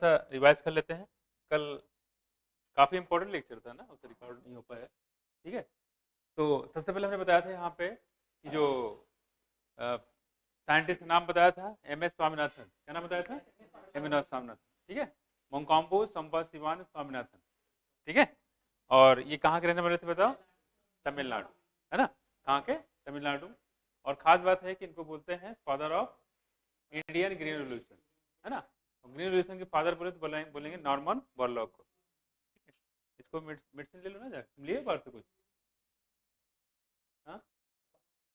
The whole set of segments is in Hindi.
सा रिवाइज कर लेते हैं। कल काफ़ी इंपॉर्टेंट लेक्चर था ना, उससे रिकॉर्ड नहीं हो पाया। ठीक है, तो सबसे पहले हमने बताया था यहाँ पे कि जो साइंटिस्ट का नाम बताया था MS स्वामीनाथन। क्या नाम बताया था? MS स्वामीनाथन। ठीक है, मोंकाम्बो संपा शिवान स्वामीनाथन। ठीक है, और ये कहाँ के रहने वाले थे बताओ? तमिलनाडु, है ना? कहाँ के? तमिलनाडु। और खास बात है कि इनको बोलते हैं father of Indian green revolution, है ना? ग्रीन रेवोल्यूशन के फादर बोले तो बोलेंगे नॉर्मन बोरलॉग को। इसको मेडिसिन ले लो ना, जा लिए बाहर से कुछ? हाँ,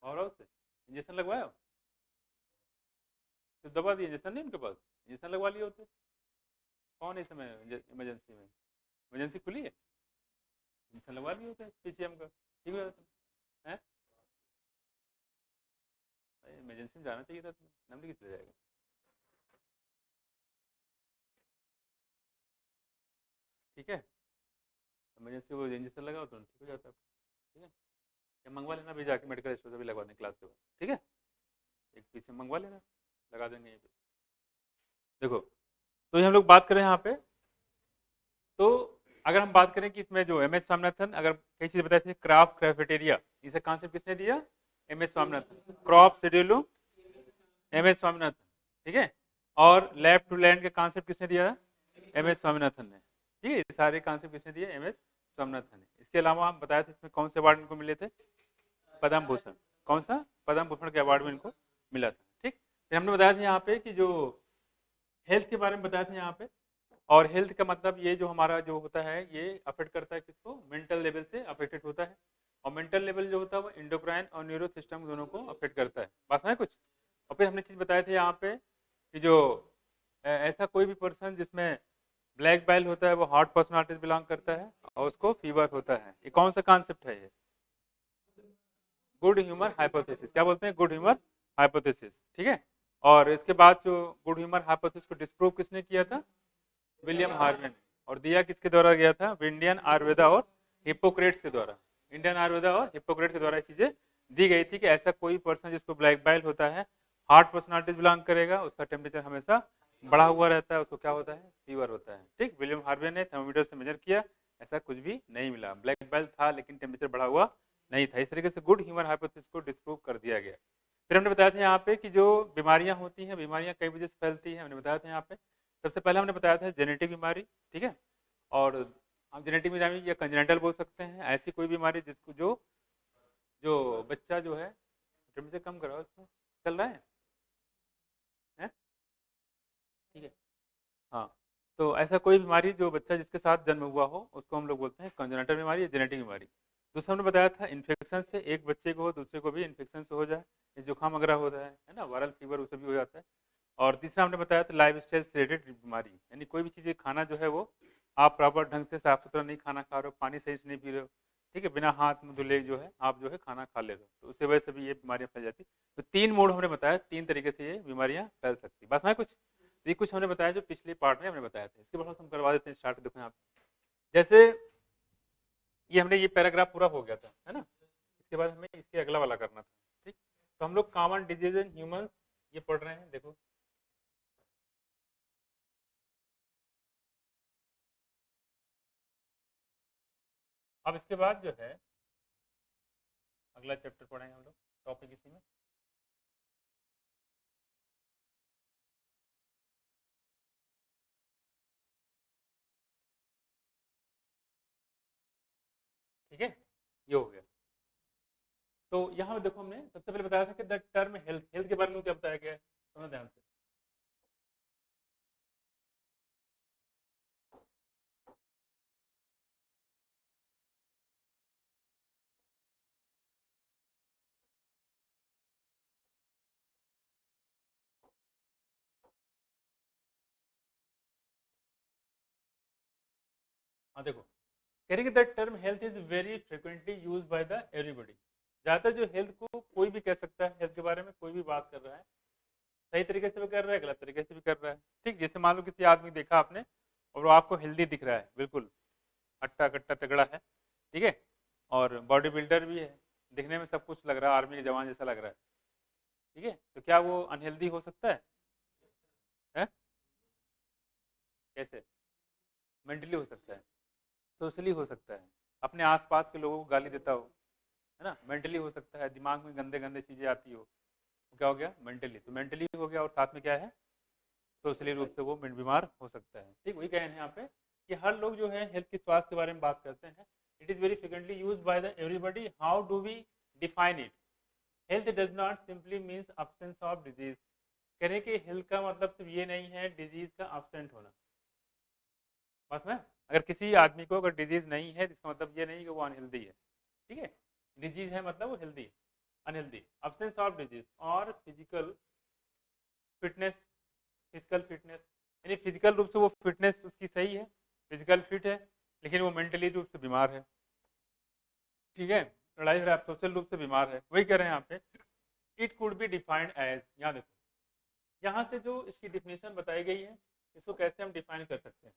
और से इंजेक्शन लगवाया हो? तो दवा दी, इंजेक्शन नहीं उनके पास? इंजेक्शन लगवा लिए होते। कौन है इस समय इमरजेंसी में? इमरजेंसी खुली है, इंजेक्शन लगवा लिए होते PCM का, ठीक हो जाता है। इमरजेंसी में जाना चाहिए था तुम्हें, नंबर किस जाएगा। ठीक है, इमरजेंसी वो इंजेक्शन लगाओ तो ठीक हो जाता है। ठीक है, या मंगवा लेना भी जाके मेडिकल स्टोर से भी लगवा दें क्लास के बाद। ठीक है, एक PCM मंगवा लेना, लगा देंगे यहीं पे। देखो, तो ये हम लोग बात करें यहाँ पे, तो अगर हम बात करें कि इसमें जो MS स्वामीनाथन, अगर कई चीज़ें बताई थी, क्राफ्ट कैफेटेरिया, इसे कॉन्सेप्ट किसने दिया? MS Swaminathan. Crop schedule MS Swaminathan. ठीक है, और लैब टू लैंड के कॉन्सेप्ट किसने दिया? MS स्वामीनाथन ने। ठीक है, सारे कॉन्सेप्ट किसने दिए? MS स्वामीनाथन ने। इसके अलावा हम बताया था इसमें कौन से अवार्ड इनको मिले थे? पद्म भूषण। कौन सा? पद्म भूषण के अवार्ड में इनको मिला था। ठीक, फिर हमने बताया था यहाँ पे कि जो हेल्थ के बारे में बताया था यहाँ पे, और हेल्थ का मतलब ये जो हमारा जो होता है ये अफेक्ट करता है किसको? मेंटल लेवल से अफेक्टेड होता है, और मेंटल लेवल जो होता है वो इंडोक्राइन और न्यूरो सिस्टम दोनों को अफेक्ट करता है। बस है कुछ। और फिर हमने चीज़ बताए थे यहाँ पे कि जो ऐसा कोई भी पर्सन जिसमें ब्लैक बेल होता है वो हॉट पर्सनालिटी बिलोंग करता है और उसको फीवर होता है। ये कौन सा कॉन्सेप्ट है? ये गुड ह्यूमर हाइपोथेसिस। क्या बोलते हैं? Good humour hypothesis. ठीक है, और इसके बाद जो गुड ह्यूमर हाइपोथेसिस को डिस्प्रूव किसने किया था? विलियम हार्वे ने। और दिया किसके द्वारा गया था? इंडियन आयुर्वेदा और हिप्पोक्रेट्स के द्वारा। इंडियन आयुर्वेदा और हिप्पोक्रेट्स के द्वारा ये चीजें दी गई थी कि ऐसा कोई पर्सन जिसको ब्लैक बेल होता है, हार्ट पर्सनालिटी बिलोंग करेगा, उसका टेम्परेचर हमेशा बढ़ा हुआ रहता है, उसको क्या होता है? फीवर होता है। ठीक, विलियम हार्वे ने थर्मोमीटर से मेजर किया, ऐसा कुछ भी नहीं मिला, ब्लैक बेल था लेकिन टेम्परेचर बढ़ा हुआ नहीं था। इस तरीके से गुड ह्यूमर हाइपोथेसिस को डिस्प्रूव कर दिया गया। फिर हमने बताया था यहाँ पे कि जो बीमारियां होती हैं, बीमारियां कई वजह से फैलती हैं, हमने बताया था यहाँ पे। सबसे पहले हमने बताया था जेनेटिक बीमारी। ठीक है, और हम जेनेटिक बीमारी या कंजेनिटल बोल सकते हैं, ऐसी कोई बीमारी जिसको जो जो बच्चा जो है टेम्परेचर कम कराओ, उसको चल रहा है? ठीक है, हाँ, तो ऐसा कोई बीमारी जो बच्चा जिसके साथ जन्म हुआ हो उसको हम लोग बोलते हैं कंजेनिटल बीमारी या जेनेटिक बीमारी। दूसरा हमने बताया था इन्फेक्शन से, एक बच्चे को हो दूसरे को भी इन्फेक्शन से हो जाए, इस जुकाम वगैरह होता है ना, वायरल फीवर उसे भी हो जाता है। और तीसरा हमने बताया था लाइफ स्टाइल से रिलेटेड बीमारी, यानी कोई भी चीज़ खाना जो है वो आप प्रॉपर ढंग से साफ सुथरा नहीं खाना खा रहे हो, पानी सही से नहीं पी रहे हो, ठीक है, बिना हाथ में धुले जो है आप जो है खाना खा ले रहे हो, तो उसकी वजह से भी ये बीमारियां फैल जाती। तो 3 मोड हमने बताया, 3 तरीके से ये बीमारियां फैल सकती। बस मैं कुछ ये कुछ हमने बताया जो पिछले पार्ट में हमने बताया था। इसके बाद हम करवा देते हैं स्टार्ट। देखो यहाँ पे जैसे ये हमने ये पैराग्राफ पूरा हो गया था, है ना? इसके बाद हमें इसके अगला वाला करना था। ठीक, तो हम लोग कॉमन डिजीज इन ह्यूमन ये पढ़ रहे हैं। देखो अब इसके बाद जो है अगला चैप्टर पढ़ेंगे हम लोग, टॉपिक इसी में। ठीक है, ये हो गया। तो यहाँ देखो हमने सबसे पहले बताया था कि द टर्म हेल्थ, हेल्थ के बारे में क्या बताया गया है, समझ ध्यान से। हाँ देखो, कह रहे कि the term health is very frequently use by the everybody. ज्यादातर जो हेल्थ को कोई भी कह सकता है, हेल्थ के बारे में कोई भी बात कर रहा है, सही तरीके से भी कर रहा है, गलत तरीके से भी कर रहा है। ठीक, जैसे मान लो किसी आदमी देखा आपने और वो आपको हेल्दी दिख रहा है, बिल्कुल हट्टा कट्टा तगड़ा है, ठीक है, और बॉडी बिल्डर भी है, दिखने में सब कुछ लग रहा है, आर्मी के जवान जैसा लग रहा है, ठीक है, तो क्या वो अनहेल्दी हो सकता है? कैसे? मेंटली हो सकता है, सोशली हो सकता है, अपने आसपास के लोगों को गाली देता हो, है ना, मेंटली हो सकता है, दिमाग में गंदे गंदे चीज़ें आती हो, तो क्या हो गया? मेंटली। तो मेंटली हो गया और साथ में क्या है? सोशली रूप से वो बीमार हो सकता है। ठीक, वही कह रहे हैं यहाँ पे कि हर लोग जो है हेल्थ के स्वास्थ्य के बारे में बात करते हैं। It is very frequently use by the everybody. How do we define it? Health does not simply means absence of disease. कह रहे हैं कि हेल्थ का मतलब सिर्फ ये नहीं है डिजीज का absent होना। बस में अगर किसी आदमी को अगर डिजीज नहीं है, इसका मतलब ये नहीं कि वो अनहेल्दी है। ठीक है, डिजीज है मतलब वो healthy, unhealthy. absence of disease और फिजिकल फिटनेस, फिजिकल फिटनेस यानी फिजिकल रूप से वो फिटनेस उसकी सही है, फिजिकल फिट है, लेकिन वो मेंटली रूप से बीमार है। ठीक है, लड़ाई झगड़ा सोशल रूप से बीमार है। वही कह रहे हैं यहाँ पे, it could be defined as, यहाँ देखो, यहाँ से जो इसकी डिफिनेशन बताई गई है, इसको कैसे हम डिफाइन कर सकते हैं।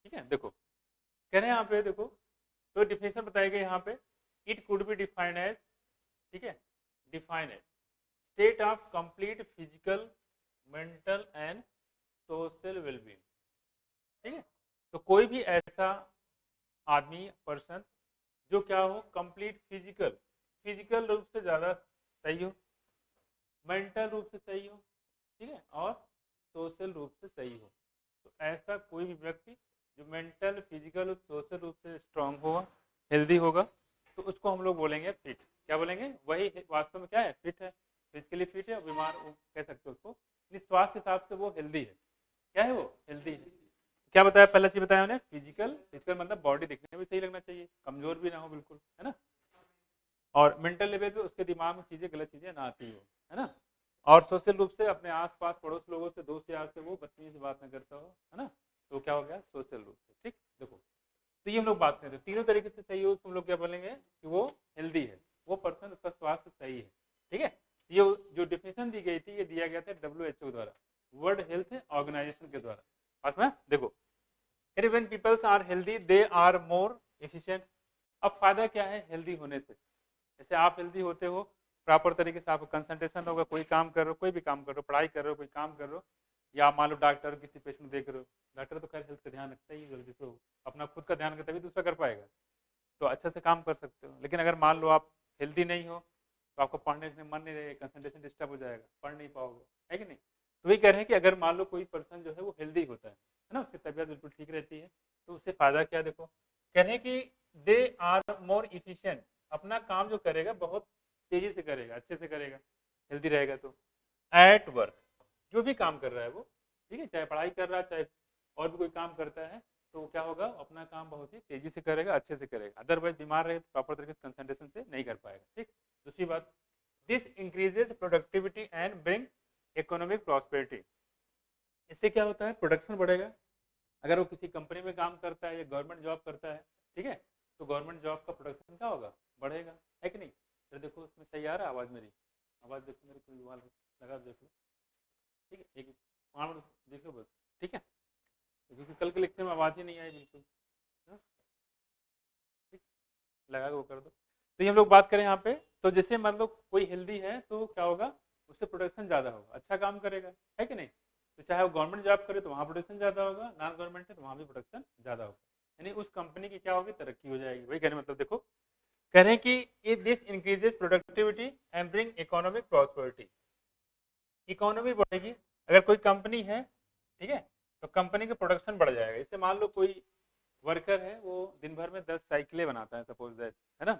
ठीक है, देखो कह रहे हैं यहाँ पे, देखो तो डिफिनेशन बताई गई यहाँ पे, it could be defined as, ठीक है, define as state of complete physical, mental and social wellbeing. ठीक है, तो कोई भी ऐसा आदमी, पर्सन जो क्या हो, कंप्लीट फिजिकल, फिजिकल रूप से ज़्यादा सही हो, मेंटल रूप से सही हो, ठीक है, और सोशल रूप से सही हो। तो ऐसा कोई भी व्यक्ति जो मेंटल, फिजिकल और सोशल रूप से स्ट्रांग होगा, हेल्दी होगा, तो उसको हम लोग बोलेंगे फिट। क्या बोलेंगे? वही वास्तव में क्या है? फिट है, फिजिकली फिट है, बीमार कह सकते हो उसको, स्वास्थ्य के हिसाब से वो हेल्दी है। क्या है वो? हेल्दी है। क्या बताया? पहला चीज बताया उन्हें, फिजिकल। फिजिकल मतलब बॉडी दिखने में भी सही लगना चाहिए, कमजोर भी ना हो बिल्कुल, है ना, और मेंटल लेवल पे उसके दिमाग में चीजें, गलत चीजें ना आती हो, है ना, और सोशल रूप से अपने आसपास पड़ोस लोगों से, दोस्त यार से वो बदतमीजी से बात ना करता हो, है ना, तो क्या हो गया? सोशल रूप से। ठीक, देखो तो ये हम लोग बात करें, तीनों तरीके से सही हो, तो हम लोग क्या बोलेंगे कि वो हेल्दी है, वो पर्सन, उसका स्वास्थ्य सही है। ठीक है, ये जो डिफिनेशन दी गई थी, ये दिया गया था WHO द्वारा, वर्ल्ड हेल्थ ऑर्गेनाइजेशन के द्वारा। पास में देखो, when people are healthy they are more efficient। अब फायदा क्या है हेल्दी होने से? जैसे आप हेल्दी होते हो, प्रॉपर तरीके से आपको कंसंट्रेशन होगा, कोई काम कर रहे हो, कोई भी काम कर रहे हो, पढ़ाई कर रहे हो, कोई काम कर रहे हो, या मान लो डॉक्टर किसी पेशेंट देख रहे हो, डॉक्टर तो खैर हेल्थ का ध्यान रखता ही है, जल्दी से अपना खुद का ध्यान रखता तभी दूसरा कर पाएगा, तो अच्छे से काम कर सकते हो। लेकिन अगर मान लो आप हेल्दी नहीं हो, तो आपको पढ़ने में मन नहीं रहेगा, कंसंट्रेशन डिस्टर्ब हो जाएगा, पढ़ नहीं पाओगे, है कि नहीं? तो वही कह रहे हैं कि अगर मान लो कोई पर्सन जो है वो हेल्दी होता है ना, उसकी तबीयत बिल्कुल ठीक रहती है, तो उससे फायदा क्या? देखो कह रहे हैं कि दे आर मोर इफिशियंट, अपना काम जो करेगा बहुत तेजी से करेगा, अच्छे से करेगा, हेल्दी रहेगा तो। एट वर्क, जो भी काम कर रहा है वो, ठीक है, चाहे पढ़ाई कर रहा है, चाहे और भी कोई काम करता है, तो क्या होगा? अपना काम बहुत ही तेजी से करेगा, अच्छे से करेगा। अदरवाइज बीमार रहे तो प्रॉपर तरीके से कंसंट्रेशन से नहीं कर पाएगा। ठीक, दूसरी बात, this increases productivity and bring economic prosperity. इससे क्या होता है? प्रोडक्शन बढ़ेगा। अगर वो किसी कंपनी में काम करता है या गवर्नमेंट जॉब करता है, ठीक है, तो गवर्नमेंट जॉब का प्रोडक्शन क्या होगा? बढ़ेगा, है कि नहीं? तो देखो उसमें सही आ रहा है आवाज़ मेरी? आवाज़ देखो मेरी, कोई वाल लगा देख लो, ठीक है, एक 5 मिनट देख लो बस, ठीक है, क्योंकि कल के लेक्चर में आवाज़ ही नहीं आई बिल्कुल, है ना? ठीक, लगा के वो कर दो। तो ये हम लोग बात करें यहाँ पे, तो जैसे मतलब कोई हेल्दी है तो क्या होगा? उससे प्रोडक्शन ज़्यादा होगा, अच्छा काम करेगा, है कि नहीं? तो चाहे वो गवर्नमेंट जॉब करे तो वहाँ प्रोडक्शन ज़्यादा होगा, नॉन गवर्नमेंट है तो वहाँ भी प्रोडक्शन ज़्यादा होगा, यानी उस कंपनी की क्या होगी? तरक्की हो जाएगी। वही कहने मतलब देखो, कह रहे हैं कि this increases productivity and bring economic prosperity. Economy बढ़ेगी, अगर कोई कंपनी है, ठीक है, तो कंपनी का प्रोडक्शन बढ़ जाएगा। इससे मान लो कोई वर्कर है, वो दिन भर में 10 साइकिलें बनाता है, सपोज दैट, है ना,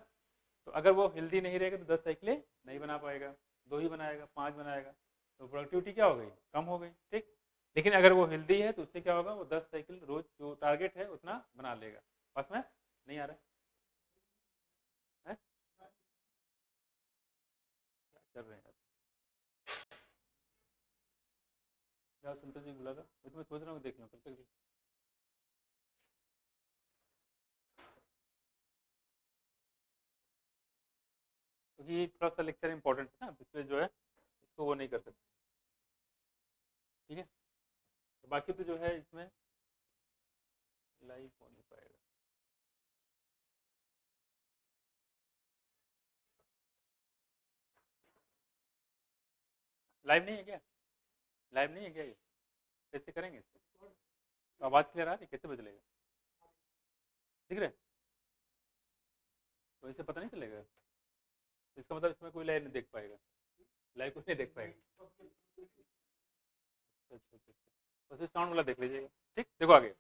तो अगर वो हेल्दी नहीं रहेगा तो 10 साइकिलें नहीं बना पाएगा, 2 ही बनाएगा, 5 बनाएगा, तो प्रोडक्टिविटी क्या हो गई? कम हो गई। ठीक, लेकिन अगर वो हेल्दी है तो उससे क्या होगा? वो 10 साइकिल रोज जो टारगेट है उतना बना लेगा। बस में नहीं आ रहा है? क्या कर रहे हैं? क्या संतोष जी बुला था, मैं तुम्हें सोच रहा हूँ, देख लो कब तक। क्योंकि ये थोड़ा सा लेक्चर इंपॉर्टेंट है ना, इसलिए जो है इसको वो नहीं कर सकते। ठीक है, तो बाकी तो जो है इसमें लाइव हो नहीं पाएगा। लाइव नहीं है क्या? लाइव नहीं है क्या? ये कैसे करेंगे इसको? तो आवाज़ क्लियर आ रही है? कैसे पता चलेगा? दिख रहा है? तो इससे पता नहीं चलेगा? इसका मतलब इसमें कोई लाइव नहीं देख पाएगा, लाइव कुछ नहीं देख पाएगा। अच्छा, तो फिर साउंड वाला देख लीजिएगा। ठीक, देखो आगे,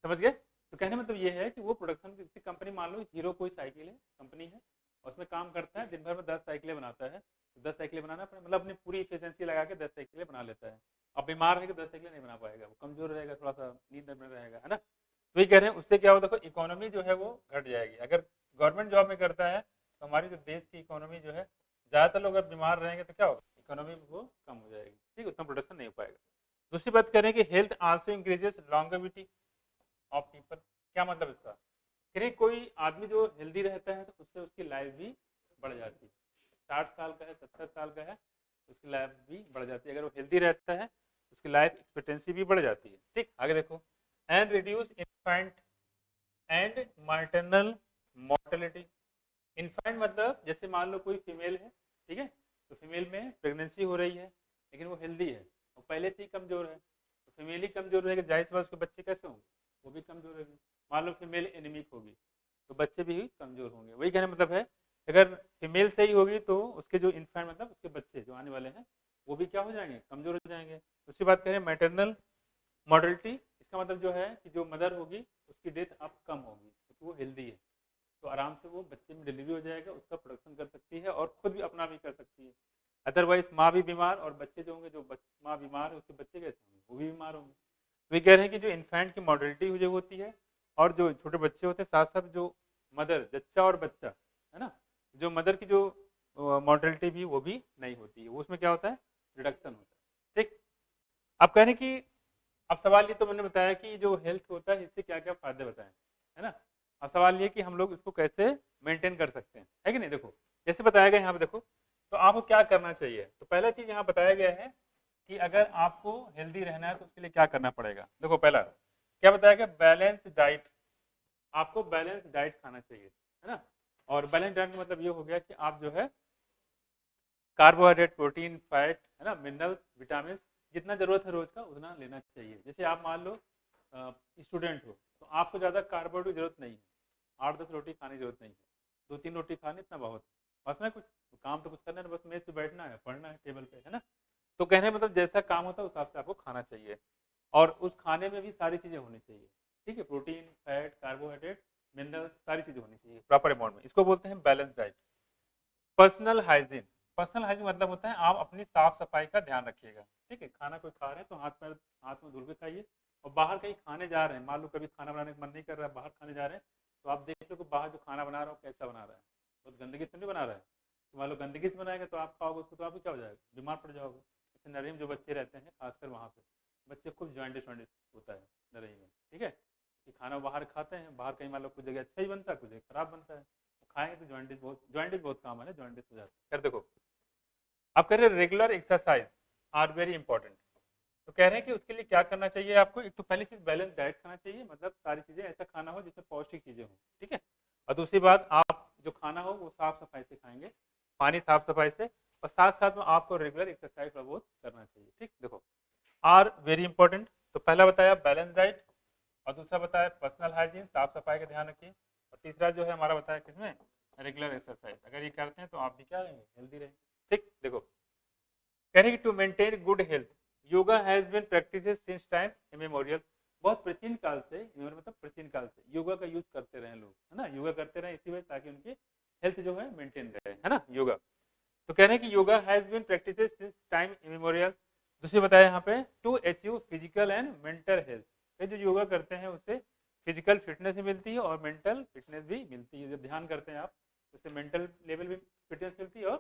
समझ गए? तो कहने मतलब ये है कि वो प्रोडक्शन की कंपनी, मान लो हीरो कोई साइकिल है, कंपनी है, और उसमें काम करता है, दिन भर में 10 साइकिलें बनाता है। तो 10 साइकिलें बनाना मतलब अपनी पूरी एफिशिएंसी लगा के 10 साइकिलें बना लेता है। अब बीमार है कि 10 साइकिलें नहीं बना पाएगा, वो कमजोर रहेगा, थोड़ा सा नींद में रहेगा, है ना। तो ये कह रहे हैं उससे क्या होगा, देखो इकोनॉमी जो है वो घट जाएगी। अगर गवर्नमेंट जॉब में करता है तो हमारी जो देश की इकोनॉमी जो है, ज़्यादातर लोग अगर बीमार रहेंगे तो क्या होगा, इकोनॉमी वो कम हो जाएगी। ठीक, उतना प्रोडक्शन नहीं हो पाएगा। दूसरी बात करें कि health also increases longevity of people. क्या मतलब इसका? कह कोई आदमी जो हेल्दी रहता है तो उससे उसकी लाइफ भी बढ़ जाती है। 60 साल का है, 70 साल का है, उसकी लाइफ भी बढ़ जाती है। अगर वो हेल्दी रहता है उसकी लाइफ एक्सपेक्टेंसी भी बढ़ जाती है। ठीक, आगे देखो, and reduce infant and maternal mortality. Infant मतलब जैसे मान लो कोई फीमेल है, ठीक है, तो फीमेल में प्रेगनेंसी हो रही है लेकिन वो हेल्दी है और पहले से ही कमजोर है, तो फीमेल ही कमजोर रहेगी, जाहिर सी बात उसके बच्चे कैसे होंगे, वो भी कमजोर रहेगी। मान लो फीमेल एनीमिक होगी तो बच्चे भी कमजोर होंगे। वही कहने मतलब है, अगर फीमेल सही होगी तो उसके जो इन्फेंट मतलब उसके बच्चे जो आने वाले हैं वो भी क्या हो जाएंगे, कमजोर हो जाएंगे। उसकी बात करें मैटरनल मॉर्टलिटी, इसका मतलब जो है कि जो मदर होगी उसकी डेथ अब कम होगी क्योंकि वो हेल्दी है, तो आराम से वो बच्चे में डिलीवरी हो जाएगा, उसका प्रोडक्शन कर सकती है और खुद भी अपना भी कर सकती है। अदरवाइज माँ भी बीमार और बच्चे जो होंगे, जो माँ बीमार है उसके बच्चे कैसे होंगे, वो भी बीमार होंगे। तो ये कह रहे हैं कि जो इन्फेंट की मॉर्टलिटी जो होती है और जो छोटे बच्चे होते हैं, साथ साथ जो मदर, जच्चा और बच्चा है ना, जो मदर की जो मॉर्टलिटी भी वो भी नहीं होती है, वो उसमें क्या होता है, रिडक्शन होता है। ठीक, अब कह रहे हैं कि अब सवाल ये तो मैंने बताया कि जो हेल्थ होता है इससे क्या क्या फायदे बताएं, है ना। अब सवाल ये कि हम लोग इसको कैसे मेंटेन कर सकते हैं, है कि नहीं। देखो जैसे बताया गया यहाँ पे, देखो तो आपको क्या करना चाहिए। तो पहला चीज यहाँ बताया गया है कि अगर आपको हेल्दी रहना है तो उसके लिए क्या करना पड़ेगा। देखो पहला क्या बताया गया, बैलेंस डाइट। आपको बैलेंस डाइट खाना चाहिए, है ना। और बैलेंस डाइट का मतलब ये हो गया कि आप जो है कार्बोहाइड्रेट, प्रोटीन, फैट, है ना, मिनरल्स, विटामिन, जितना जरूरत है रोज का उतना लेना चाहिए। जैसे आप मान लो स्टूडेंट हो तो आपको ज़्यादा कार्बोहाइड्रेट की जरूरत नहीं है, 8-10 रोटी खाने की जरूरत नहीं है, 2-3 रोटी खाने इतना बहुत है। बस ना कुछ काम तो कुछ करना है, बस मेज पे बैठना है, पढ़ना है टेबल पे, है ना। तो कहने मतलब जैसा काम होता है उस हिसाब से आपको खाना चाहिए और उस खाने में भी सारी चीज़ें होनी चाहिए। ठीक है, प्रोटीन, फैट, कार्बोहाइड्रेट, मिनरल, सारी चीज़ें होनी चाहिए प्रॉपर अमाउंट में। इसको बोलते हैं balance diet. Personal hygiene, personal hygiene मतलब होता है आप अपनी साफ सफाई का ध्यान रखिएगा। ठीक है, खाना कोई खा रहे हैं तो हाथ में धुल के खाइए। और बाहर कहीं खाने जा रहे हैं, मान लो कभी खाना बनाने का मन नहीं कर रहा है, बाहर खाने जा रहे हैं, तो आप देख लो कि बाहर जो खाना बना रहा हो कैसा बना रहा है, बहुत गंदगी तो नहीं बना रहा है। तो मान लो गंदगी से बनाएगा तो आप खाओगे उसको तो आपको क्या हो जाएगा, बीमार पड़ जाओगे। जैसे नरई में जो बच्चे रहते हैं, खासकर वहाँ पे बच्चे खूब जॉइंटिस होता है नरई में। ठीक है, कि खाना बाहर खाते हैं, बाहर कहीं मान लो कुछ जगह अच्छा ही बनता है, कुछ जगह खराब बनता है, खाएंगे तो जॉइंटिस बहुत काम है, जॉइंटिस हो जाता है। कर देखो आप कह रहे हैं regular exercise are very important. तो कह रहे हैं कि उसके लिए क्या करना चाहिए आपको। एक तो पहली चीज बैलेंस डाइट खाना चाहिए, मतलब सारी चीजें ऐसा खाना हो जिसमें पौष्टिक चीजें हों। ठीक है, और दूसरी बात आप जो खाना हो वो साफ सफाई से खाएंगे, पानी साफ सफाई से, और साथ साथ में आपको रेगुलर एक्सरसाइज का बहुत करना चाहिए। ठीक, देखो आर वेरी इंपॉर्टेंट। तो पहला बताया बैलेंस डाइट, और दूसरा बताया पर्सनल हाइजीन, साफ सफाई का ध्यान रखिए, और तीसरा जो है हमारा बताया किसमें, रेगुलर एक्सरसाइज। अगर ये करते हैं तो आप भी क्या रहेंगे, हेल्दी रहेंगे। ठीक, देखो कह रहे हैं कि to maintain good health yoga has been practices since time immemorial. बहुत प्राचीन काल से, मतलब प्राचीन काल से योगा का यूज करते रहे लोग, है ना। योगा करते रहे इसी वजह ताकि उनकी हेल्थ जो है मेंटेन रहे, है ना, योगा। तो कह रहे हैं कि yoga has been practices since time immemorial. दूसरी बताया यहाँ पे to achieve physical and mental health. ये जो योगा करते हैं उससे फिजिकल फिटनेस भी मिलती है और मेंटल फिटनेस भी मिलती है। जब ध्यान करते हैं आप उससे मेंटल लेवल भी फिटनेस मिलती है और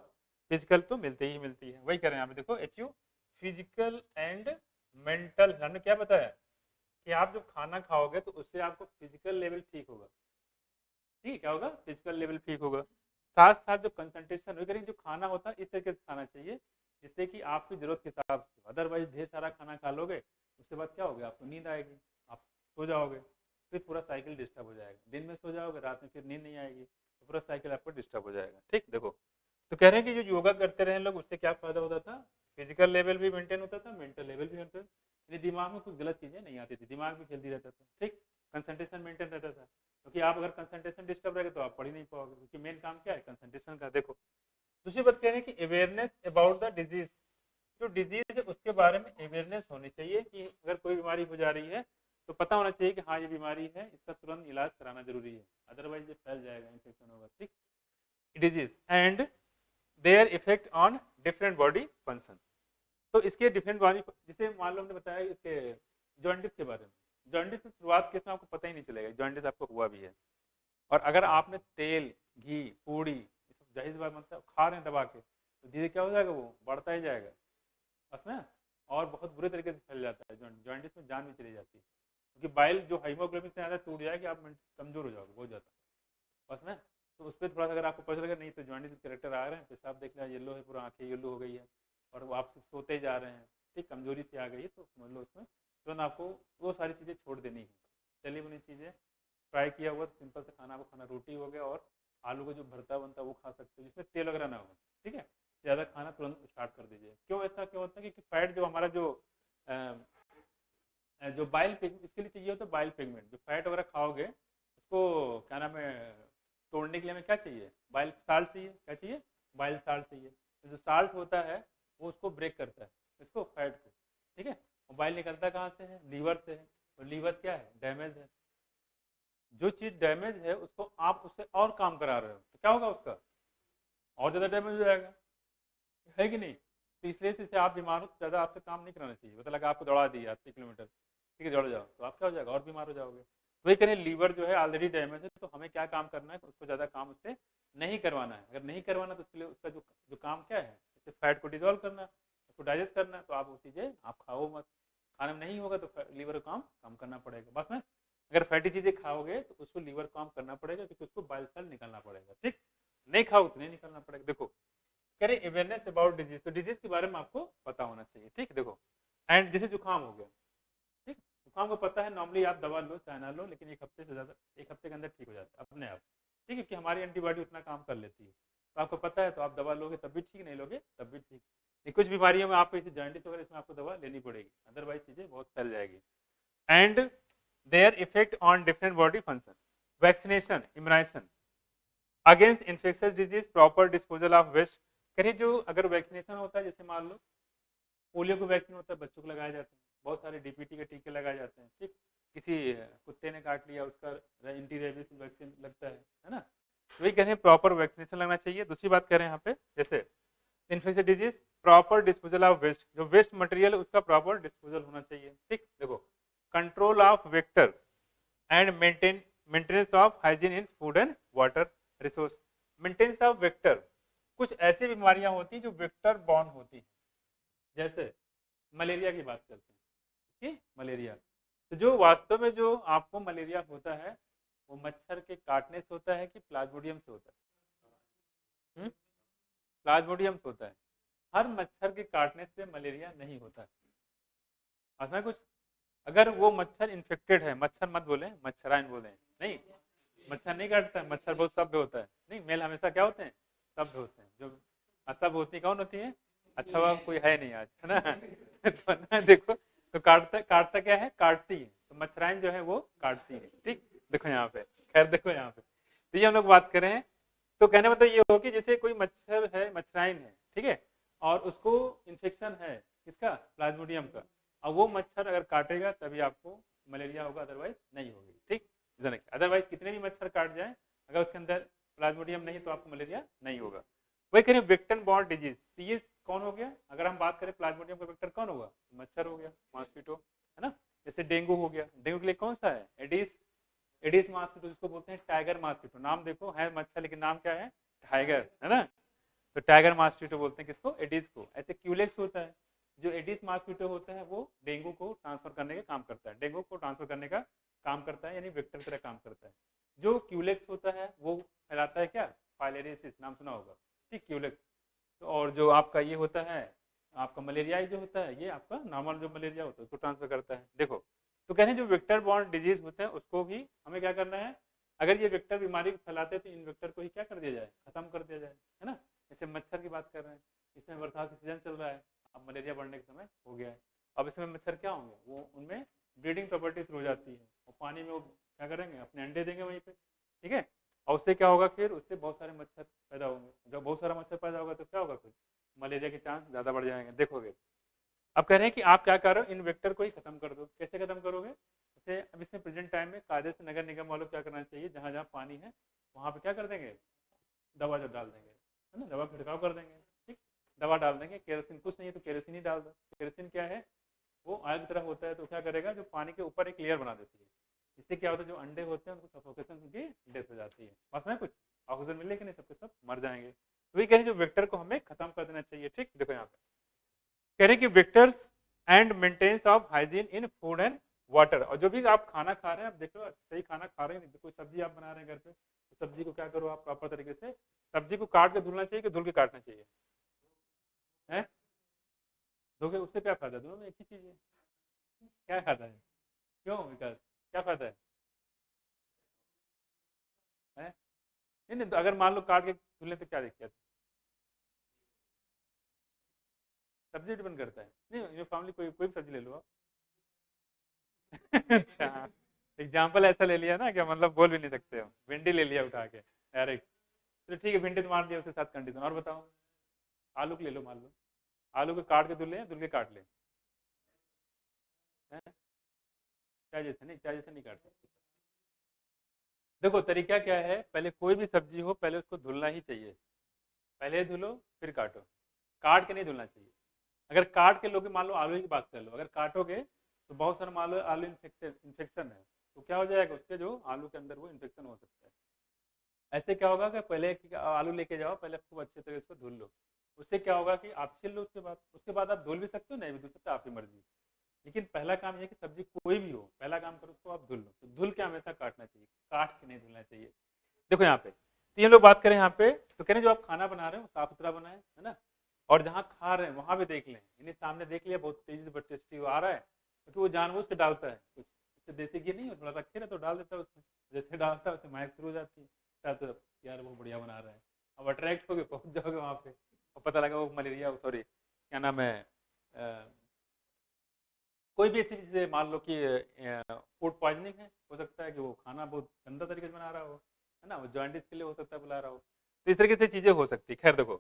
फिजिकल तो मिलती ही मिलती है। वही करें यहाँ पे, देखो अचीव फिजिकल एंड मेंटल। हमने क्या बताया कि आप जब खाना खाओगे तो उससे आपको फिजिकल लेवल ठीक होगा। ठीक, क्या होगा, फिजिकल लेवल ठीक होगा। साथ साथ जो कंसंट्रेशन वगैरह जो खाना होता है इस तरीके से खाना चाहिए जिससे कि आपकी जरूरत के हिसाब से। अदरवाइज ढेर सारा खाना खा लोगे उसके बाद क्या होगा, आपको नींद आएगी, आप सो जाओगे, फिर पूरा साइकिल डिस्टर्ब हो जाएगा। दिन में सो जाओगे, रात में फिर नींद नहीं आएगी, तो पूरा साइकिल आपको डिस्टर्ब हो जाएगा। ठीक, देखो तो कह रहे हैं कि जो योगा करते रहे लोग उससे क्या फायदा होता था, फिजिकल लेवल भी मेंटेन होता था, मेंटल लेवल भी मेंटेन। मेरे दिमाग में कुछ गलत चीज़ें नहीं आती थी, दिमाग भी खेलती रहता था, ठीक, कंसंट्रेशन मेंटेन रहता था। क्योंकि आप अगर कंसंट्रेशन डिस्टर्ब रहेगा तो आप पढ़ ही नहीं पाओगे, क्योंकि मेन काम क्या है, कंसंट्रेशन का। देखो दूसरी बात कह रहे हैं कि अवेयरनेस अबाउट द डिजीज, जो डिजीज है उसके बारे में अवेयरनेस होनी चाहिए कि अगर कोई बीमारी हो जा रही है तो पता होना चाहिए कि हाँ ये बीमारी है, इसका तुरंत इलाज कराना जरूरी है, अदरवाइज ये फैल जाएगा, इन्फेक्शन होगा, ठीक। Disease and their effect on different body function, तो इसके डिफरेंट बॉडी, जैसे मान लो हमने बताया इसके जॉन्डिस के बारे में, जॉन्डिस की शुरुआत किस में आपको पता ही नहीं चलेगा जॉन्डिस आपको हुआ भी है, और अगर आपने तेल घी पूड़ी जाहिर बात मतलब खा रहे हैं दबा के तो धीरे क्या हो जाएगा, वो बढ़ता ही जाएगा बस में, और बहुत बुरे तरीके से फैल जाता है जॉन्डिस में, जान भी चली जाती है, क्योंकि बाइल जो हीमोग्लोबिन से ज़्यादा टूट जाएगी, आप कमजोर हो जाओगे बहुत ज़्यादा बस में। तो उस पर थोड़ा सा अगर आपको पता चलेगा नहीं तो जॉन्डिस कैरेक्टर आ रहे हैं, पेशाब देख लिया येलो है, पूरा आंखें येलो हो गई है और वो आप सोते जा रहे हैं, ठीक, कमजोरी से आ गई है, तो समझ लो उसमें तुरंत आपको वो सारी चीज़ें छोड़ देनी है, चली बुनी चीज़ें फ्राई किया हुआ सिंपल से खाना, आपको खाना रोटी हो गया और आलू का जो भरता बनता है वो खा सकते हो जिसमें तेल वगैरह ना हो, ठीक है। ज़्यादा खाना तुरंत स्टार्ट कर दीजिए। क्यों ऐसा क्यों होता है, क्योंकि फैट जो हमारा जो बाइल पिगमेंट, इसके लिए चाहिए होता है बाइल पिगमेंट, जो फैट वगैरह खाओगे उसको क्या नाम है तोड़ने के लिए हमें क्या चाहिए, बाइल साल्ट चाहिए, क्या चाहिए, बाइल साल्ट चाहिए। तो जो साल्ट होता है वो उसको ब्रेक करता है, इसको फैट को, ठीक है। और बाइल निकलता कहाँ से है, लीवर से है, और लीवर क्या है, डैमेज है। जो चीज़ डैमेज है उसको आप उससे और काम करा रहे हो तो क्या होगा, उसका और ज़्यादा डैमेज हो जाएगा, है कि नहीं। तो इसलिए से आप बीमार हो तो ज़्यादा आपसे काम नहीं कराना चाहिए, मतलब लगा आपको दौड़ा दिया 80 किलोमीटर, ठीक है, दौड़ जाओ तो आप क्या हो जाएगा, और बीमार हो जाओगे। वही करें, लीवर जो है ऑलरेडी डैमेज है, तो हमें क्या काम करना है, उसको ज़्यादा काम उससे नहीं करवाना है। अगर नहीं करवाना तो उसके लिए उसका जो काम क्या है, जैसे फैट को डिजोल्व करना, उसको डाइजेस्ट करना, तो आप वो चीज़ें आप खाओ मत, खाने में नहीं होगा तो लीवर को काम कम करना पड़ेगा बस में। अगर फैटी चीज़ें खाओगे तो उसको लीवर काम करना पड़ेगा, क्योंकि उसको बाइल सेल निकालना पड़ेगा, ठीक, नहीं खाओ तो नहीं निकालना पड़ेगा। देखो कह रहे अवेयरनेस अबाउट डिजीज, तो डिजीज के बारे में आपको पता होना चाहिए, ठीक। देखो एंड जैसे जुकाम हो गया, ठीक, जुकाम को पता है नॉर्मली आप दवा लो चाहे ना लो, लेकिन एक हफ्ते से ज़्यादा, एक हफ्ते के अंदर ठीक हो जाता है अपने आप, ठीक है, कि हमारी एंटीबॉडी उतना काम कर लेती है, तो आपको पता है तो आप दवा लोगे तब भी ठीक, नहीं लोगे तब भी ठीक। ये कुछ बीमारियों में आपको जैसे जॉन्डिस वगैरह इसमें आपको दवा लेनी पड़ेगी, अदरवाइज चीज़ें बहुत फैल जाएगी। And their effect on different body function, vaccination immunization against infectious disease, proper disposal of waste. कहीं जो अगर वैक्सीनेशन होता है, जैसे मान लो पोलियो को वैक्सीन होता है, बच्चों को लगाए जाते हैं, बहुत सारे डीपीटी के टीके लगाए जाते हैं, ठीक, किसी कुत्ते ने काट लिया उसका एंटी रेबीज वैक्सीन लगता है ना, तो वही कह रहे हैं प्रॉपर वैक्सीनेशन लगना चाहिए। दूसरी बात कह रहे हैं यहाँ पे, जैसे infectious disease proper disposal of waste, जो वेस्ट मटेरियल उसका प्रॉपर डिस्पोजल होना चाहिए, ठीक। देखो control of vector and maintenance of hygiene in food and water resource. Maintenance of vector, कुछ ऐसी बीमारियां होती हैं जो वेक्टर बॉर्न होती हैं, जैसे मलेरिया की बात करते हैं, ठीक, मलेरिया, तो जो वास्तव में जो आपको मलेरिया होता है वो मच्छर के काटने से होता है कि प्लाज्मोडियम से होता है, प्लाज्मोडियम से होता है। हर मच्छर के काटने से मलेरिया नहीं होता है, ऐसा कुछ, अगर वो मच्छर इन्फेक्टेड है, मच्छर मत बोले, मच्छराइन बोले, नहीं, मच्छर नहीं काटता है, मच्छर बहुत सभ्य होता है, नहीं, मेल हमेशा क्या होते हैं, सभ्य होते हैं। जो असभ्य होती कौन होती है, अच्छा हुआ कोई है नहीं आज, है ना तो ना देखो, तो काटता काटता क्या है, काटती है, तो मच्छराइन जो है वो काटती है, ठीक। देखो यहाँ पे, खैर देखो यहाँ पे, तो ये हम लोग बात करें, तो कहने मतलब ये हो कि जैसे कोई मच्छर है, मच्छराइन है, ठीक है, और उसको इन्फेक्शन है किसका, प्लाज्मोडियम का, अब वो मच्छर अगर काटेगा तभी आपको मलेरिया होगा, अदरवाइज नहीं होगी, ठीक। अदरवाइज कितने भी मच्छर काट जाए, अगर उसके अंदर प्लाज्मोडियम नहीं तो आपको मलेरिया नहीं होगा। वही करें वेक्टर बॉर्न डिजीज, तो ये कौन हो गया, अगर हम बात करें प्लाज्मोडियम का वेक्टर कौन होगा, मच्छर हो गया, मॉस्किटो, है ना। जैसे डेंगू हो गया, डेंगू के लिए कौन सा है, एडिस, एडिस मॉस्किटो, जिसको बोलते हैं टाइगर मॉस्किटो, नाम देखो है मच्छर लेकिन नाम क्या है, टाइगर, है ना, तो टाइगर मॉस्किटो बोलते हैं किसको, एडिस को। ऐसे क्यूलेक्स होता है, जो एडिस मॉस्किटो होता है वो डेंगू को ट्रांसफर करने का काम करता है, डेंगू को ट्रांसफर करने का काम करता है, यानी वेक्टर की तरह काम करता है। जो क्यूलेक्स होता है वो फैलाता है क्या, फाइलेरियसिस, नाम सुना होगा, ठीक, क्यूलेक्स। तो और जो आपका ये होता है, आपका मलेरिया जो होता है, ये आपका नॉर्मल जो मलेरिया होता है उसको ट्रांसफर करता है। देखो तो कहने जो वेक्टर बॉर्न डिजीज होते हैं उसको भी हमें क्या करना है, अगर ये वेक्टर बीमारी को फैलाते हैं तो इन वेक्टर को ही क्या कर दिया जाए, खत्म कर दिया जाए, है ना। जैसे मच्छर की बात कर रहे हैं, इसमें बरसात का सीजन चल रहा है, अब मलेरिया बढ़ने का समय हो गया है, अब इसमें मच्छर क्या होंगे, वो उनमें ब्रीडिंग प्रॉपर्टी शुरू हो जाती है और पानी में वो क्या करेंगे, अपने अंडे देंगे वहीं पे, ठीक है। और उससे क्या होगा, फिर उससे बहुत सारे मच्छर पैदा होंगे। जब बहुत सारा मच्छर पैदा होगा तो क्या होगा, फिर मलेरिया के चांस ज़्यादा बढ़ जाएंगे, देखोगे। अब कह रहे हैं कि आप क्या करो, इन वेक्टर को ही खत्म कर दो। कैसे खत्म करोगे, जैसे अब इसमें प्रेजेंट टाइम में कायदे से नगर निगम वालों क्या करना चाहिए, जहाँ जहाँ पानी है वहाँ पे क्या कर देंगे, दवा जब डाल देंगे, है ना, दवा छिड़काव कर देंगे, ठीक। दवा डाल देंगे, केरोसिन कुछ नहीं है तो केरोसिन ही डाल दो। केरोसिन क्या है, वो आग की तरह होता है, तो क्या करेगा, जो पानी के ऊपर एक लेयर बना देती है। इससे क्या होता है, जो अंडे होते हैं उनको सफोकेशन की डेथ हो जाती है। बस में कुछ ऑक्सीजन मिले कि नहीं, सबके सब मर जाएंगे। तो ये कह रहे हैं जो वेक्टर को हमें खत्म कर देना चाहिए, ठीक। देखो यहाँ पे कह रहे हैं कि vectors and maintenance of hygiene in food and water. और जो भी आप खाना खा रहे हैं, आप देख लो सही खाना खा रहे हैं, कोई सब्जी आप बना रहे हैं घर पे, तो सब्जी को क्या करो आप प्रॉपर तरीके से, सब्जी को काट के धुलना चाहिए कि धुल के काटना चाहिए, है धोके, उससे क्या फायदा, दोनों में एक ही चीज है, क्या फायदा है, क्यों विकास, क्या फायदा है? नहीं नहीं, तो अगर मान लो काट के धुलने तो क्या दिक्कत है, सब्जी डिपेंड करता है। नहीं ये फैमिली कोई कोई भी सब्जी ले लो आप। अच्छा, एग्जाम्पल ऐसा ले लिया ना, क्या मतलब बोल भी नहीं सकते हो, भिंडी ले लिया उठा के डायरेक्ट, तो ठीक है भिंडी तो मार दिया, उसके साथ कंडीशन। और बताओ, आलू को ले लो, मान लो आलू को काट के धुल ले, धुल के काट ले, हैं? क्या जैसे नहीं, क्या जैसे नहीं काट सकते। देखो तरीका क्या है, पहले कोई भी सब्जी हो पहले उसको धुलना ही चाहिए, पहले धुलो फिर काटो, काट के नहीं धुलना चाहिए। अगर काट के लोगे, मान लो आलू की बात कर लो, अगर काटोगे तो बहुत सारा मान लो आलू इन्फेक्शन है, तो क्या हो जाएगा, उसके जो आलू के अंदर वो इन्फेक्शन हो सकता है। ऐसे क्या होगा कि पहले आलू लेके जाओ, पहले खूब अच्छे तरीके से धुल लो, उससे क्या होगा कि आप छील लो, उसके बाद आप धुल भी सकते हो, नहीं भी धुल सकते, आपकी मर्जी। लेकिन पहला काम ये कि सब्जी कोई भी हो, पहला काम करो उसको आप धुल लो, तो धुल के हमेशा काटना चाहिए, काट के नहीं धुलना चाहिए। देखो यहाँ पे तीन लोग बात करें यहाँ पे, तो कह रहे हैं जो आप खाना बना रहे हो साफ सुथरा बनाए, है ना, और जहाँ खा रहे हैं वहां भी देख लें, इन्हें सामने देख लिया बहुत तेजी से बहुत टेस्टी आ रहा है, तो वो जानबूझ के डालता है कुछ, उससे देसी घी नहीं, थोड़ा रखे ना तो डाल देता है उसमें, जैसे डालता है उससे महक शुरू हो जाती है, तो यार वो बढ़िया बना रहा है। अब अट्रैक्ट हो गए, पहुंच जाओगे वहाँ पे और पता लगा वो मलेरिया, सॉरी क्या नाम है, कोई भी ऐसी चीज़ मान लो कि फूड पॉइजनिंग है, हो सकता है कि वो खाना बहुत गंदा तरीके से बना रहा हो, है ना, वो जॉइंटिस के लिए हो सकता है बुला रहा हो, तो इस तरीके से चीज़ें हो सकती है। खैर देखो,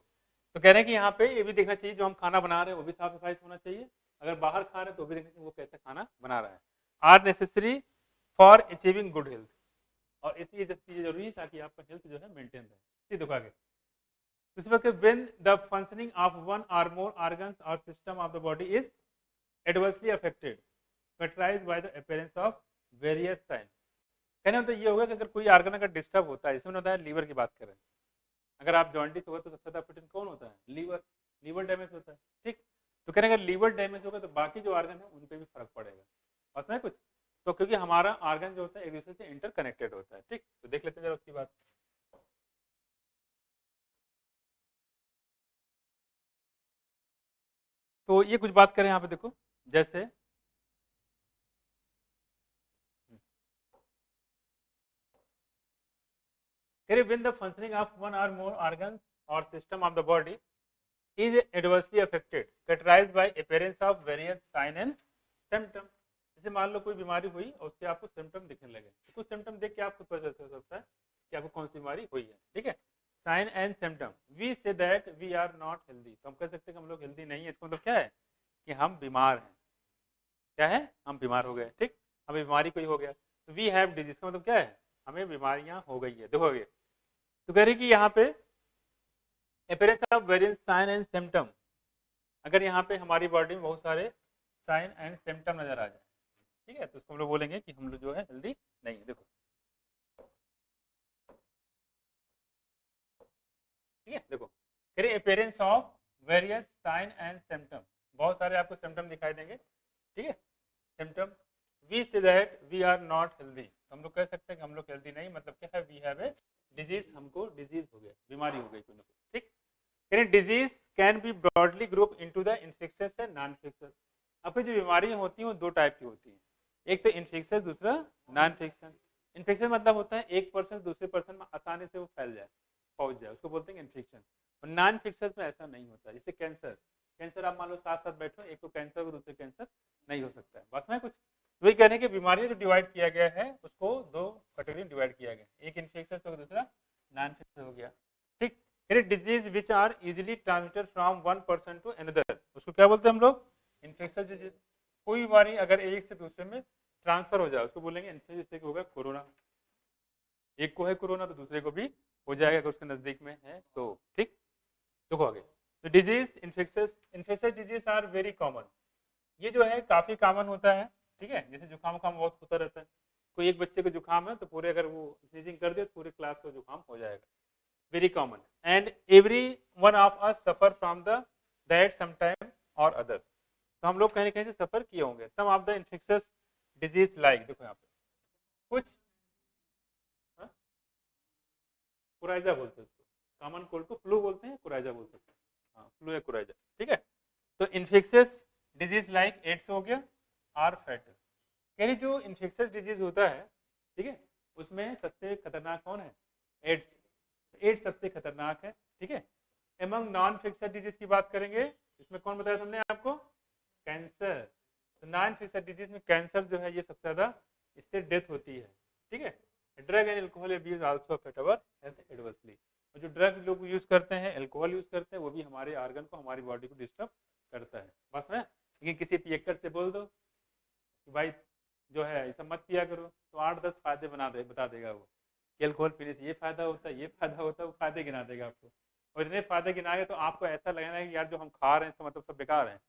तो कह रहे हैं कि यहाँ पे ये भी देखना चाहिए जो हम खाना बना रहे हैं वो भी साफ सफाई से होना चाहिए, अगर बाहर खा रहे हैं तो भी देखना चाहिए वो कैसा खाना बना रहा है। Are necessary for achieving good health, और इसलिए जब चीज़ें जरूरी है ताकि आपका हेल्थ जो है मेंटेन रहे। देखो आगे when the functioning of one or more organs or system of the body is adversely affected, characterized by the appearance of various signs। कहने मतलब ये होगा कि अगर कोई ऑर्गन अगर डिस्टर्ब होता है, इसमें होता है लीवर की बात करें, अगर आप जॉइंटिस होगा तो सबसे ज्यादा अफेक्टेड कौन होता है, लीवर, लीवर डैमेज होता है, ठीक। तो कहने अगर लीवर डैमेज होगा तो बाकी जो ऑर्गन है उन पर भी फर्क पड़ेगा, बस में कुछ, तो क्योंकि हमारा ऑर्गन जो होता है एक दूसरे से इंटरकनेक्टेड होता है, ठीक। तो देख लेते हैं जरा उसकी बात। तो ये कुछ बात करें यहाँ पे, देखो जैसे when the functioning of one or more organs or system of the body is adversely affected, characterized by appearance of various sign and symptom। जैसे मान लो कोई बीमारी हुई और उसके आपको सिम्टम दिखने लगे, तो कुछ सिम्टम देख के आपको पता चल सकता है कि आपको कौन सी बीमारी हुई है, ठीक है। Sign and symptom, we say that we are not healthy, तो हम कह सकते हैं कि हम लोग हेल्दी नहीं है, इसका मतलब क्या है कि हम बीमार हैं, क्या है, हम बीमार हो गए, ठीक, हमें बीमारी कोई हो गया। तो वी हैव डिजीज का मतलब क्या है, हमें बीमारियां हो गई है। देखोगे तो कह रही कि यहाँ पे appearance of various sign and symptom, अगर यहाँ पे हमारी बॉडी में बहुत सारे साइन एंड सिम्टम नजर आ जाए, ठीक है, तो उसको हम लोग बोलेंगे कि हम लोग जो है हेल्दी नहीं है। देखो ठीक है, देखो कह रही appearance of various sign and symptom, बहुत सारे आपको सिम्टम दिखाई देंगे, ठीक है, symptom. We say that we are not healthy, हम लोग कह सकते हैं कि हम लोग हेल्दी नहीं, मतलब क्या है, वी हैव ए डिजीज, हमको डिजीज हो गया, बीमारी हो गई कोई ना कोई, ठीक। Disease can be broadly group into the infectious and non infectious. आपकी जो बीमारियां होती हैं वो दो टाइप की होती हैं, एक तो इन्फेक्शियस, दूसरा नॉन इन्फेक्शन। इन्फेक्शन मतलब होता है एक पर्सन दूसरे पर्सन में आसानी से वो फैल जाए, पहुंच जाए, उसको बोलते हैं इन्फेक्शन। और नॉन इन्फेक्शियस में ऐसा नहीं होता, जैसे कैंसर, कैंसर आप मान लो साथ साथ बैठो, एक को कैंसर और दूसरे कैंसर नहीं हो सकता है। बस में कुछ वही कहने की बीमारियां जो डिवाइड किया गया है उसको दो कैटेगरी डिवाइड किया गया, एक इन्फेक्शस हो दूसरा नॉन इन्फेक्शस हो गया। ठीक, disease which are easily transmitted from one person to another, उसको क्या बोलते हैं हम लोग? Infectious disease. कोई बीमारी अगर एक से दूसरे में ट्रांसफर हो जाए उसको बोलेंगे इन्फेक्शन। जैसे कि होगा कोरोना, एक को है कोरोना तो दूसरे को भी हो जाएगा अगर उसके नजदीक में है तो। ठीक, देखो आगे, तो disease infectious disease are very common. ये जो है काफी कॉमन होता है। ठीक है, जैसे जुकाम उखाम बहुत होता रहता है, कोई एक बच्चे को जुकाम है तो पूरे अगर वो स्नीजिंग कर दे तो पूरे क्लास को जुकाम हो जाएगा। Very common and every one of us suffer from the that sometime और अदर। तो हम लोग कहीं ना कहीं से सफर किए होंगे। Some of the infectious disease like, देखो यहाँ पे कुछ कुराइजा बोलते हैं उसको, कॉमन कोल्ड को फ्लू बोलते हैं, कुराइजा बोल सकते हैं। हाँ, फ्लू है कुराइजा। ठीक है, तो इन्फेक्शियस डिजीज लाइक एड्स हो गया और फैटल। यानी जो इन्फेक्शियस डिजीज होता है, ठीक है, उसमें सबसे खतरनाक कौन है? एड्स। एड्स सबसे खतरनाक है। ठीक है, एमंग नॉन इन्फेक्शियस डिजीज की बात करेंगे, इसमें कौन बताया तुमने आपको? कैंसर। तो नॉन इन्फेक्शियस डिजीज में कैंसर जो है ये सबसे ज्यादा, इससे डेथ होती है। ठीक है, drug and alcohol abuse also affect our health adversely. जो ड्रग लोग यूज करते हैं, एल्कोहल यूज करते हैं, वो भी हमारे ऑर्गन को, हमारी बॉडी को डिस्टर्ब करता है। बस में लेकिन किसी पियक्कड़ से बोल दो कि भाई जो है ये सब मत पिया करो, तो 8-10 फायदे बता देगा वो कि अल्कोहल पीने से ये फायदा होता है, ये फायदा होता है, वो फायदे गिना देगा आपको। और इतने फायदे गिनाएगा तो आपको ऐसा लगेगा कि यार जो हम खा रहे हैं इसका मतलब सब बेकार है,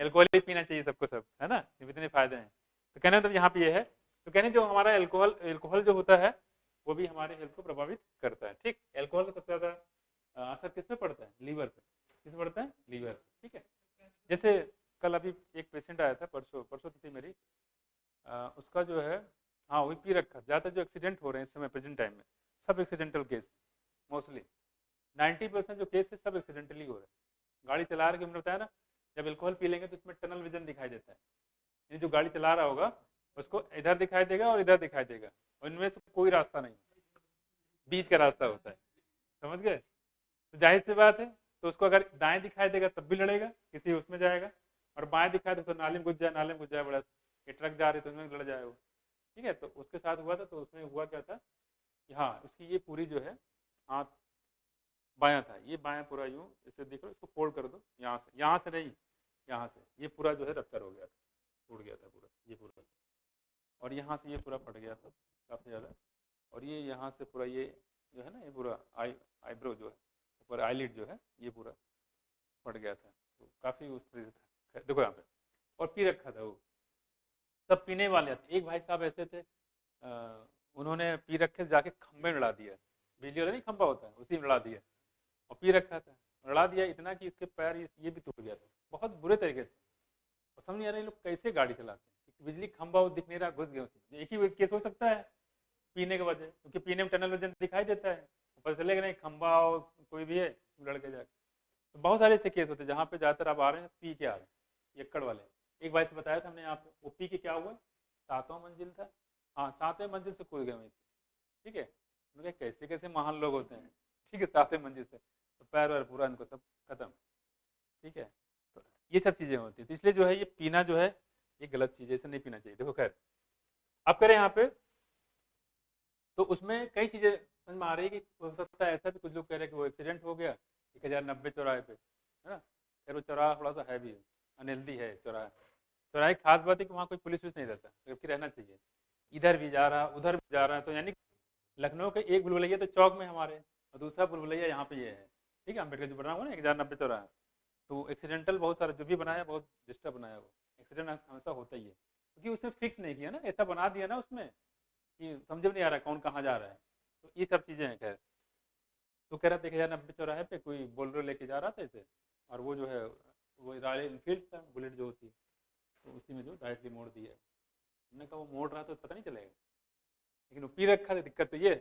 एल्कोहल ही पीना चाहिए सबको, सब है ना, इतने फायदे हैं। तो कहने मतलब यहाँ पे ये है, तो कहने जो हमारा एल्कोहल जो होता है वो भी हमारे हेल्थ को प्रभावित करता है। ठीक, एल्कोहल का सबसे ज्यादा असर किस पे पड़ता है? लीवर पे। किस पे पड़ता है? लीवर पे। ठीक है, जैसे कल अभी एक पेशेंट आया था, परसों थी मेरी, उसका जो है, हाँ वही पी रखा। ज़्यादातर जो एक्सीडेंट हो रहे हैं इस समय प्रेजेंट टाइम में सब एक्सीडेंटल केस, मोस्टली 90% जो केस है सब एक्सीडेंटली हो रहे हैं। गाड़ी चला रहे, हमने बताया ना, जब एल्कोहल पी लेंगे तो इसमें टनल विजन दिखाई देता है। ये जो गाड़ी चला रहा होगा उसको इधर दिखाई देगा और इधर दिखाई देगा, और इनमें से कोई रास्ता नहीं, बीच का रास्ता होता है। समझ गए? तो जाहिर सी बात है, तो उसको अगर दाएं दिखाई देगा तब भी लड़ेगा, किसी उसमें जाएगा, और बाएं दिखाई दे तो नाली में घुस जाए बड़ा, ये ट्रक जा रही तो उसमें लड़ जाए वो। ठीक है, तो उसके साथ हुआ था। तो उसमें हुआ क्या था कि हाँ, उसकी ये पूरी जो है हाथ बायां था, ये बायां पूरा यूं, इसे देखो, इसको फोल्ड कर दो, यहाँ से नहीं, यहाँ से ये पूरा जो है रफ्तार हो गया था, टूट गया था पूरा, ये पूरा, और यहाँ से ये पूरा फट गया था काफ़ी ज़्यादा, और ये यहाँ से पूरा ये जो है ना, ये पूरा आईब्रो जो है ऊपर, आईलिड जो है ये पूरा फट गया था। तो काफ़ी उस तरह था, देखो यहाँ पे, और पी रखा था वो। सब पीने वाले थे। एक भाई साहब ऐसे थे, उन्होंने पी रखे जाके खंबे में लड़ा दिया, बिजली वाला नहीं खंबा होता है उसी में लड़ा दिया, और पी रखा था, लड़ा दिया इतना कि इसके पैर ये भी टूट गया था बहुत बुरे तरीके से। और समझ नहीं आ रहा लोग कैसे गाड़ी चलाते हैं, बिजली खंबा वो दिख नहीं रहा, घुस गया उसमें। एक ही केस हो सकता है पीने के वजह, क्योंकि पीने में टनल विजन दिखाई देता है, पता चलेगा नहीं खंबा और कोई भी है लड़के जाके। तो बहुत सारे ऐसे केस होते हैं जहाँ पे ज़्यादातर आप आ रहे हैं पी के आ रहे हैं, एकड़ वाले। एक भाई से बताया था हमने, यहाँ पे वो पी के क्या हुआ, 7वां मंजिल था, हाँ 7वें मंजिल से कूद गए वहीं। ठीक है, मुझे कैसे कैसे महान लोग होते हैं। ठीक है, 7वें मंजिल से, तो पैर वैर पूरा इनको सब खत्म। ठीक है, तो ये सब चीज़ें होती हैं। तो इसलिए जो है ये पीना जो है ये गलत चीज़ है, इसे नहीं पीना चाहिए। देखो खैर अब करें यहाँ पे, तो उसमें कई चीज़ें समझ में आ रही है कि हो सकता है ऐसा भी, कुछ लोग कह रहे हैं कि वो एक्सीडेंट हो गया 1090 चौराहे पे, है ना। खैर वो चौराहा थोड़ा सा हैवी है, अनहेल्दी है चौराहे की खास बात है कि वहाँ कोई पुलिस नहीं रहता, जबकि रहना चाहिए। इधर भी जा रहा उधर भी जा रहा है, तो यानी लखनऊ के एक भूलभुलैया तो चौक में हमारे, और दूसरा भूलभुलैया यहाँ पे ये है। ठीक है, अम्बेडकर जो बना हुआ ना 1090 चौराहा, तो एक्सीडेंटल बहुत सारा जो भी बनाया बहुत डिस्टर्ब बनाया, वो एक्सीडेंट हमेशा होता ही है, क्योंकि उसने फिक्स नहीं किया ना, ऐसा बना दिया ना उसमें कि समझ में नहीं आ रहा कौन कहाँ जा रहा है। तो ये सब चीज़ें हैं। खैर तो कह रहा था 1090 चौराहे पे कोई बोलेरो लेके जा रहा था इसे, और वो जो है वो रॉयल एनफील्ड था, बुलेट जो होती है, तो उसी में जो डायरेक्टली मोड़ दिया। हमने कहा वो मोड़ रहा तो पता नहीं चलेगा, लेकिन वो पी रखा था। दिक्कत तो ये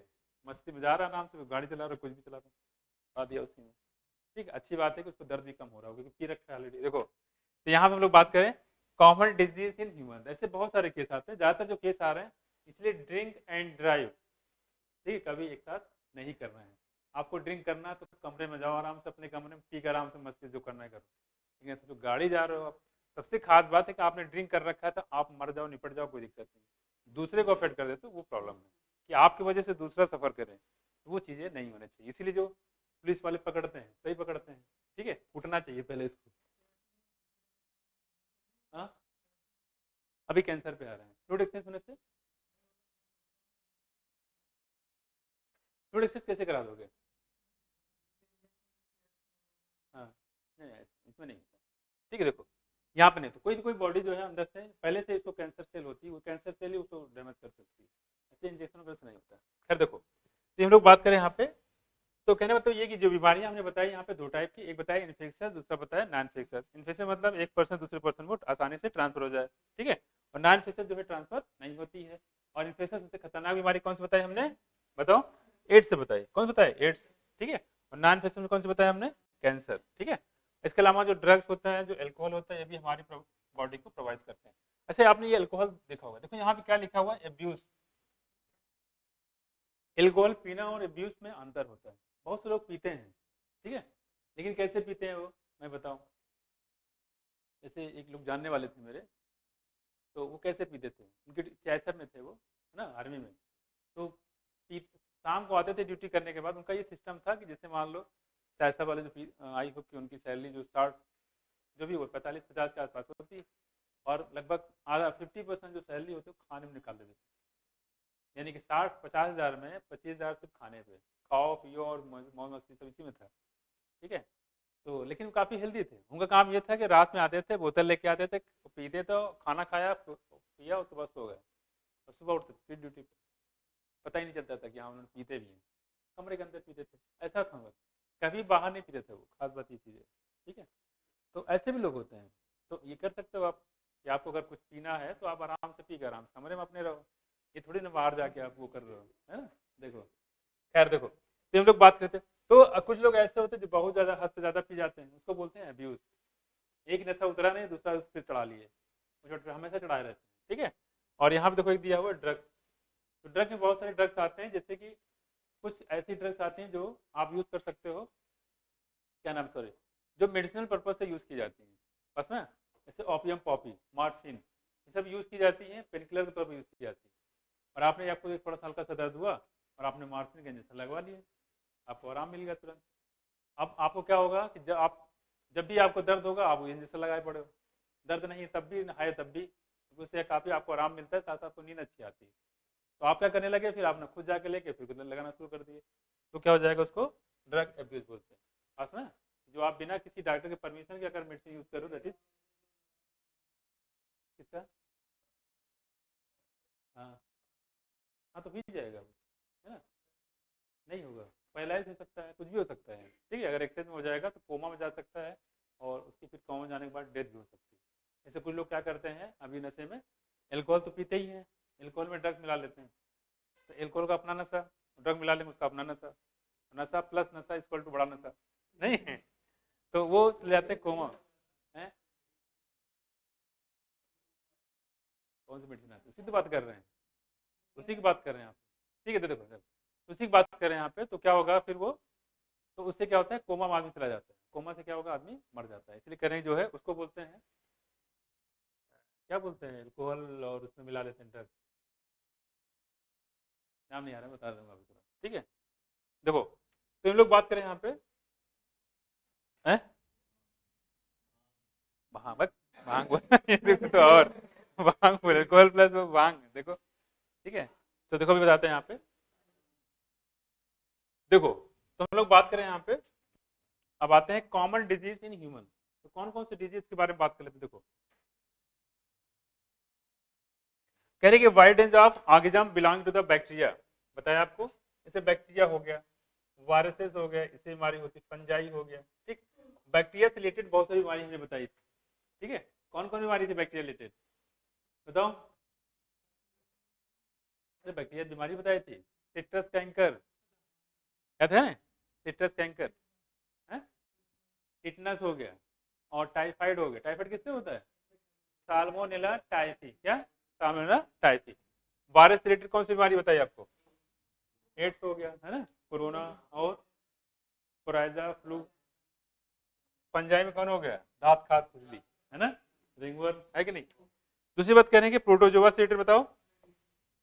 मस्ती में जा रहा नाम से, गाड़ी चला रहा कुछ भी चला रहा, दिया उसी में। ठीक, अच्छी बात है कि उसको दर्द भी कम हो रहा होगा क्योंकि पी रखा है ऑलरेडी। देखो तो यहाँ पे हम लोग बात करें कॉमन डिजीज इन ह्यूमन, ऐसे बहुत सारे केस आते हैं। ज़्यादातर जो केस आ रहे हैं, इसलिए ड्रिंक एंड ड्राइव, ठीक है, कभी एक साथ नहीं करना है। आपको ड्रिंक करना है तो कमरे में जाओ आराम से, अपने कमरे में पी कर आराम से मस्ती जो करना है करो। ठीक है, तो जो गाड़ी जा रहे हो आप, सबसे खास बात है कि आपने ड्रिंक कर रखा है तो आप मर जाओ निपट जाओ कोई दिक्कत नहीं, दूसरे को अफेक्ट कर देते हो वो प्रॉब्लम है, कि आपकी वजह से दूसरा सफर करे, तो वो चीज़ें नहीं होनी चाहिए। इसीलिए जो पुलिस वाले पकड़ते हैं सही पकड़ते हैं, ठीक है, उठना चाहिए पहले इसको। हाँ, अभी कैंसर पे आ रहे हैं रोड एक्सीडेंट होने से। रोड एक्सीडेंट कैसे करा दोगे? हाँ, नहीं नहीं, इसमें नहीं होता। ठीक है, देखो यहाँ पे नहीं, तो कोई कोई बॉडी जो है अंदर से पहले से इसको कैंसर सेल होती है, वो कैंसर सेल ही उसको डैमेज कर सकती है, ऐसे इंजेक्शन वगैरह से नहीं होता। खैर देखो, तो हम लोग बात करें यहाँ पे, तो कहने मतलब ये कि जो बीमारियां हमने बताई यहाँ पे दो टाइप की, एक बताया इन्फेक्शस, दूसरा बताया नॉन इन्फेक्शस। इन्फेक्शन मतलब एक पर्सन दूसरे पर्सन को आसानी से ट्रांसफर हो जाए, ठीक है, और नॉन इन्फेक्शस जो है ट्रांसफर नहीं होती है। और इन्फेक्शन सबसे खतरनाक बीमारी कौन सी बताई हमने, बताओ? एड्स से बताई, कौन सा बताया? एड्स, ठीक है। और नॉन इन्फेक्शन में कौन सी बताया हमने? कैंसर, ठीक है। इसके अलावा जो ड्रग्स होता है, जो एल्कोहल होता है, ये भी हमारी बॉडी को प्रोवाइड करते हैं। अच्छा, आपने ये अल्कोहल देखा होगा, देखो यहाँ पे क्या लिखा हुआ है, एब्यूज। एल्कोहल पीना और एब्यूज में अंतर होता है। बहुत से लोग पीते हैं, ठीक है, लेकिन कैसे पीते हैं वो मैं बताऊं। जैसे एक लोग जानने वाले थे मेरे, तो वो कैसे पीते थे, उनके सीआईएसएफ में थे वो, है ना, आर्मी में। तो शाम को आते थे ड्यूटी करने के बाद, उनका ये सिस्टम था कि जैसे मान लो सीआईएसएफ वाले जो आई हो कि उनकी सैलरी जो 60 जो भी हो 45-50 के आसपास होती, और लगभग आधा 50% जो सैलरी होती है वो खाने में निकाल देते थे। यानी कि 60-50 हज़ार में 25 हज़ार सिर्फ खाने पे, खाओ पियो और मौज मस्ती सब इसी में था, ठीक है। तो लेकिन वो काफ़ी हेल्दी थे। उनका काम ये था कि रात में आते थे, बोतल लेके आते थे, पीते तो खाना खाया पिया उसके बाद सो गए, और सुबह उठते थे फिर ड्यूटी पे। पता ही नहीं चलता था कि हाँ उन्होंने पीते भी हैं, कमरे के अंदर पीते थे, ऐसा था उनका। कभी बाहर नहीं पीते थे वो, खास बात ये चीज़ है, ठीक है। तो ऐसे भी लोग होते हैं, तो ये कर सकते हो आप कि आपको अगर कुछ पीना है तो आप आराम से पी कर आराम से कमरे में अपने रहो, ये थोड़ी ना बाहर जाके आप वो कर रहे हो, है ना। देखो, खैर देखो, तो हम लोग बात करते हैं, तो कुछ लोग ऐसे होते हैं जो बहुत ज़्यादा हद से ज़्यादा पी जाते हैं, उसको बोलते हैं अब्यूज। एक नशा उतरा नहीं, दूसरा उस पर चढ़ा लिए, हमेशा चढ़ाए रहते हैं, ठीक है। और यहाँ पे देखो एक दिया हुआ है ड्रग। तो ड्रग में बहुत सारे ड्रग्स आते हैं, जैसे कि कुछ ऐसी ड्रग्स आती हैं जो आप यूज़ कर सकते हो, क्या नाम, सॉरी, जो मेडिसिनल पर्पज से यूज़ की जाती हैं बस ना, जैसे ओपियम, पॉपी, मॉर्फिन, ये सब यूज़ की जाती हैं, पेन किलर के तौर पर यूज़ की जाती है। और आपने आपको एक थोड़ा सा हल्का सा दर्द हुआ और आपने मॉर्फिन का इंजेक्शन लगवा लिए, आपको आराम मिल गया तुरंत। अब आपको क्या होगा कि जब भी आपको दर्द होगा आप वो इंजेक्शन लगाए पड़े हो, दर्द नहीं तब भी है तब भी, तो उससे काफ़ी आपको आराम मिलता है, साथ साथ आपको नींद अच्छी आती है। तो आप क्या करने लगे, फिर आपने खुद जाके लेके फिर लगाना शुरू कर दिए, तो क्या हो जाएगा, उसको ड्रग एब्यूज बोलते हैं। बस ना, जो आप बिना किसी डॉक्टर के परमिशन के अगर मेडिसिन यूज करो, दैट इज किसका। हाँ, हाँ तो हो जाएगा वो, है ना, नहीं होगा, पैरालाइज हो सकता है, कुछ भी हो सकता है, ठीक है। अगर एक्सेस में हो जाएगा तो कोमा में जा सकता है, और उसकी फिर कोमा में जाने के बाद डेथ भी हो सकती है। ऐसे कुछ लोग क्या करते हैं अभी नशे में, एल्कोहल तो पीते ही हैं, एल्कोहल में ड्रग मिला लेते हैं, तो एल्कोहल का अपना नशा, ड्रग मिला लेंगे उसका अपना नशा, नशा प्लस नशा इक्वल टू बड़ा नशा, नहीं है, तो वो ले जाते हैं कोमा है। कौन सी मेडिसिन आती है, उसी की बात कर रहे हैं, उसी की बात कर रहे हैं आप, ठीक है। तो देखो सर, उसी की बात कर रहे हैं यहाँ पे, तो क्या होगा फिर वो, तो उससे क्या होता है, कोमा में आदमी चला जाता है, कोमा से क्या होगा, आदमी मर जाता है। इसलिए करें जो है उसको बोलते हैं, क्या बोलते हैं, अल्कोहल और उसमें मिला लेते हैं ड्रग, नाम नहीं आ रहा है, बता दूंगा अभी तुरंत, ठीक है। देखो, तो हम लोग बात करें यहाँ पे है भांग, बस भांग बोला देखो, तो और भांग बोले, अल्कोहल प्लस वो भांग, देखो, ठीक है। तो देखो अभी बताते हैं यहाँ पे, देखो, तो हम लोग बात करें यहाँ पे, अब आते हैं कॉमन डिजीज इन ह्यूमन। तो कौन कौन से डिजीज के बारे में बात कर लेते हैं, देखो, कह रहे कि wide range of organism belong to the bacteria, बताया आपको, जैसे बैक्टीरिया हो गया, वायरसेस हो गया, इससे बीमारी होती है, फंजाई हो गया, ठीक। बैक्टीरिया से रिलेटेड बहुत सारी बीमारी हमने बताई थी, ठीक है। कौन कौन बीमारी थी बैक्टीरिया रिलेटेड, बताओ। अरे बैक्टीरिया बीमारी बताई थी, सिट्रस कैंकर, याद है, सिट्रस कैंकर है, टिटनस हो गया, और टाइफाइड हो गया। टाइफाइड किससे होता है, साल्मोनेला टाइफी, क्या, साल्मोनेला टाइफी। वायरस से रिलेटेड कौन सी बीमारी बताई आपको, एड्स हो गया, है ना, कोरोना, और कोराइजा फ्लू। फंजाई में कौन हो गया, दांत खाद खुजली, है ना, रिंगवर्म है कि नहीं। दूसरी बात कह रहे हैं कि प्रोटोजोआ से रिलेटेड बताओ,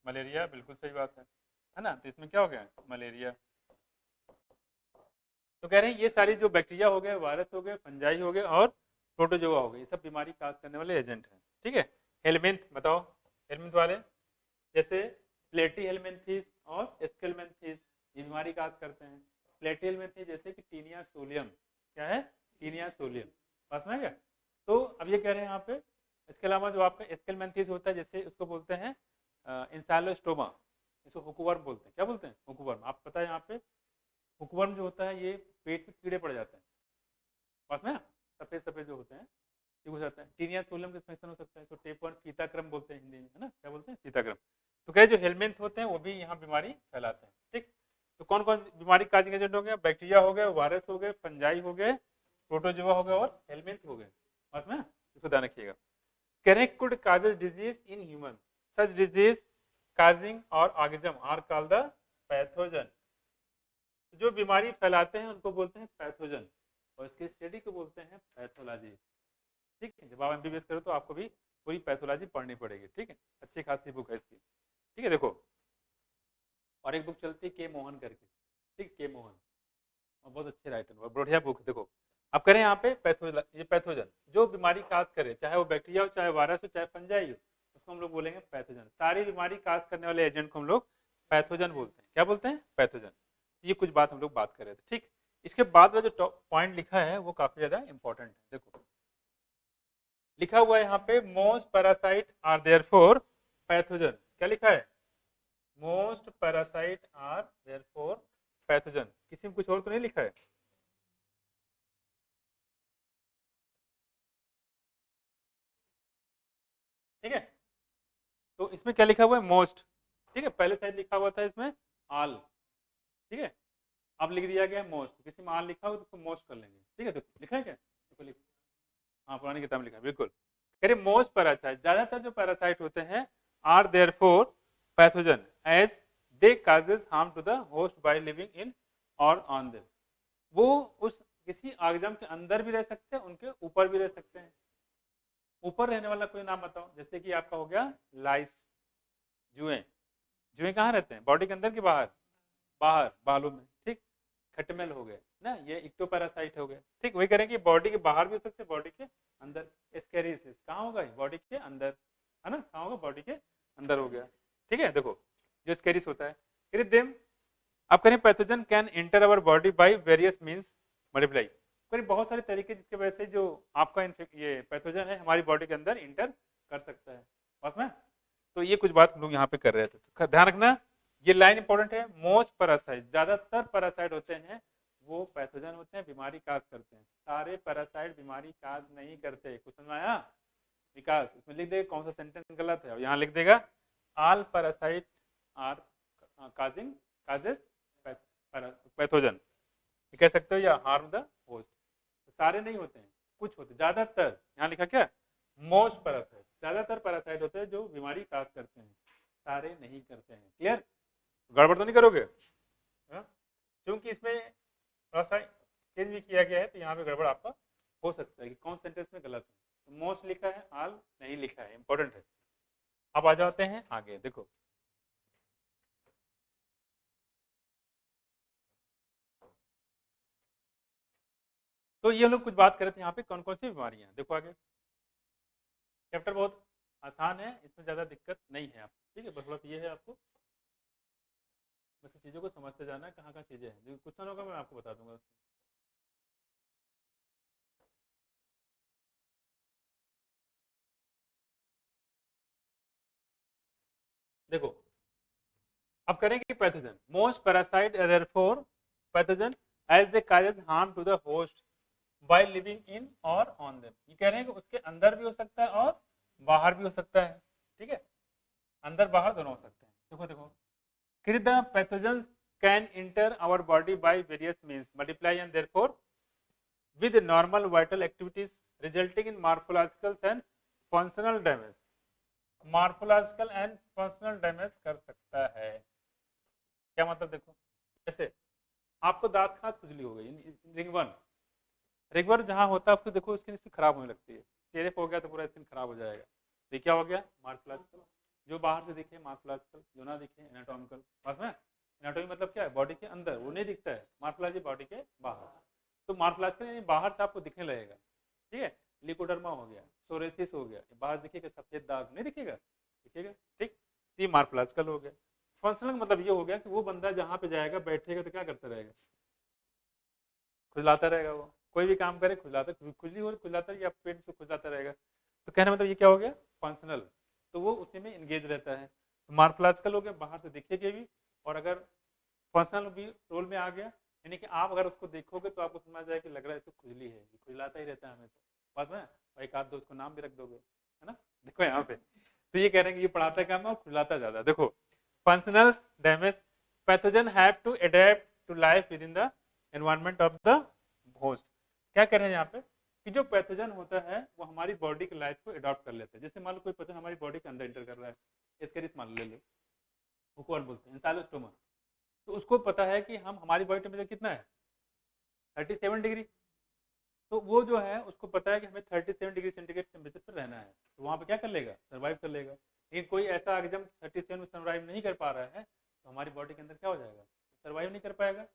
मलेरिया, बिल्कुल सही बात है ना, तो इसमें क्या हो गया, मलेरिया। तो कह रहे हैं ये सारी जो बैक्टीरिया हो गए, वायरस हो गए, फंजाई हो गए और प्रोटोजोआ हो गए, ये सब बीमारी काज करने वाले एजेंट हैं, ठीक है। हेलमिंथ बताओ, हेलमिंथ वाले जैसे प्लेटी हेलमिंथीस और एस्केलमेंथीस, ये बीमारी काज करते हैं। प्लेटी हेलमिंथीस जैसे कि टीनिया सोलियम, क्या है, टीनिया सोलियम, पास में है क्या। तो अब ये कह रहे हैं यहाँ पे, इसके अलावा जो आपका एस्केलमेंथीस होता है, जैसे उसको बोलते हैं इंसाइलोस्टोमा, इसको हुकवर्म बोलते हैं, क्या बोलते हैं, हुकवर्म। आप पता है यहाँ पे हुकवर्म जो होता है ये पेट में कीड़े पड़ जाते हैं, पास में सफेद सफेद जो होते हैं, ये हो जाता है। टीनिया सोलियम का फंक्शन हो सकता है, तो टेपवर्म फीताक्रम बोलते हैं हिंदी में, है ना, क्या बोलते हैं, फीताक्रम। तो क्या जो हेलमिंथ होते हैं वो भी यहाँ बीमारी फैलाते हैं, ठीक। तो कौन कौन बीमारी काजिंग एजेंट हो गया, बैक्टीरिया हो गए, वायरस हो गए, फंजाई हो गए, प्रोटोजोआ हो गए और हेलमिंथ हो गए, पास में, इसको ध्यान रखिएगा। कह रहे हैं could causes disease in human, such disease causing और organism are called the pathogen. जो बीमारी फैलाते हैं उनको बोलते हैं पैथोजन और इसके स्टडी को बोलते हैं पैथोलॉजी, ठीक है। जब आप एमबीबीएस करो तो आपको भी पूरी पैथोलॉजी पढ़नी पड़ेगी, ठीक है, अच्छी खासी बुक है इसकी, ठीक है। देखो और एक बुक चलती है के मोहन करके, ठीक, के मोहन, और बहुत अच्छे राइटर और बढ़िया बुक। देखो अब करें यहाँ पे ये पैथोजन जो बीमारी काज करे, चाहे वो बैक्टीरिया हो, चाहे वायरस हो, चाहे फंजाई हो, उसको हम लोग बोलेंगे पैथोजन। सारी बीमारी काज करने वाले एजेंट को हम लोग पैथोजन बोलते हैं, क्या बोलते हैं, पैथोजन। ये कुछ बात हम लोग बात कर रहे थे, ठीक। इसके बाद में जो पॉइंट लिखा है वो काफी ज्यादा इंपॉर्टेंट है। देखो लिखा हुआ है यहाँ पे, most parasite are therefore pathogen, क्या लिखा है, most parasite are therefore pathogen, किसी में कुछ और तो नहीं लिखा है। ठीक है, तो इसमें क्या लिखा हुआ है, मोस्ट, ठीक है, पहले शायद लिखा हुआ था इसमें आल, ठीक है, अब लिख दिया गया मोस्ट, किसी में आल लिखा हो तो उसको मोस्ट कर लेंगे, ठीक है। देखो लिखा है क्या, देखो लिखो, हाँ पुरानी किताब में लिखा है, बिल्कुल। कह रहे मोस्ट पैरासाइट, ज्यादातर जो पैरासाइट होते हैं are therefore pathogen as they causes harm to the host by living in or on them. वो उस किसी ऑर्गेनिज्म के अंदर भी रह सकते हैं, उनके ऊपर भी रह सकते हैं। ऊपर रहने वाला कोई नाम बताओ, जैसे कि आपका हो गया लाइस, जुएं, जुएं कहाँ रहते हैं, बॉडी के अंदर के बाहर, बाहर बालों में, ठीक। खटमेल हो गए ना, ये इक्टोपैरासाइट हो गए, ठीक। वही करेंगे बॉडी के बाहर भी हो सकते हैं, बॉडी के अंदर। एस्केरिसिस कहाँ होगा, बॉडी के अंदर, है ना, कहाँ होगा, बॉडी के अंदर हो गया, ठीक है। देखो जो स्केरिस होता है, इरिदेम आप करें pathogen can enter our body by various means multiply, करें बहुत सारे तरीके जिसके वजह से जो आपका ये पैथोजन है हमारी बॉडी के अंदर इंटर कर सकता है, बस में। तो ये कुछ बात हम लोग यहाँ पे कर रहे थे, तो ध्यान रखना ये लाइन इंपॉर्टेंट है। मोस्ट पैरासाइट, ज्यादातर पैरासाइट होते हैं वो पैथोजन होते हैं, बीमारी काज करते हैं। सारे पैरासाइट बीमारी काज नहीं करते, कुछ समझ आया विकास, इसमें लिख देगा कौन सा सेंटेंस गलत है, यहाँ लिख देगा all parasite are causing causes pathogen, कह सकते हो, या हार्म द होस्ट। सारे नहीं होते हैं, कुछ होते, ज्यादातर, यहाँ लिखा क्या, मोस्ट पैरासाइट, ज्यादातर पैरासाइट होते हैं जो बीमारी काज करते हैं, सारे नहीं करते हैं। क्लियर, गड़बड़ तो नहीं करोगे, क्योंकि इसमें थोड़ा सा चेंज भी किया गया है, तो यहाँ पे गड़बड़ आपका हो सकता है कि कौन सेंटेंस में गलत है। तो मोस्ट लिखा है, ऑल नहीं लिखा है, इंपॉर्टेंट है। अब आ जाते हैं आगे, देखो तो ये लोग कुछ बात कर रहे थे यहाँ पे कौन कौन सी बीमारियां, देखो आगे चैप्टर बहुत आसान है, इसमें ज़्यादा दिक्कत नहीं है आपको, ठीक है। बस थोड़ा ये है आपको बस चीज़ों को समझते जाना है, कहाँ कहाँ चीज़ें हैं, जो क्वेश्चन होगा मैं आपको बता दूंगा। देखो अब करेंगे pathogen, most parasite therefore pathogen as they causes harm to the host by living in or on them. ये कह रहे हैं कि उसके अंदर भी हो सकता है और बाहर भी हो सकता है, ठीक है, अंदर बाहर दोनों हो सकते हैं। देखो देखो the pathogen can enter our body by various means multiply and therefore with normal vital activities resulting in morphological and functional damage. Morphological and functional damage कर सकता है, क्या मतलब, देखो जैसे आपको दांत खाज खुजली हो गई, रिंगवर्म रेगुलर जहाँ होता है आपको देखो स्किन इसकी खराब होने लगती है, चेहरे हो गया तो पूरा स्किन खराब हो जाएगा। तो क्या हो गया मॉर्फोलॉजिकल, जो बाहर से दिखे मॉर्फोलॉजिकल, जो ना दिखे एनाटॉमिकल। बस में एनाटॉमी मतलब क्या है, बॉडी के अंदर, वो नहीं दिखता है, मॉर्फोलॉजी बॉडी के बाहर। तो मॉर्फोलॉजिकल यानी बाहर से आपको दिखने लगेगा, ठीक है। लिकोडर्मा हो गया, सोरेसिस हो गया, बाहर दिखेगा सफेद दाग नहीं दिखेगा, दिखेगा, ठीक। ये मॉर्फोलॉजिकल हो गया। फंक्शनल मतलब ये हो गया कि वो बंदा जहाँ पे जाएगा बैठेगा तो क्या करता रहेगा, खुजलाता रहेगा, वो कोई भी काम करे खुजलाता, खुजली हो खुजलाता या पेट से खुजलाता रहेगा। तो कहने मतलब ये क्या हो गया फंक्शनल, तो वो उसी में इंगेज रहता है। तो मॉर्फोलॉजिकल हो गया, बाहर से दिखेगा भी, और अगर फंक्शनल भी रोल में आ गया, यानी कि आप अगर उसको देखोगे तो आपको समझ जाए कि लग रहा है इसको खुजली है, ये खुजलाता ही रहता है हमेशा, बात में। और एक आध दो उसको नाम भी रख दोगे, है ना। देखो यहाँ पे तो ये कह रहे हैं कि ये पढ़ाता कम है और खुजलाता ज्यादा। देखो functional damage, pathogen have to adapt to life with in the environment of the host. क्या कह रहे हैं यहाँ पे कि जो पैथोजन होता है वो हमारी बॉडी की लाइफ को अडॉप्ट कर लेता है। जैसे मान लो कोई पैथोजन हमारी बॉडी के अंदर एंटर कर रहा है, एस्केरिस मान ले लो, वो कौन बोलते हैं एंसाइलोस्टोमा। तो उसको पता है कि हम हमारी बॉडी टेम्परेचर कितना है 37 डिग्री, तो वो जो है उसको पता है कि हमें 37 डिग्री सेंटीग्रेड टेम्परेचर पर रहना है, तो वहाँ पे क्या कर लेगा सर्वाइव कर लेगा। लेकिन कोई ऐसा एग्जाम 37 में सर्वाइव नहीं कर पा रहा है तो हमारी बॉडी के अंदर क्या हो जाएगा, सर्वाइव नहीं कर पाएगा,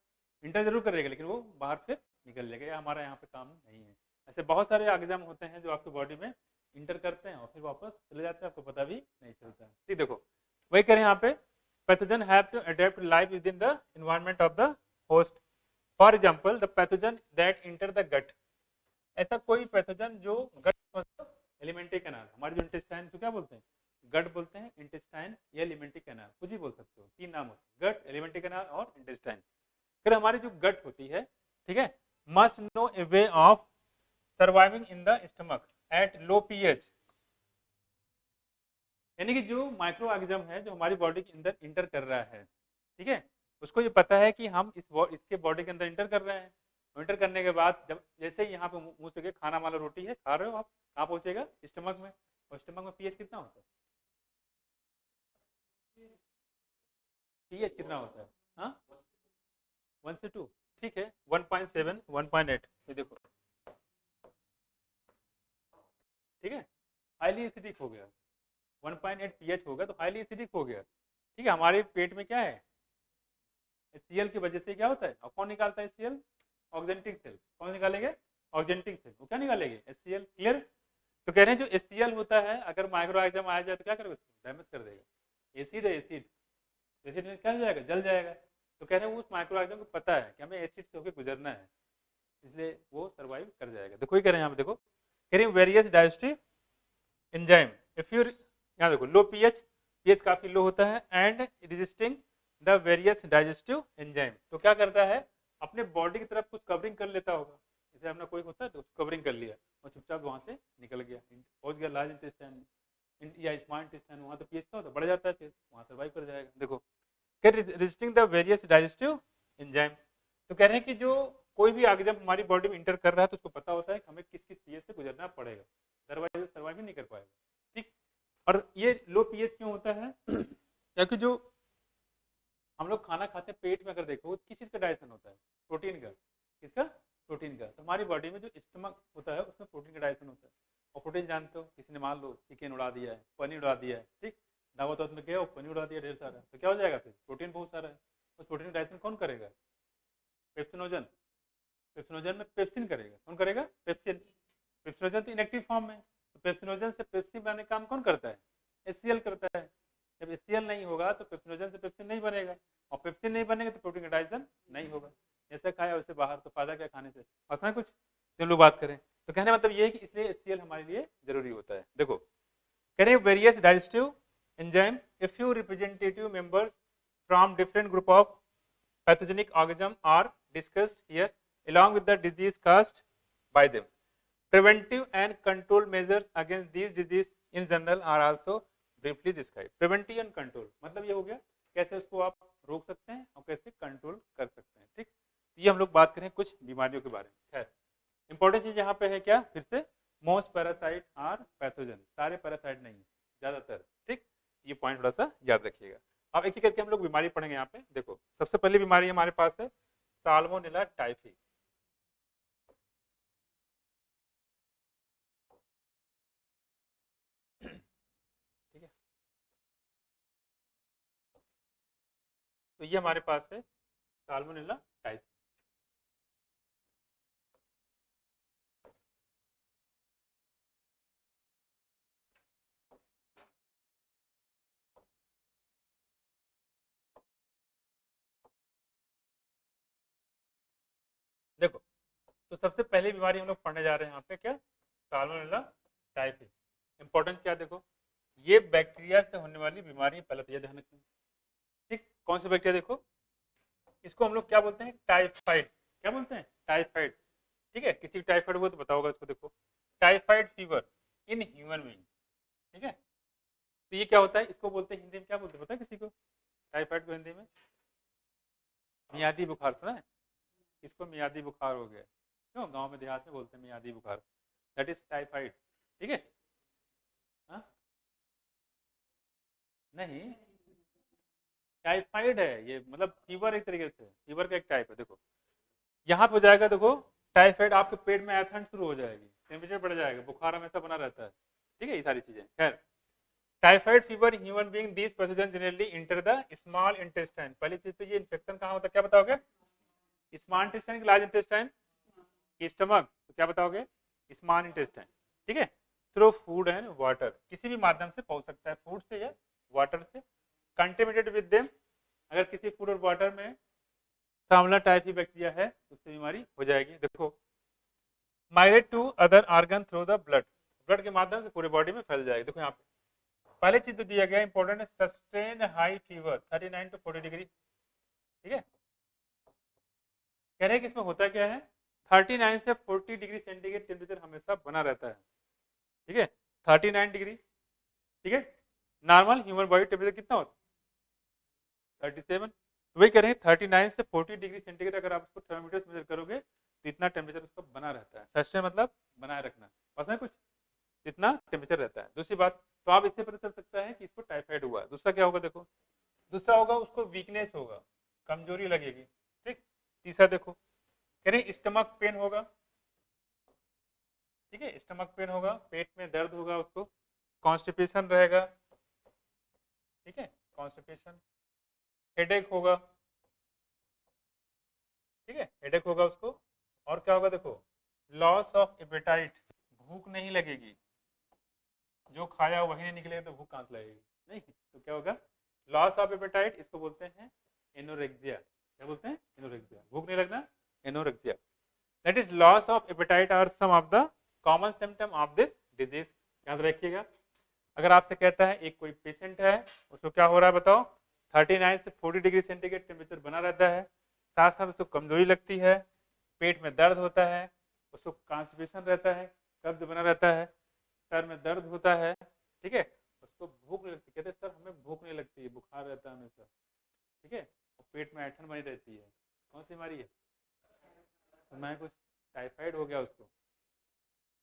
इंटर जरूर करेगा लेकिन वो बाहर फिर निकल जाएगा, या हमारा यहाँ पे काम नहीं है। ऐसे बहुत सारे एग्जाम होते हैं जो आपकी बॉडी में इंटर करते हैं और फिर वापस चले जाते हैं, आपको पता भी नहीं चलता है। ठीक देखो वही करें यहाँ पे, pathogen have to adapt life with in the environment of the host. For example the pathogen that enter the gut, ऐसा कोई पैथोजन जो गट एलिमेंट्री कैनाल, हमारे जो इंटेस्टाइन को क्या बोलते हैं गट बोलते हैं, इंटेस्टाइन या एलिमेंट्री कैनाल कुछ भी बोल सकते हो, तीन नाम होते हैं गट, एलिमेंट्री कैनाल और इंटेस्टाइन। फिर हमारी जो गट होती है, ठीक है, must know A way of surviving in the stomach at low pH, यानी कि जो माइक्रो ऑर्गेनिज्म है जो हमारी बॉडी के अंदर इंटर कर रहा है, ठीक है, उसको ये पता है कि हम इसके बॉडी के अंदर इंटर कर रहे हैं। इंटर करने के बाद जब जैसे ही यहाँ पे मुंह से खाना वाला रोटी है खा रहे हो आप, कहाँ पहुंचेगा स्टमक में, और स्टमक में पीएच कितना होता है, पीएच कितना होता है, हाँ 1 से 2, ठीक है 1.7 1.8, ये देखो ठीक है, हाईली एसिडिक हो गया, 1.8 पीएच होगा तो हाईली एसिडिक हो गया, ठीक है। हमारे पेट में क्या है HCl की वजह से क्या होता है, और कौन निकालता है HCl, ऑक्जेंटिक सेल, कौन निकालेंगे ऑक्जेंटिक सेल, वो क्या निकालेंगे HCl, क्लियर। तो कह रहे हैं जो HCl होता है अगर माइक्रो ऑर्गेनिज्म आ जाए तो क्या करेगा, डैमेज कर देगा, एसिड है एसिड, एसिड में क्या हो जाएगा जल जाएगा। तो कह रहे हैं उस माइक्रो ऑर्गेनिज्म को पता है कि हमें एसिड से होकर गुजरना है, इसलिए वो सर्वाइव कर जाएगा। देखो ही कह रहे हैं यहाँ पे, देखो कह रहे हैं various digestive enzyme, if you यहाँ देखो लो पीएच, पीएच काफी लो होता है, and resisting the various digestive enzyme, तो क्या करता है अपने बॉडी की तरफ कुछ कवरिंग कर लेता होगा, जैसे अपना कोई होता है तो कवरिंग कर लिया और चुपचाप वहां से निकल गया, पहुंच गया लार्ज इंटेस्टाइन या स्मॉल इंटेस्टाइन, वहां तो पीएच का होता बढ़ जाता है, फिर वहां सर्वाइव कर जाएगा। देखो resisting the various digestive enzyme, तो कह रहे हैं कि जो कोई भी ऑर्गेनिज्म हमारी बॉडी में इंटर कर रहा है तो उसको पता होता है कि हमें किस किस पीएच से गुजरना पड़ेगा, सर्वाइव नहीं कर पाएगा, ठीक। और ये लो पीएच क्यों होता है क्योंकि जो हम लोग खाना खाते हैं पेट में अगर देखो किस चीज का डाइजेशन होता है, प्रोटीन का, किसका प्रोटीन का, तो हमारी बॉडी में जो स्टमक होता है उसमें प्रोटीन का डाइजेशन होता है, और प्रोटीन जानते हो किसी ने मान लो चिकन उड़ा दिया है, पनीर उड़ा दिया है, ठीक, दावत वावत में गया पनीर उड़ा दिया ढेर सारा, तो क्या हो जाएगा फिर प्रोटीन बहुत सारा है, उस प्रोटीन का डाइजेशन कौन करेगा, पेप्सिनोजन, पेप्सिनोजन में पेप्सिन करेगा, कौन करेगा पेप्सिन, पेप्सिनोजन तो इनएक्टिव फॉर्म में, तो पेप्सिनोजन से पेप्सिन बनाने का काम कौन करता है HCl करता है, जब HCl नहीं होगा तो पेप्सिनोजन से पेप्सिन नहीं बनेगा, और पेप्सिन नहीं बनेगा तो प्रोटीन का डाइजेशन नहीं होगा, जैसे खाया वैसे बाहर, तो फायदा क्या खाने से, और कुछ तीन लोग बात करें तो कहने मतलब ये है कि इसलिए HCl हमारे लिए जरूरी होता है। देखो कह रहे हैं various digestive enzyme, a few representative members from different group of pathogenic organism are discussed here along with the disease caused by them. Preventive and control measures against these disease in general are also briefly described. Preventive and control मतलब ये हो गया कैसे उसको आप रोक सकते हैं और कैसे कंट्रोल कर सकते हैं, ठीक। ये हम लोग बात करें कुछ बीमारियों के बारे में। खैर इंपॉर्टेंट चीज यहाँ पे है क्या, फिर से मोस्ट पैरासाइट आर पैथोजन, सारे पैरासाइट नहीं ज्यादातर, ठीक, ये पॉइंट थोड़ा सा याद रखिएगा। अब एक एक करके हम लोग बीमारी पढ़ेंगे यहाँ पे। देखो सबसे पहली बीमारी हमारे पास है साल्मोनेला टाइफी, तो ये हमारे पास है साल्मोनेला टाइप। देखो, तो सबसे पहली बीमारी हम लोग पढ़ने जा रहे हैं यहाँ पे, क्या? Salmonella typhi. इंपॉर्टेंट क्या देखो, ये बैक्टीरिया से होने वाली बीमारी, पहले तो ये ध्यान रखना। ठीक, कौन सी बैक्टीरिया? देखो, इसको हम लोग क्या बोलते हैं? टाइफाइड। क्या बोलते हैं? टाइफाइड। ठीक है, किसी टाइफाइड हो तो पता होगा इसको। देखो, typhoid fever in human being. ठीक है, तो ये क्या होता है? इसको बोलते हैं हिंदी में, क्या बोलते हैं पता है किसी को? टाइफाइड को हिंदी में मियादी बुखार। सुना है? इसको मियादी बुखार हो गया। क्यों? गांव में देहात में बोलते हैं मियादी बुखार, दैट इज टाइफाइड। ठीक है, हाँ? नहीं, टाइफाइड है ये, मतलब फीवर एक तरीके से, फीवर का एक टाइप है। देखो, यहाँ पे हो जाएगा, देखो टाइफाइड, आपके पेट में ऐथन शुरू हो जाएगी, टेम्परेचर बढ़ जाएगा, बुखार हमेशा बना रहता है। ठीक है, ये सारी चीजें। खैर, typhoid fever human being, this pathogen generally enter the small intestine. पहली चीज तो ये इन्फेक्शन कहाँ होता है, क्या बताओगे? Small intestine, large intestine, stomach, तो क्या बताओगे? Small intestine. ठीक है, थ्रू फूड एंड वाटर, किसी भी माध्यम से पहुंच सकता है, फूड से या वाटर से। कंटेमिनेटेड विद देम, अगर किसी फूड और वाटर में सामला टाइफी बैक्टीरिया है तो उससे बीमारी हो जाएगी। देखो, migrate to other organ through the blood, blood के माध्यम से पूरे बॉडी में फैल जाएगी। देखो यहाँ पे पहले चीज तो दिया गया इंपॉर्टेंट है, sustain high fever 39 to 40 degree. ठीक है, कह रहे हैं कि इसमें होता क्या है, 39 से 40 डिग्री सेंटीग्रेड टेम्परेचर हमेशा बना रहता है। ठीक है, 39 डिग्री। ठीक है, नॉर्मल ह्यूमन बॉडी टेम्परेचर कितना होता है? 37। वही कह रहे हैं 39 से 40 डिग्री सेंटीग्रेड अगर आप उसको थर्मोमीटर से मेजर करोगे तो इतना टेम्परेचर उसका बना रहता है। सस्टेन मतलब बनाए रखना, पता है कुछ? इतना टेम्परेचर रहता है। दूसरी बात, तो आप इससे पता चल सकता है कि इसको टाइफाइड हुआ है। दूसरा क्या होगा? देखो, दूसरा होगा उसको वीकनेस होगा, कमजोरी लगेगी। ठीक, तीसरा देखो, कह रहे स्टमक पेन होगा। ठीक है, स्टमक पेन होगा, पेट में दर्द होगा उसको, कॉन्स्टिपेशन रहेगा। ठीक है, कॉन्स्टिपेशन, हेडेक होगा। ठीक है, हेडेक होगा उसको। और क्या होगा? देखो, लॉस ऑफ एपेटाइट, भूख नहीं लगेगी, जो खाया वही नहीं निकलेगा तो भूख कहाँ से लगेगी? नहीं, तो क्या होगा? लॉस ऑफ एपेटाइट, इसको बोलते हैं एनोरेक्सिया। क्या बोलते हैं? एनोरेक्सिया, भूख नहीं लगना, anorexia. That is loss of appetite are some of the common symptom of this disease. याद रखिएगा, अगर आपसे कहता है एक कोई पेशेंट है, उसको क्या हो रहा है बताओ? 39 से 40 डिग्री सेंटीग्रेड टेम्परेचर बना रहता है, साथ साथ उसको कमजोरी लगती है, पेट में दर्द होता है, उसको कॉन्स्टिपेशन रहता है, कब्ज बना रहता है, सर में दर्द होता है। ठीक है, उसको भूख नहीं लगती, कहते सर हमें भूख नहीं लगती है, बुखार रहता है हमेशा। ठीक है, और पेट में ऐंठन बनी रहती है। कौन सी बीमारी है? तो मैं कुछ टाइफाइड हो गया उसको,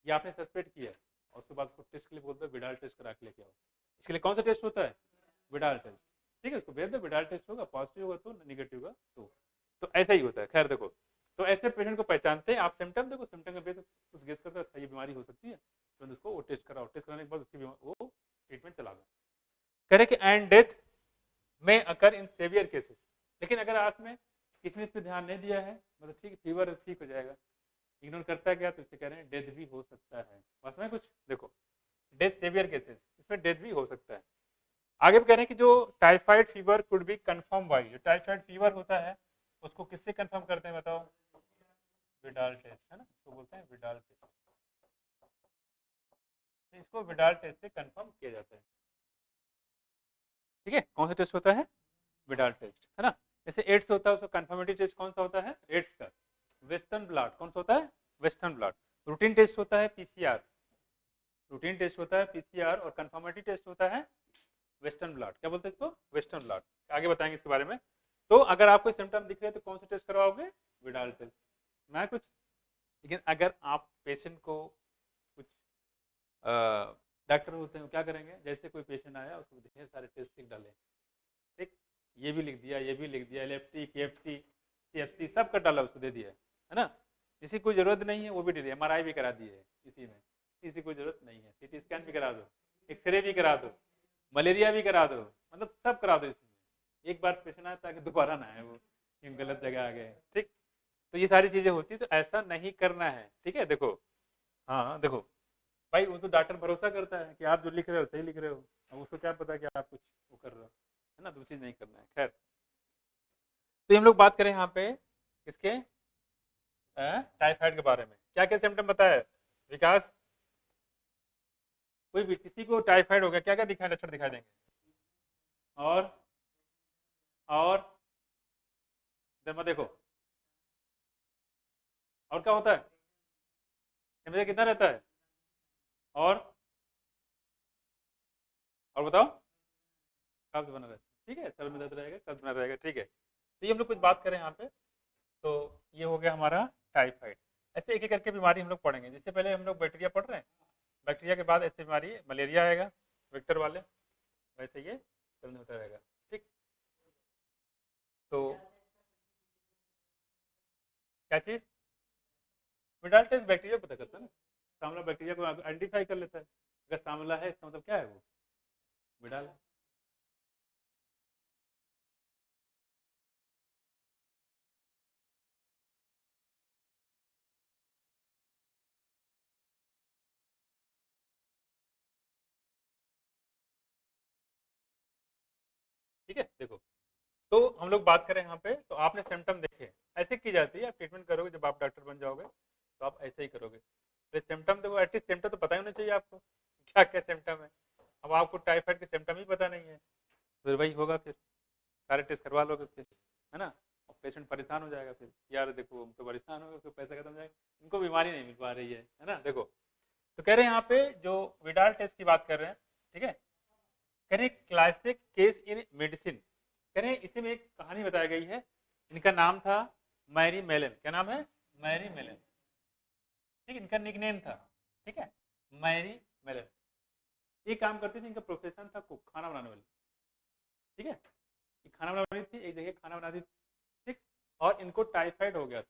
ये आपने सस्पेक्ट किया है, और उसके बाद उसको टेस्ट के लिए बोलते हैं विडाल टेस्ट करा के लेके आओ। इसके लिए कौन सा टेस्ट होता है? Widal test. ठीक है, उसको भेज दो, विडाल टेस्ट होगा, पॉजिटिव होगा तो, नेगेटिव होगा तो ऐसा ही होता है। खैर देखो, तो ऐसे पेशेंट को पहचानते हैं आप, सिम्टम देखो, सिम्टम के बेस कुछ गेस करते हैं, अच्छा ये बीमारी हो सकती है, तो उसको वो टेस्ट कराओ, टेस्ट कराने के बाद उसकी वो ट्रीटमेंट चला दो। करे कि एंड डेथ में अकर इन सेवियर केसेस। लेकिन अगर आपने किसमिस पे ध्यान नहीं दिया है, मतलब ठीक फीवर ठीक हो जाएगा, इग्नोर करता है क्या, तो इससे कह रहे हैं डेथ भी हो सकता है। बस में कुछ देखो, डेथ सेवियर केसेस, इसमें डेथ भी हो सकता है। आगे भी कह रहे हैं कि जो typhoid fever could be confirm by, जो टाइफाइड फीवर होता है उसको किससे कंफर्म करते हैं बताओ? विडाल टेस्ट, है ना, इसको बोलते हैं विडाल टेस्ट। तो इसको विडाल टेस्ट से कंफर्म किया जाता है। ठीक है, कौन सा टेस्ट होता है? विडाल टेस्ट, है ना। जैसे एड्स होता है, उसका कंफर्मेटरी टेस्ट कौन सा होता है? एड्स का वेस्टर्न ब्लॉट। कौन सा होता है? Western blot. रूटीन टेस्ट होता है पीसीआर, रूटीन टेस्ट होता है पीसीआर, और कंफर्मेटरी टेस्ट होता है वेस्टर्न ब्लॉट। क्या बोलते हैं इसको? Western blot. आगे बताएंगे इसके बारे में। तो अगर आपको सिम्टम दिख रहे हैं तो कौन सा टेस्ट करवाओगे? Widal test. मैं कुछ, लेकिन अगर आप पेशेंट को कुछ डॉक्टर होते हैं क्या करेंगे, जैसे कोई पेशेंट आया उसको ढेर सारे टेस्ट लिख डाले, ठीक, ये भी लिख दिया, ये भी लिख दिया, एलएफटी, केएफटी, सीएफटी सब कर डाला, उसको दे दिया, है ना। जिसकी कोई जरूरत नहीं है वो भी दे दिया, एमआरआई भी करा दी है इसी में, किसी कोई जरूरत नहीं है, सीटी स्कैन भी करा दो, एक्सरे भी करा दो, मलेरिया भी करा दो, मतलब सब करा दो इसमें, एक बार पेशेंट आए ताकि दोबारा ना आए वो कि गलत जगह आ गए, ठीक। तो ये सारी चीजें होती है, तो ऐसा नहीं करना है, ठीक है। देखो, हाँ देखो भाई, वो तो डॉक्टर भरोसा करता है कि आप जो लिख रहे हो सही लिख रहे हो, अब उसको क्या पता कि आप कुछ वो कर रहे हो, है ना, तो चीज नहीं करना है। खैर, तो हम लोग बात करें यहाँ पे इसके टाइफाइड के बारे में। क्या क्या सिम्टम बताया विकास? कोई भी किसी को टाइफाइड हो गया, क्या क्या दिखाई लक्षण दिखाई देंगे? और जरा देखो, और क्या होता है? टेम्परेचर कितना रहता है? और बताओ, कब्ज बना रहता है, ठीक है, सर में दर्द रहेगा, कब्ज बना रहेगा, ठीक है। तो ये हम लोग कुछ बात करें यहाँ पे, तो ये हो गया हमारा टाइफाइड। ऐसे एक एक करके बीमारी हम लोग पढ़ेंगे। जिससे पहले हम लोग बैक्टीरिया पढ़ रहे हैं, बैक्टीरिया के बाद ऐसी बीमारी मलेरिया आएगा वेक्टर वाले, वैसे ये चलने होता रहेगा, ठीक। तो क्या चीज़? विडाल टेस्ट बैक्टीरिया को पता करता है ना, सांवला बैक्टीरिया को आइडेंटिफाई कर लेता है। अगर सांवला है इसका मतलब क्या है? वो विडाल है। ठीक है, देखो, तो हम लोग बात करें यहाँ पे, तो आपने सिम्टम देखे, ऐसे की जाती है। आप ट्रीटमेंट करोगे जब आप डॉक्टर बन जाओगे तो आप ऐसे ही करोगे। तो सिम्टम देखो, एटलीस्ट सिम्टम तो पता ही होना चाहिए आपको, क्या क्या सिम्टम है। अब आपको टाइफाइड के सिम्टम ही पता नहीं है, फिर वही होगा, फिर सारे टेस्ट करवा लोगे फिर, है ना, और पेशेंट परेशान हो जाएगा, फिर यार देखो हम तो परेशान हो गए, फिर पैसा खत्म हो जाएगा, इनको बीमारी नहीं मिल पा रही है ना। देखो, तो कह रहे हैं यहाँ पे जो विडाल टेस्ट की बात कर रहे हैं, ठीक है, कह रहे क्लासिक केस इन मेडिसिन। कह रहे हैं इसी में एक कहानी बताई गई है। इनका नाम था मैरी मेलन। क्या नाम है? मैरी मेलन, ठीक, इनका निकनेम था, ठीक है, मैरी मेलन। ये काम करती थी, इनका प्रोफेशन था कुक, खाना बनाने वाली, ठीक है, ये खाना बनाने वाली थी, एक जगह खाना बनाती थी, ठीक। और इनको टाइफाइड हो गया था।